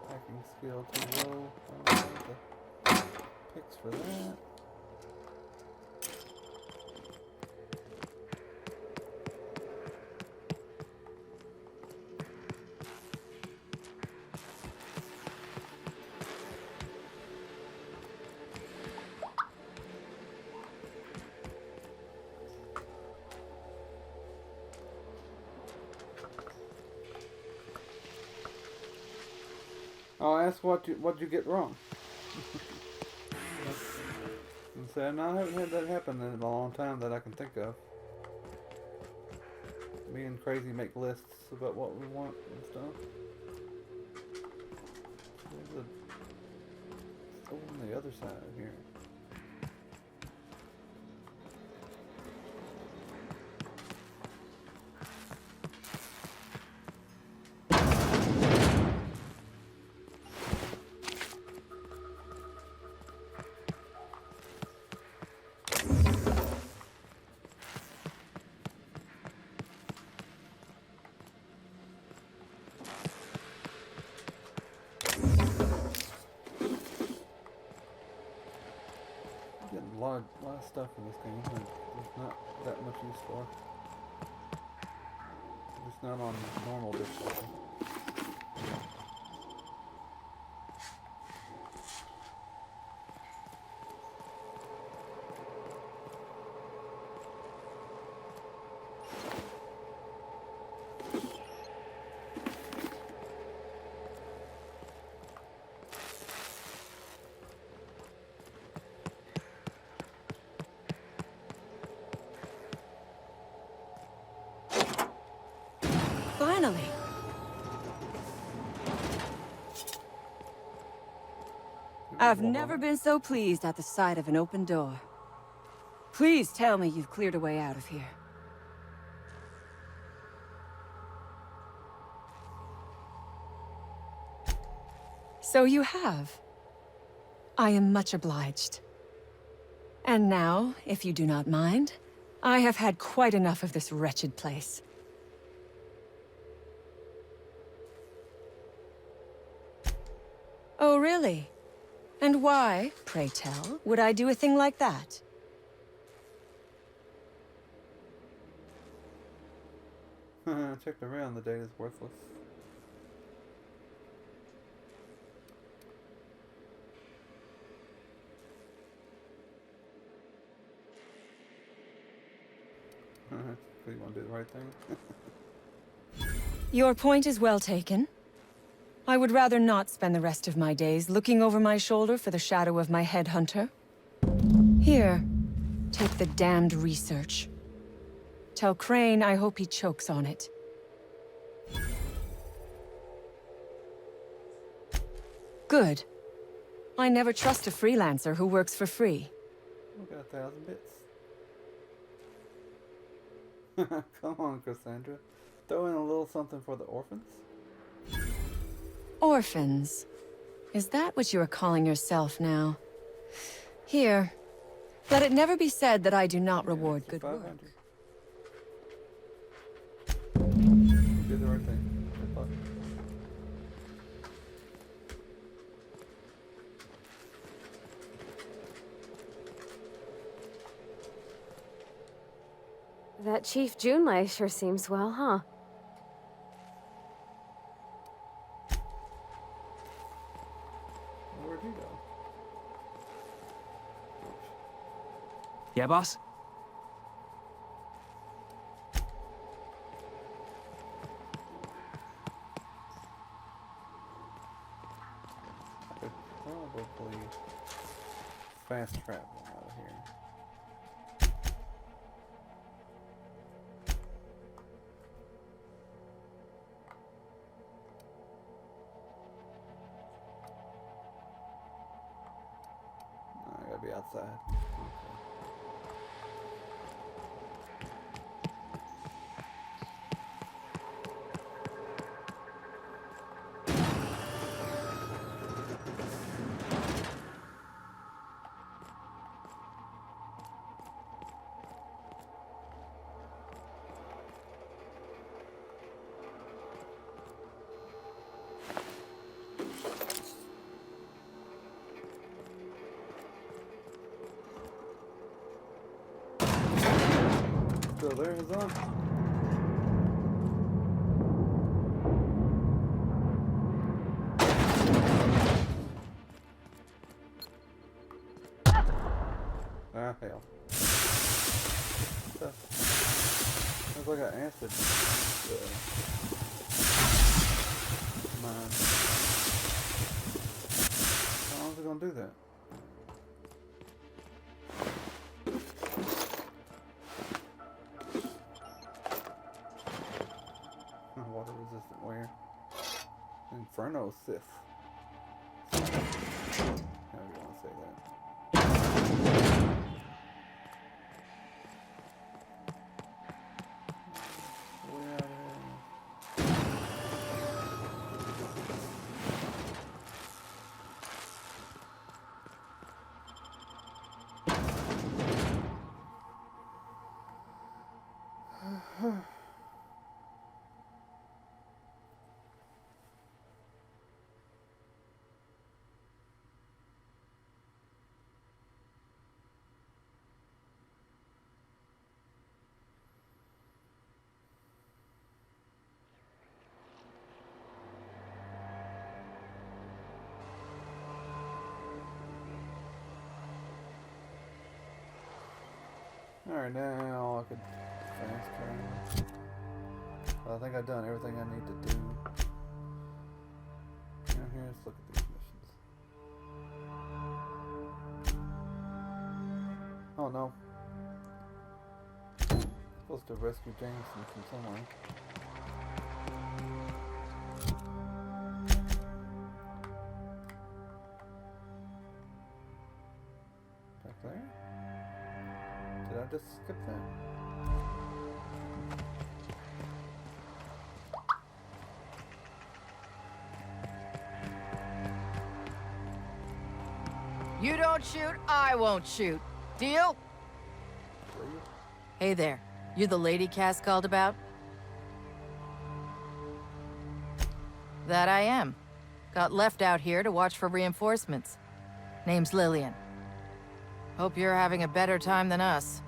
Hacking skill too low. I don't have the picks for that. I'll ask what you get wrong. And say, no, I haven't had that happen in a long time that I can think of. Me and Crazy make lists about what we want and stuff. There's a on the other side here. A lot of stuff in this game that there's not that much use for. Just not on normal difficulty. Finally! I've never been so pleased at the sight of an open door. Please tell me you've cleared a way out of here. So you have. I am much obliged. And now, if you do not mind, I have had quite enough of this wretched place. Oh, really? And why, pray tell, would I do a thing like that? Checked around, the data's worthless. Do you want to do the right thing? Your point is well taken. I would rather not spend the rest of my days looking over my shoulder for the shadow of my headhunter. Here, take the damned research. Tell Crane I hope he chokes on it. Good. I never trust a freelancer who works for free. We got 1,000 bits. Come on, Cassandra. Throw in a little something for the orphans. Orphans? Is that what you are calling yourself now? Here. Let it never be said that I do not reward good work. You did the right thing. Good luck. That Chief Junlei sure seems well, huh? Where'd he go? Yeah, boss? I could probably fast travel out of here. I gotta be outside. Still there, Hazan? Ah, hell. That's like an acid. Mine. How long is it gonna do that? Water resistant where? Inferno Sith. How do you want to say that? Way out of here. Alright, now I could fast travel. Well, I think I've done everything I need to do. Now here, let's look at these missions. Oh no. I'm supposed to rescue Jameson from somewhere. just skip that. You don't shoot, I won't shoot. Deal? Hey there. You the lady Cass called about? That I am. Got left out here to watch for reinforcements. Name's Lillian. Hope you're having a better time than us.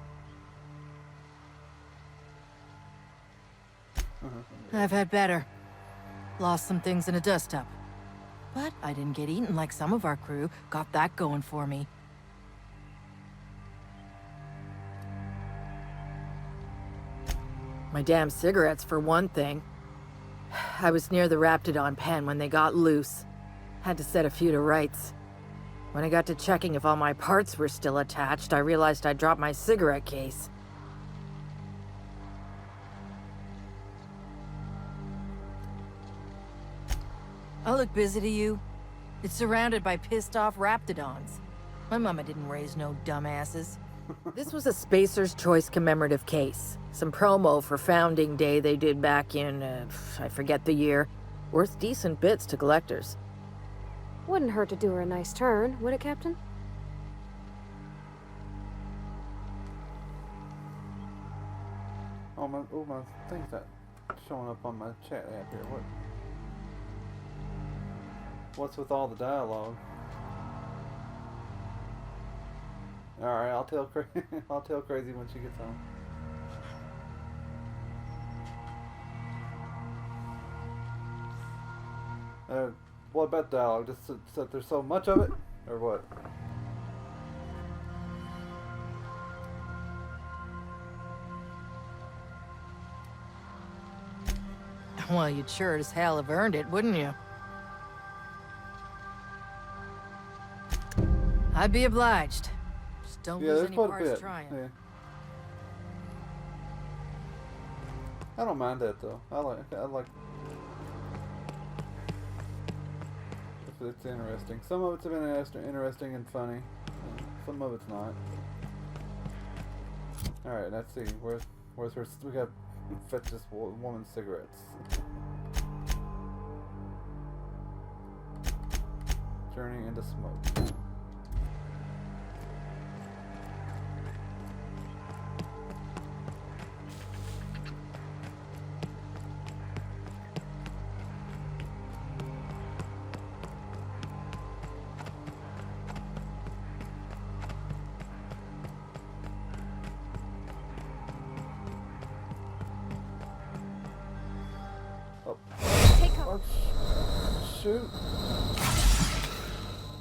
I've had better. Lost some things in a dust-up. But I didn't get eaten like some of our crew. Got that going for me. My damn cigarettes, for one thing. I was near the Raptidon pen when they got loose. Had to set a few to rights. When I got to checking if all my parts were still attached, I realized I'd dropped my cigarette case. I look busy to you? It's surrounded by pissed-off Raptidons. My mama didn't raise no dumbasses. This was a Spacer's Choice commemorative case. Some promo for Founding Day they did back in, I forget the year. Worth decent bits to collectors. Wouldn't hurt to do her a nice turn, would it, Captain? Oh my thing's not showing up on my chat app here. What's with all the dialogue? All right, I'll tell I'll tell Crazy when she gets home. What about dialogue? Just that there's so much of it, or what? Well, you'd sure as hell have earned it, wouldn't you? I'd be obliged. Just don't lose any parts trying. Yeah. I don't mind that though. I like if it's interesting. Some of it's been interesting and funny. Some of it's not. All right, let's see. Where's her? We got fetch this woman's cigarettes. Journey into smoke. Shoot.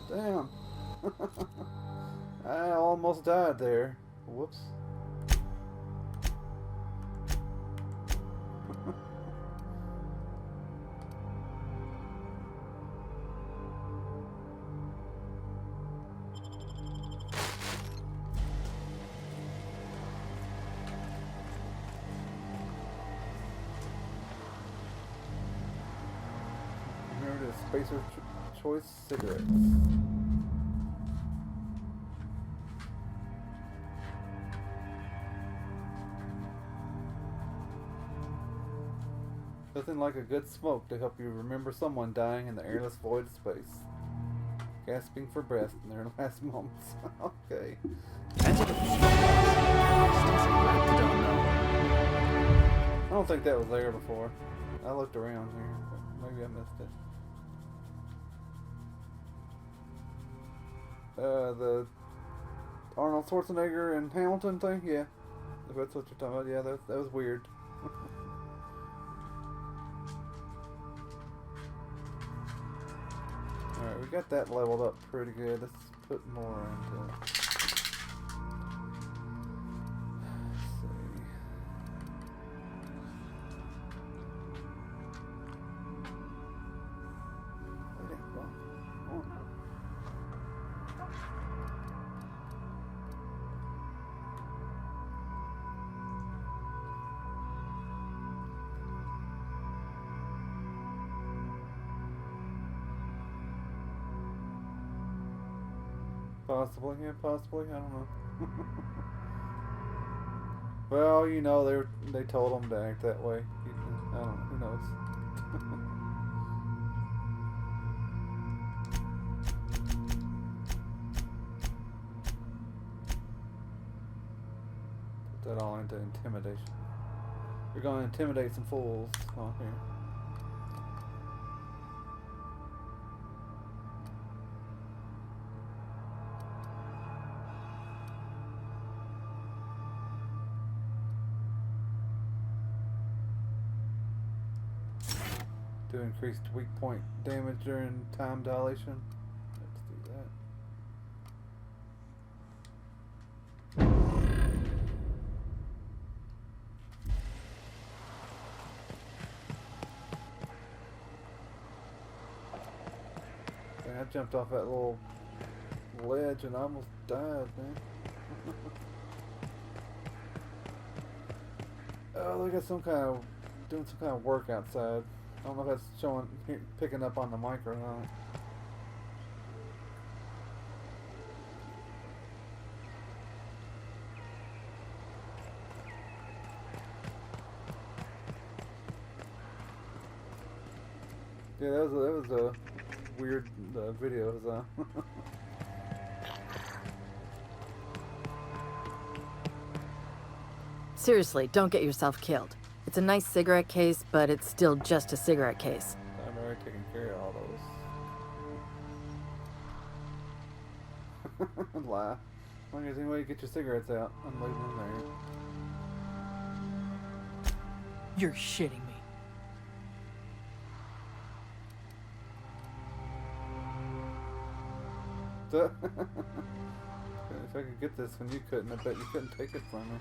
Damn. I almost died there. Whoops. Spacer Choice cigarettes. Nothing like a good smoke to help you remember someone dying in the airless void of space, gasping for breath in their last moments. Okay. I don't think that was there before. I looked around here, but maybe I missed it. The Arnold Schwarzenegger and Hamilton thing? Yeah. If that's what you're talking about, yeah, that was weird. Alright, we got that leveled up pretty good. Let's put more into it. Possibly, yeah, possibly, I don't know. Well, you know, they told him to act that way. I don't know, who knows? Put that all into intimidation. We're going to intimidate some fools on here. To increased weak point damage during time dilation. Let's do that. Dang, I jumped off that little ledge and I almost died, man. Oh, they got doing some kind of work outside. I don't know if that's picking up on the mic or not. Yeah, that was a weird video. It was, Seriously, don't get yourself killed. It's a nice cigarette case, but it's still just a cigarette case. I'm already taking care of all those. Lie. As long as any way you get your cigarettes out, I'm leaving them there. You're shitting me. If I could get this when you couldn't, I bet you couldn't take it from me.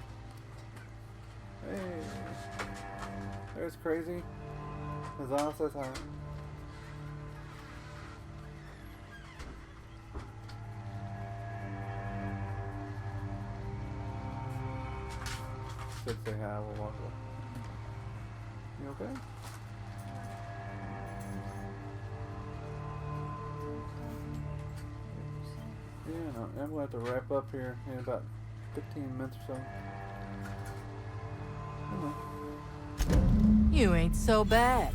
Hey, there's Crazy. Huzzah says hi. Should say hi, we'll walk away. You okay? Yeah, no, I'm going to have to wrap up here in about 15 minutes or so. You ain't so bad.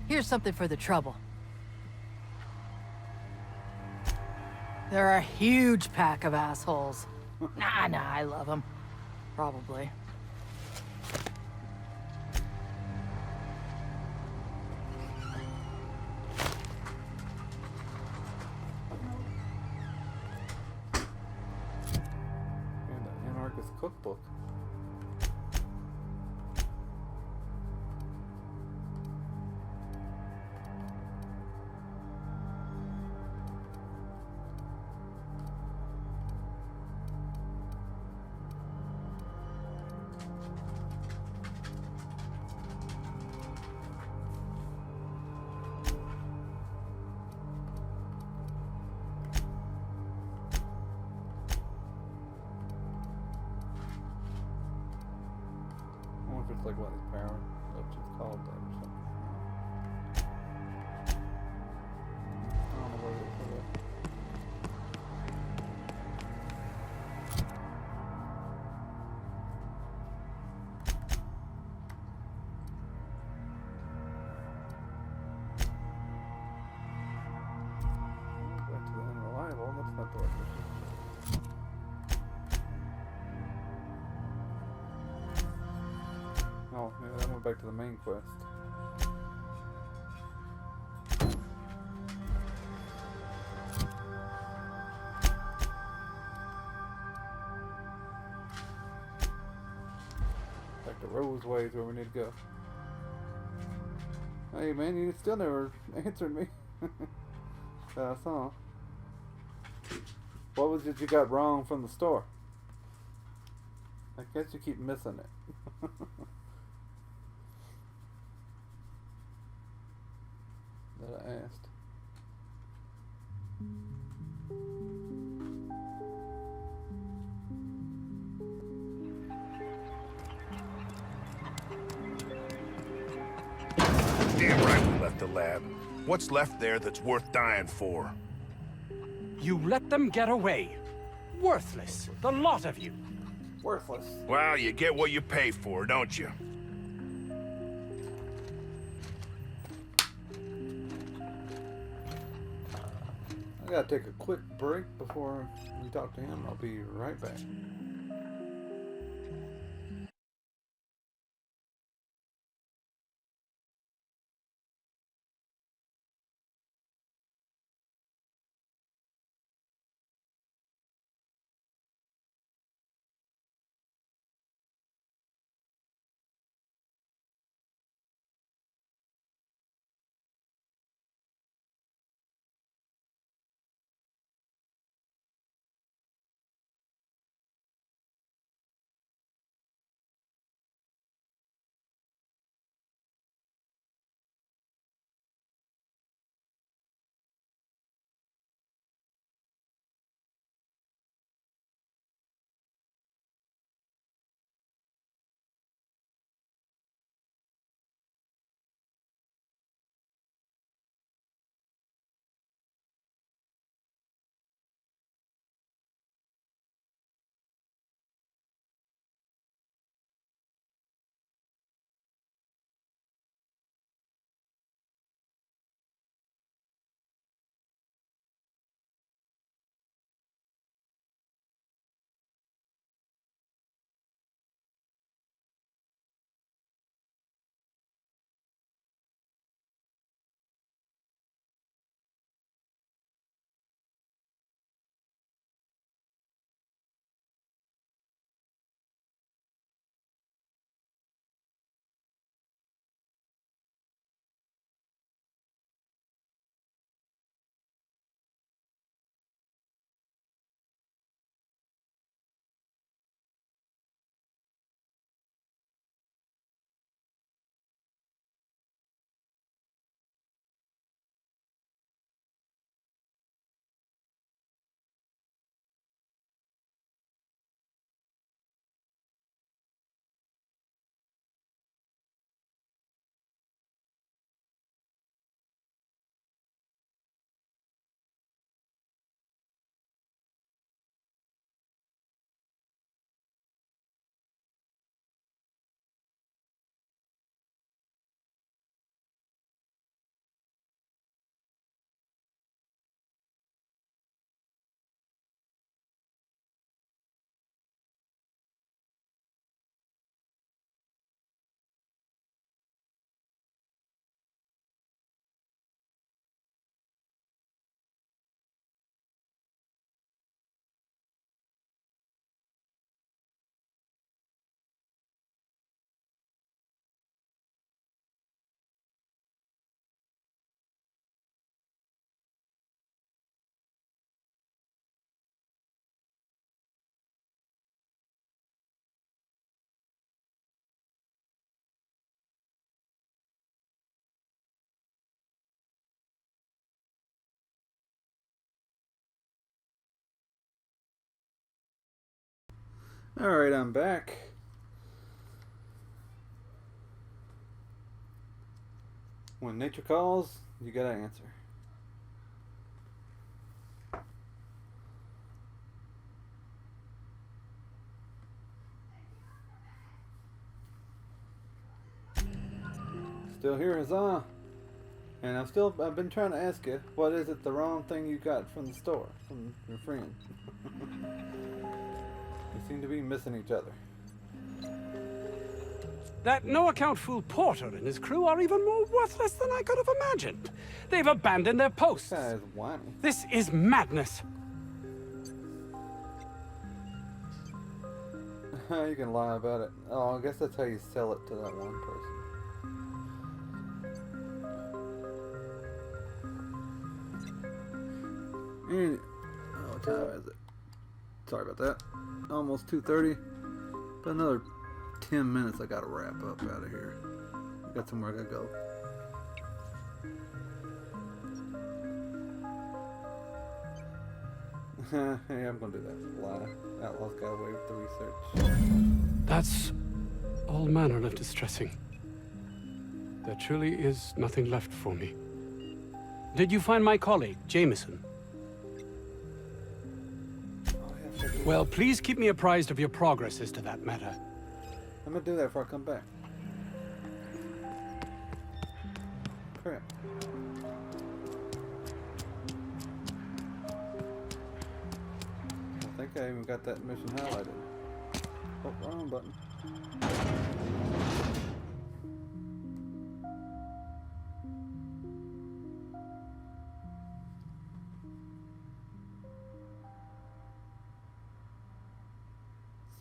Here's something for the trouble. They're a huge pack of assholes. Nah, I love them. Probably. And the Anarchist Cookbook. I wonder if it's like one of these power ups it's called that or something. I don't know where they put it. Back to the unreliable. That's not the right picture. Oh, yeah, that went back to the main quest. Back to Roseway is where we need to go. Hey man, you still never answered me. That I saw. What was it you got wrong from the store? I guess you keep missing it. That I asked. Damn right we left the lab. What's left there that's worth dying for? You let them get away. Worthless, the lot of you. Worthless. Well, you get what you pay for, don't you? I gotta take a quick break before we talk to him. I'll be right back. Alright, I'm back. When nature calls, you gotta answer. Still here, huzzah! And I've been trying to ask you, what is it the wrong thing you got from the store, from your friend? We seem to be missing each other. That no-account fool Porter and his crew are even more worthless than I could have imagined. They've abandoned their posts. This guy is whiny. This is madness. You can lie about it. Oh, I guess that's how you sell it to that one person. And, oh, what time is it? Sorry about that. Almost 2:30. But another 10 minutes I gotta wrap up out of here. I got somewhere I gotta go. Hey, I'm gonna do that. Lie. Outlaws got away with the research. That's all manner of distressing. There truly is nothing left for me. Did you find my colleague, Jameson? Oh, yeah, Well, please keep me apprised of your progress as to that matter. I'm gonna do that before I come back. Crap. I think I even got that mission highlighted. Oh, wrong button.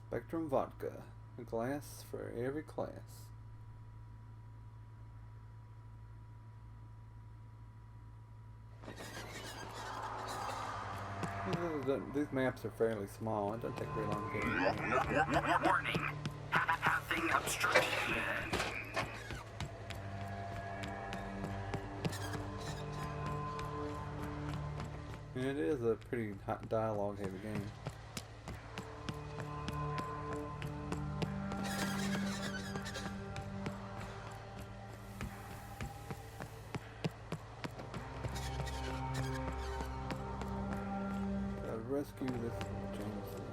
Spectrum vodka. A glass for every class. These maps are fairly small. It doesn't take very long to get. Warning. Having obstruction. And it is a pretty dialogue heavy game. Rescue this Jameson.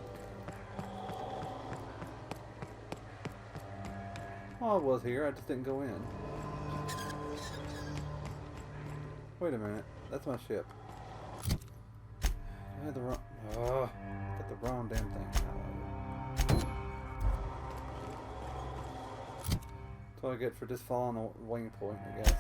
Oh, I was here, I just didn't go in. Wait a minute, that's my ship. I had the wrong. Oh, got the wrong damn thing. That's what I get for just following the waypoint, I guess.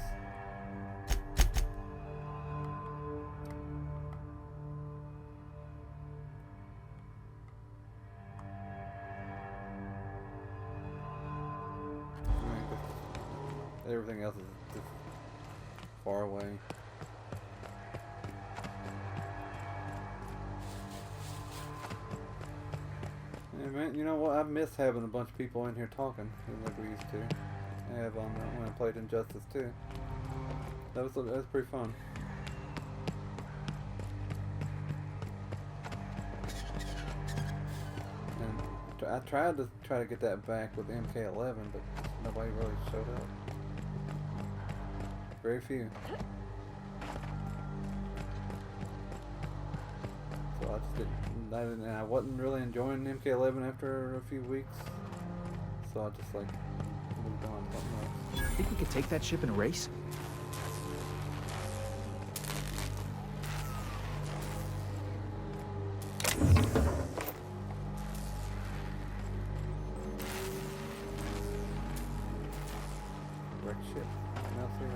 Everything else is just far away. Yeah, man, you know what? I miss having a bunch of people in here talking, like we used to have on when I played Injustice 2. That was pretty fun. And I tried to get that back with MK11, but nobody really showed up. Very few. So I just didn't. I wasn't really enjoying MK11 after a few weeks. So I just like moved on to something else. Think we could take that ship in a race? Wrecked ship. Now see it.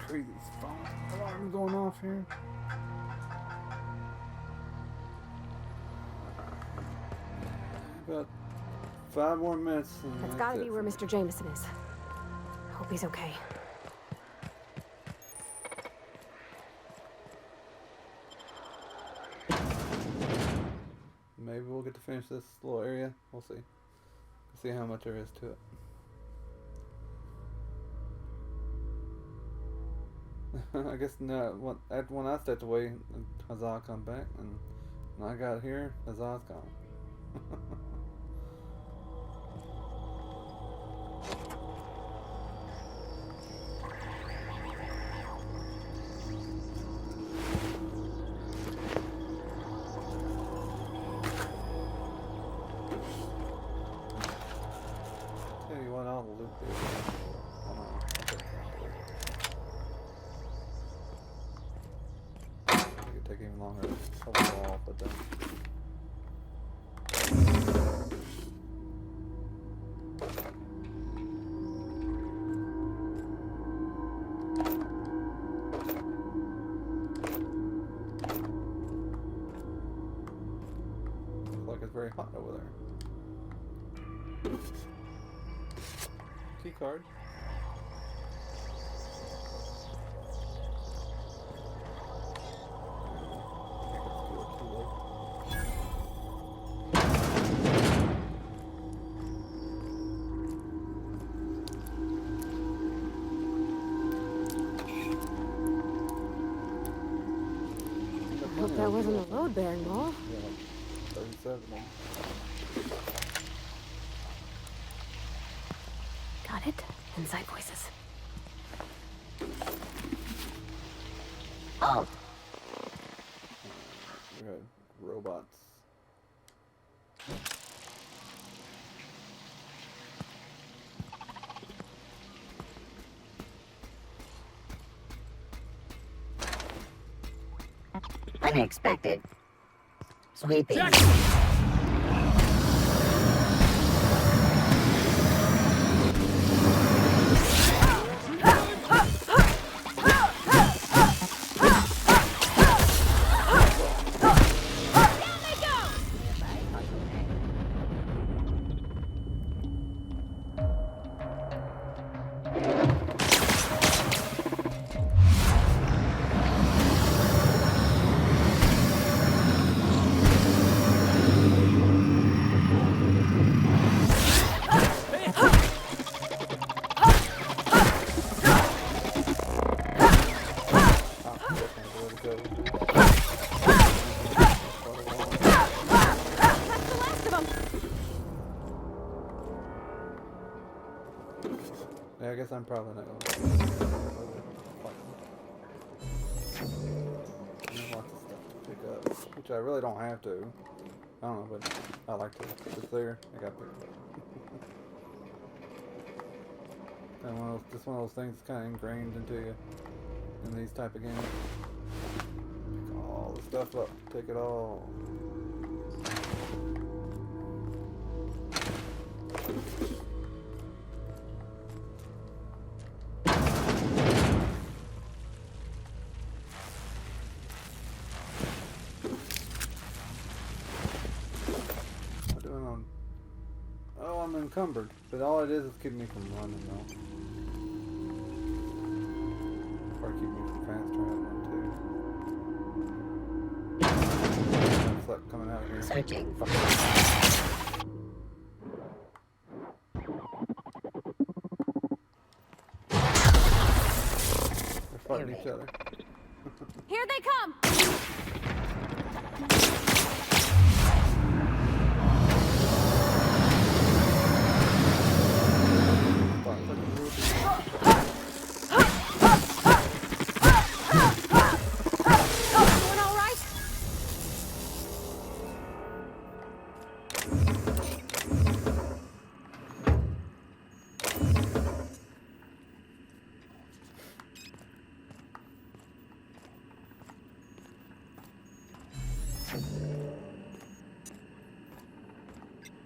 Crazy phone alarm going off here. About 5 more minutes. That's gotta be where Mr. Jameson is. Hope he's okay. Maybe we'll get to finish this little area. We'll see. See how much there is to it. I guess no. When I stepped away, Huzzah come back, and when I got here, Huzzah's gone. Tell you what, I'll loot this. Hold on. It could take even longer to cover it all, but looks like it's very hot over there. Key card. Hope that wasn't a load-bearing ball. Yeah, like 36 7 of them. Got it? Inside voices. Oh. We had robots. Unexpected. Sweeping. Yeah, I guess I'm probably not going to There's lots of stuff to pick up, which I really don't have to. I don't know, but I like to. If it's there, I got to pick it up. And just one of those things that's kind of ingrained into you in these type of games. Pick all the stuff up, take it all. I'm encumbered, but all it is keeping me from running though. Or keep me from fast traveling too. What's that coming out of here? Searching for. They're fighting each other. Here they come!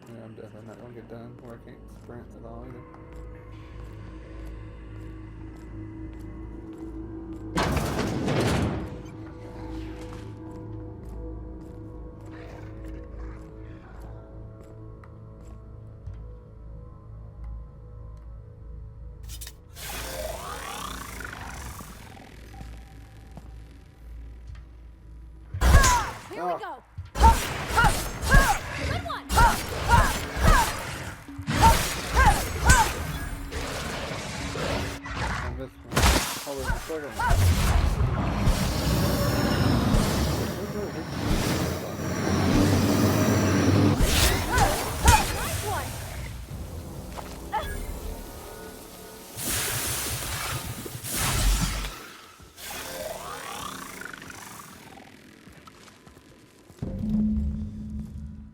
Yeah, I'm definitely not going to get done where I can't sprint at all either. Here we go! Good one! I missed one. Oh, there's a second one. Nice one!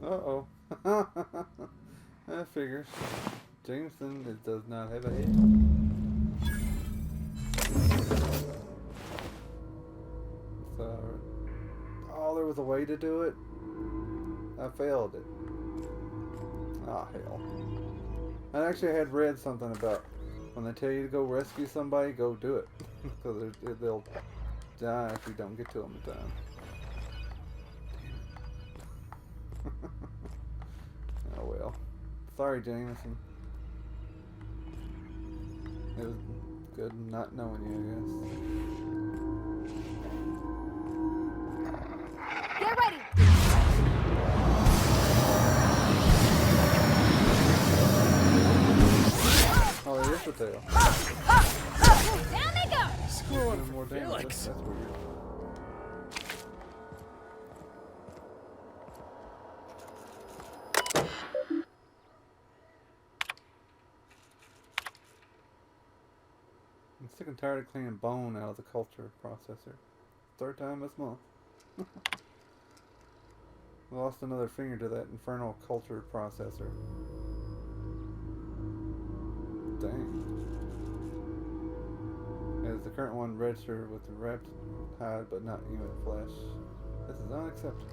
Uh-oh. That figures. Jameson, it does not have a head. So, oh, there was a way to do it. I failed it. Ah, hell. I actually had read something about when they tell you to go rescue somebody, go do it. Because they'll die if you don't get to them in time. Oh well. Sorry, Jameson. It was good not knowing you, I guess. Get ready! Oh, there is a tail. Down they go! Screw more damage. That's weird. sick and tired of cleaning bone out of the culture processor. Third time this month. Lost another finger to that infernal culture processor. Dang. As the current one registered with the wrapped hide but not human flesh. This is unacceptable.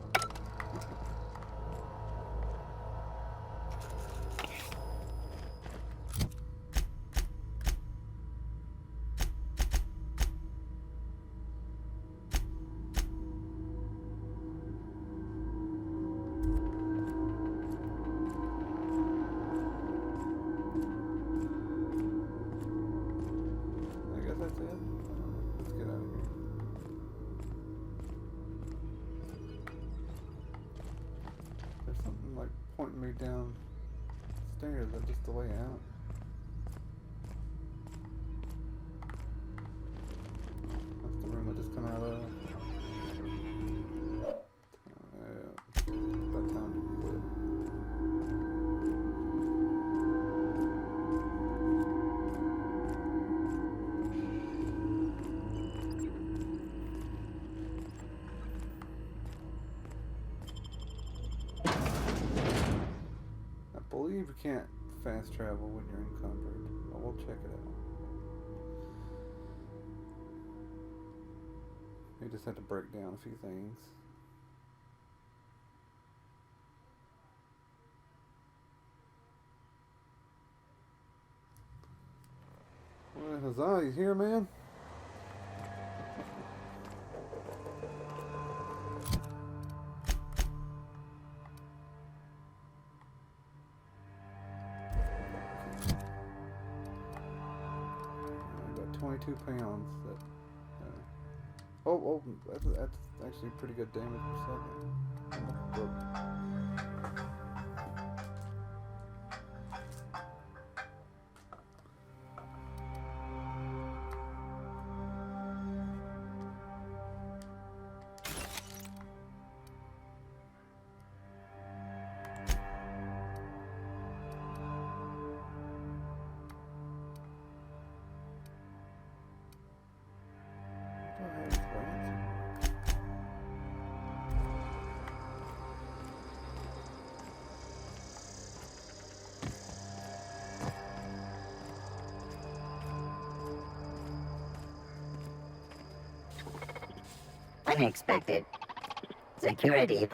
Pointing me down stairs. That's just the way out. That's the room I just come out of. About time to quit. I believe you can't fast travel when you're encumbered, but we'll check it out. You just have to break down a few things. Well, huzzah, you here, man? I got 22 pounds. That, oh, that's actually pretty good damage per second. Unexpected. Security.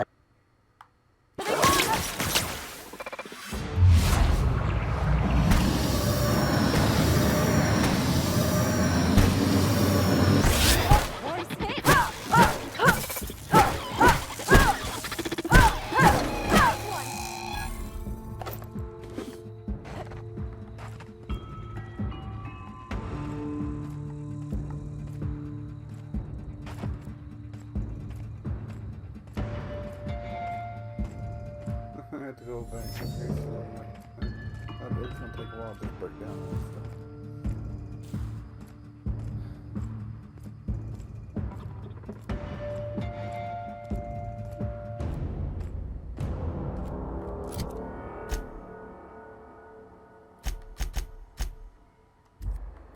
I have to go back. Okay, so it's gonna take a while to break down all this stuff.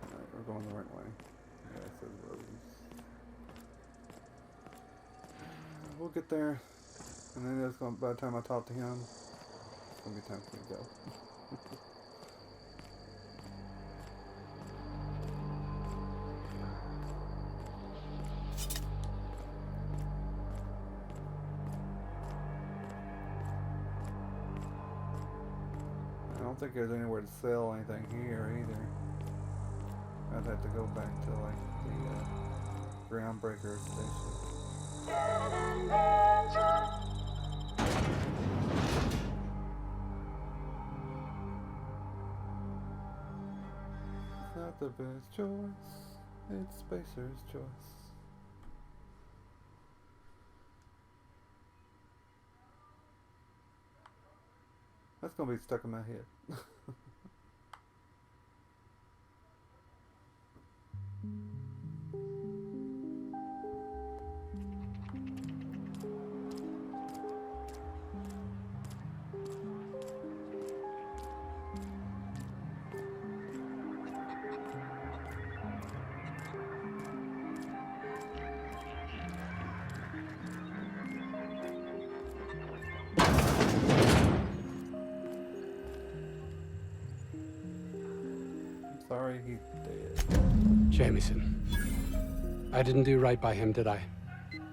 Alright, we're going the right way. Yeah, it says roads. We'll get there. And then it's going, by the time I talk to him, it's going to be time for me to go. I don't think there's anywhere to sell anything here either. I'd have to go back to like the Groundbreaker station. It's not the best choice, it's Spacer's choice. That's gonna be stuck in my head. Sorry he's dead. Jameson. I didn't do right by him, did I?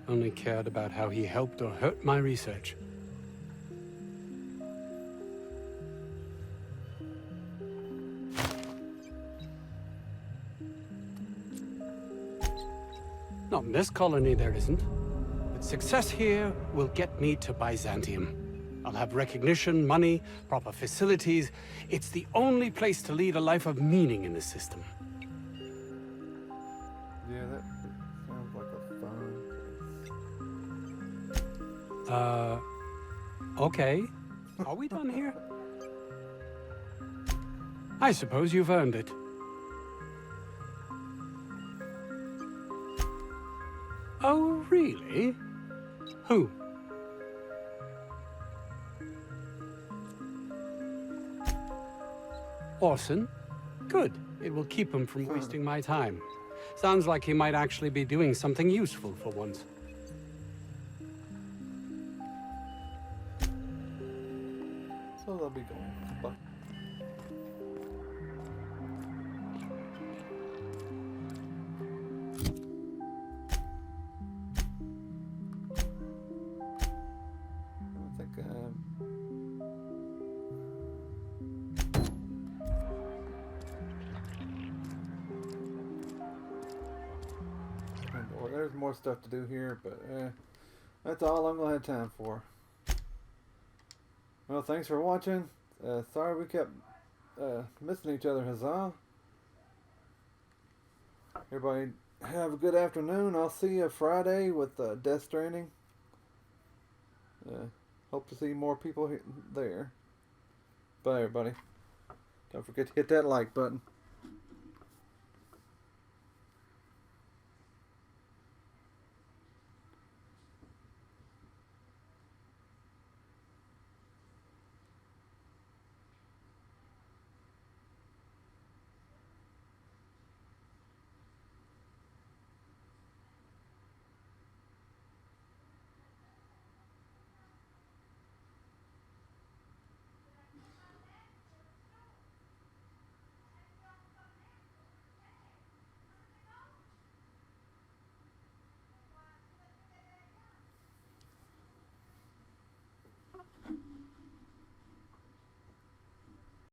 Only cared about how he helped or hurt my research. Not in this colony, there isn't. But success here will get me to Byzantium. I'll have recognition, money, proper facilities. It's the only place to lead a life of meaning in the system. Yeah, that sounds like a fun place. Okay. Are we done here? I suppose you've earned it. Oh, really? Who? Orson? Good. It will keep him from wasting my time. Sounds like he might actually be doing something useful for once. So they'll be going. Bye. I think well, there's more stuff to do here, but that's all I'm gonna have time for. Well, thanks for watching. Sorry we kept missing each other, huzzah. Everybody have a good afternoon. I'll see you Friday with Death Stranding. Hope to see more people there. Bye, everybody. Don't forget to hit that like button.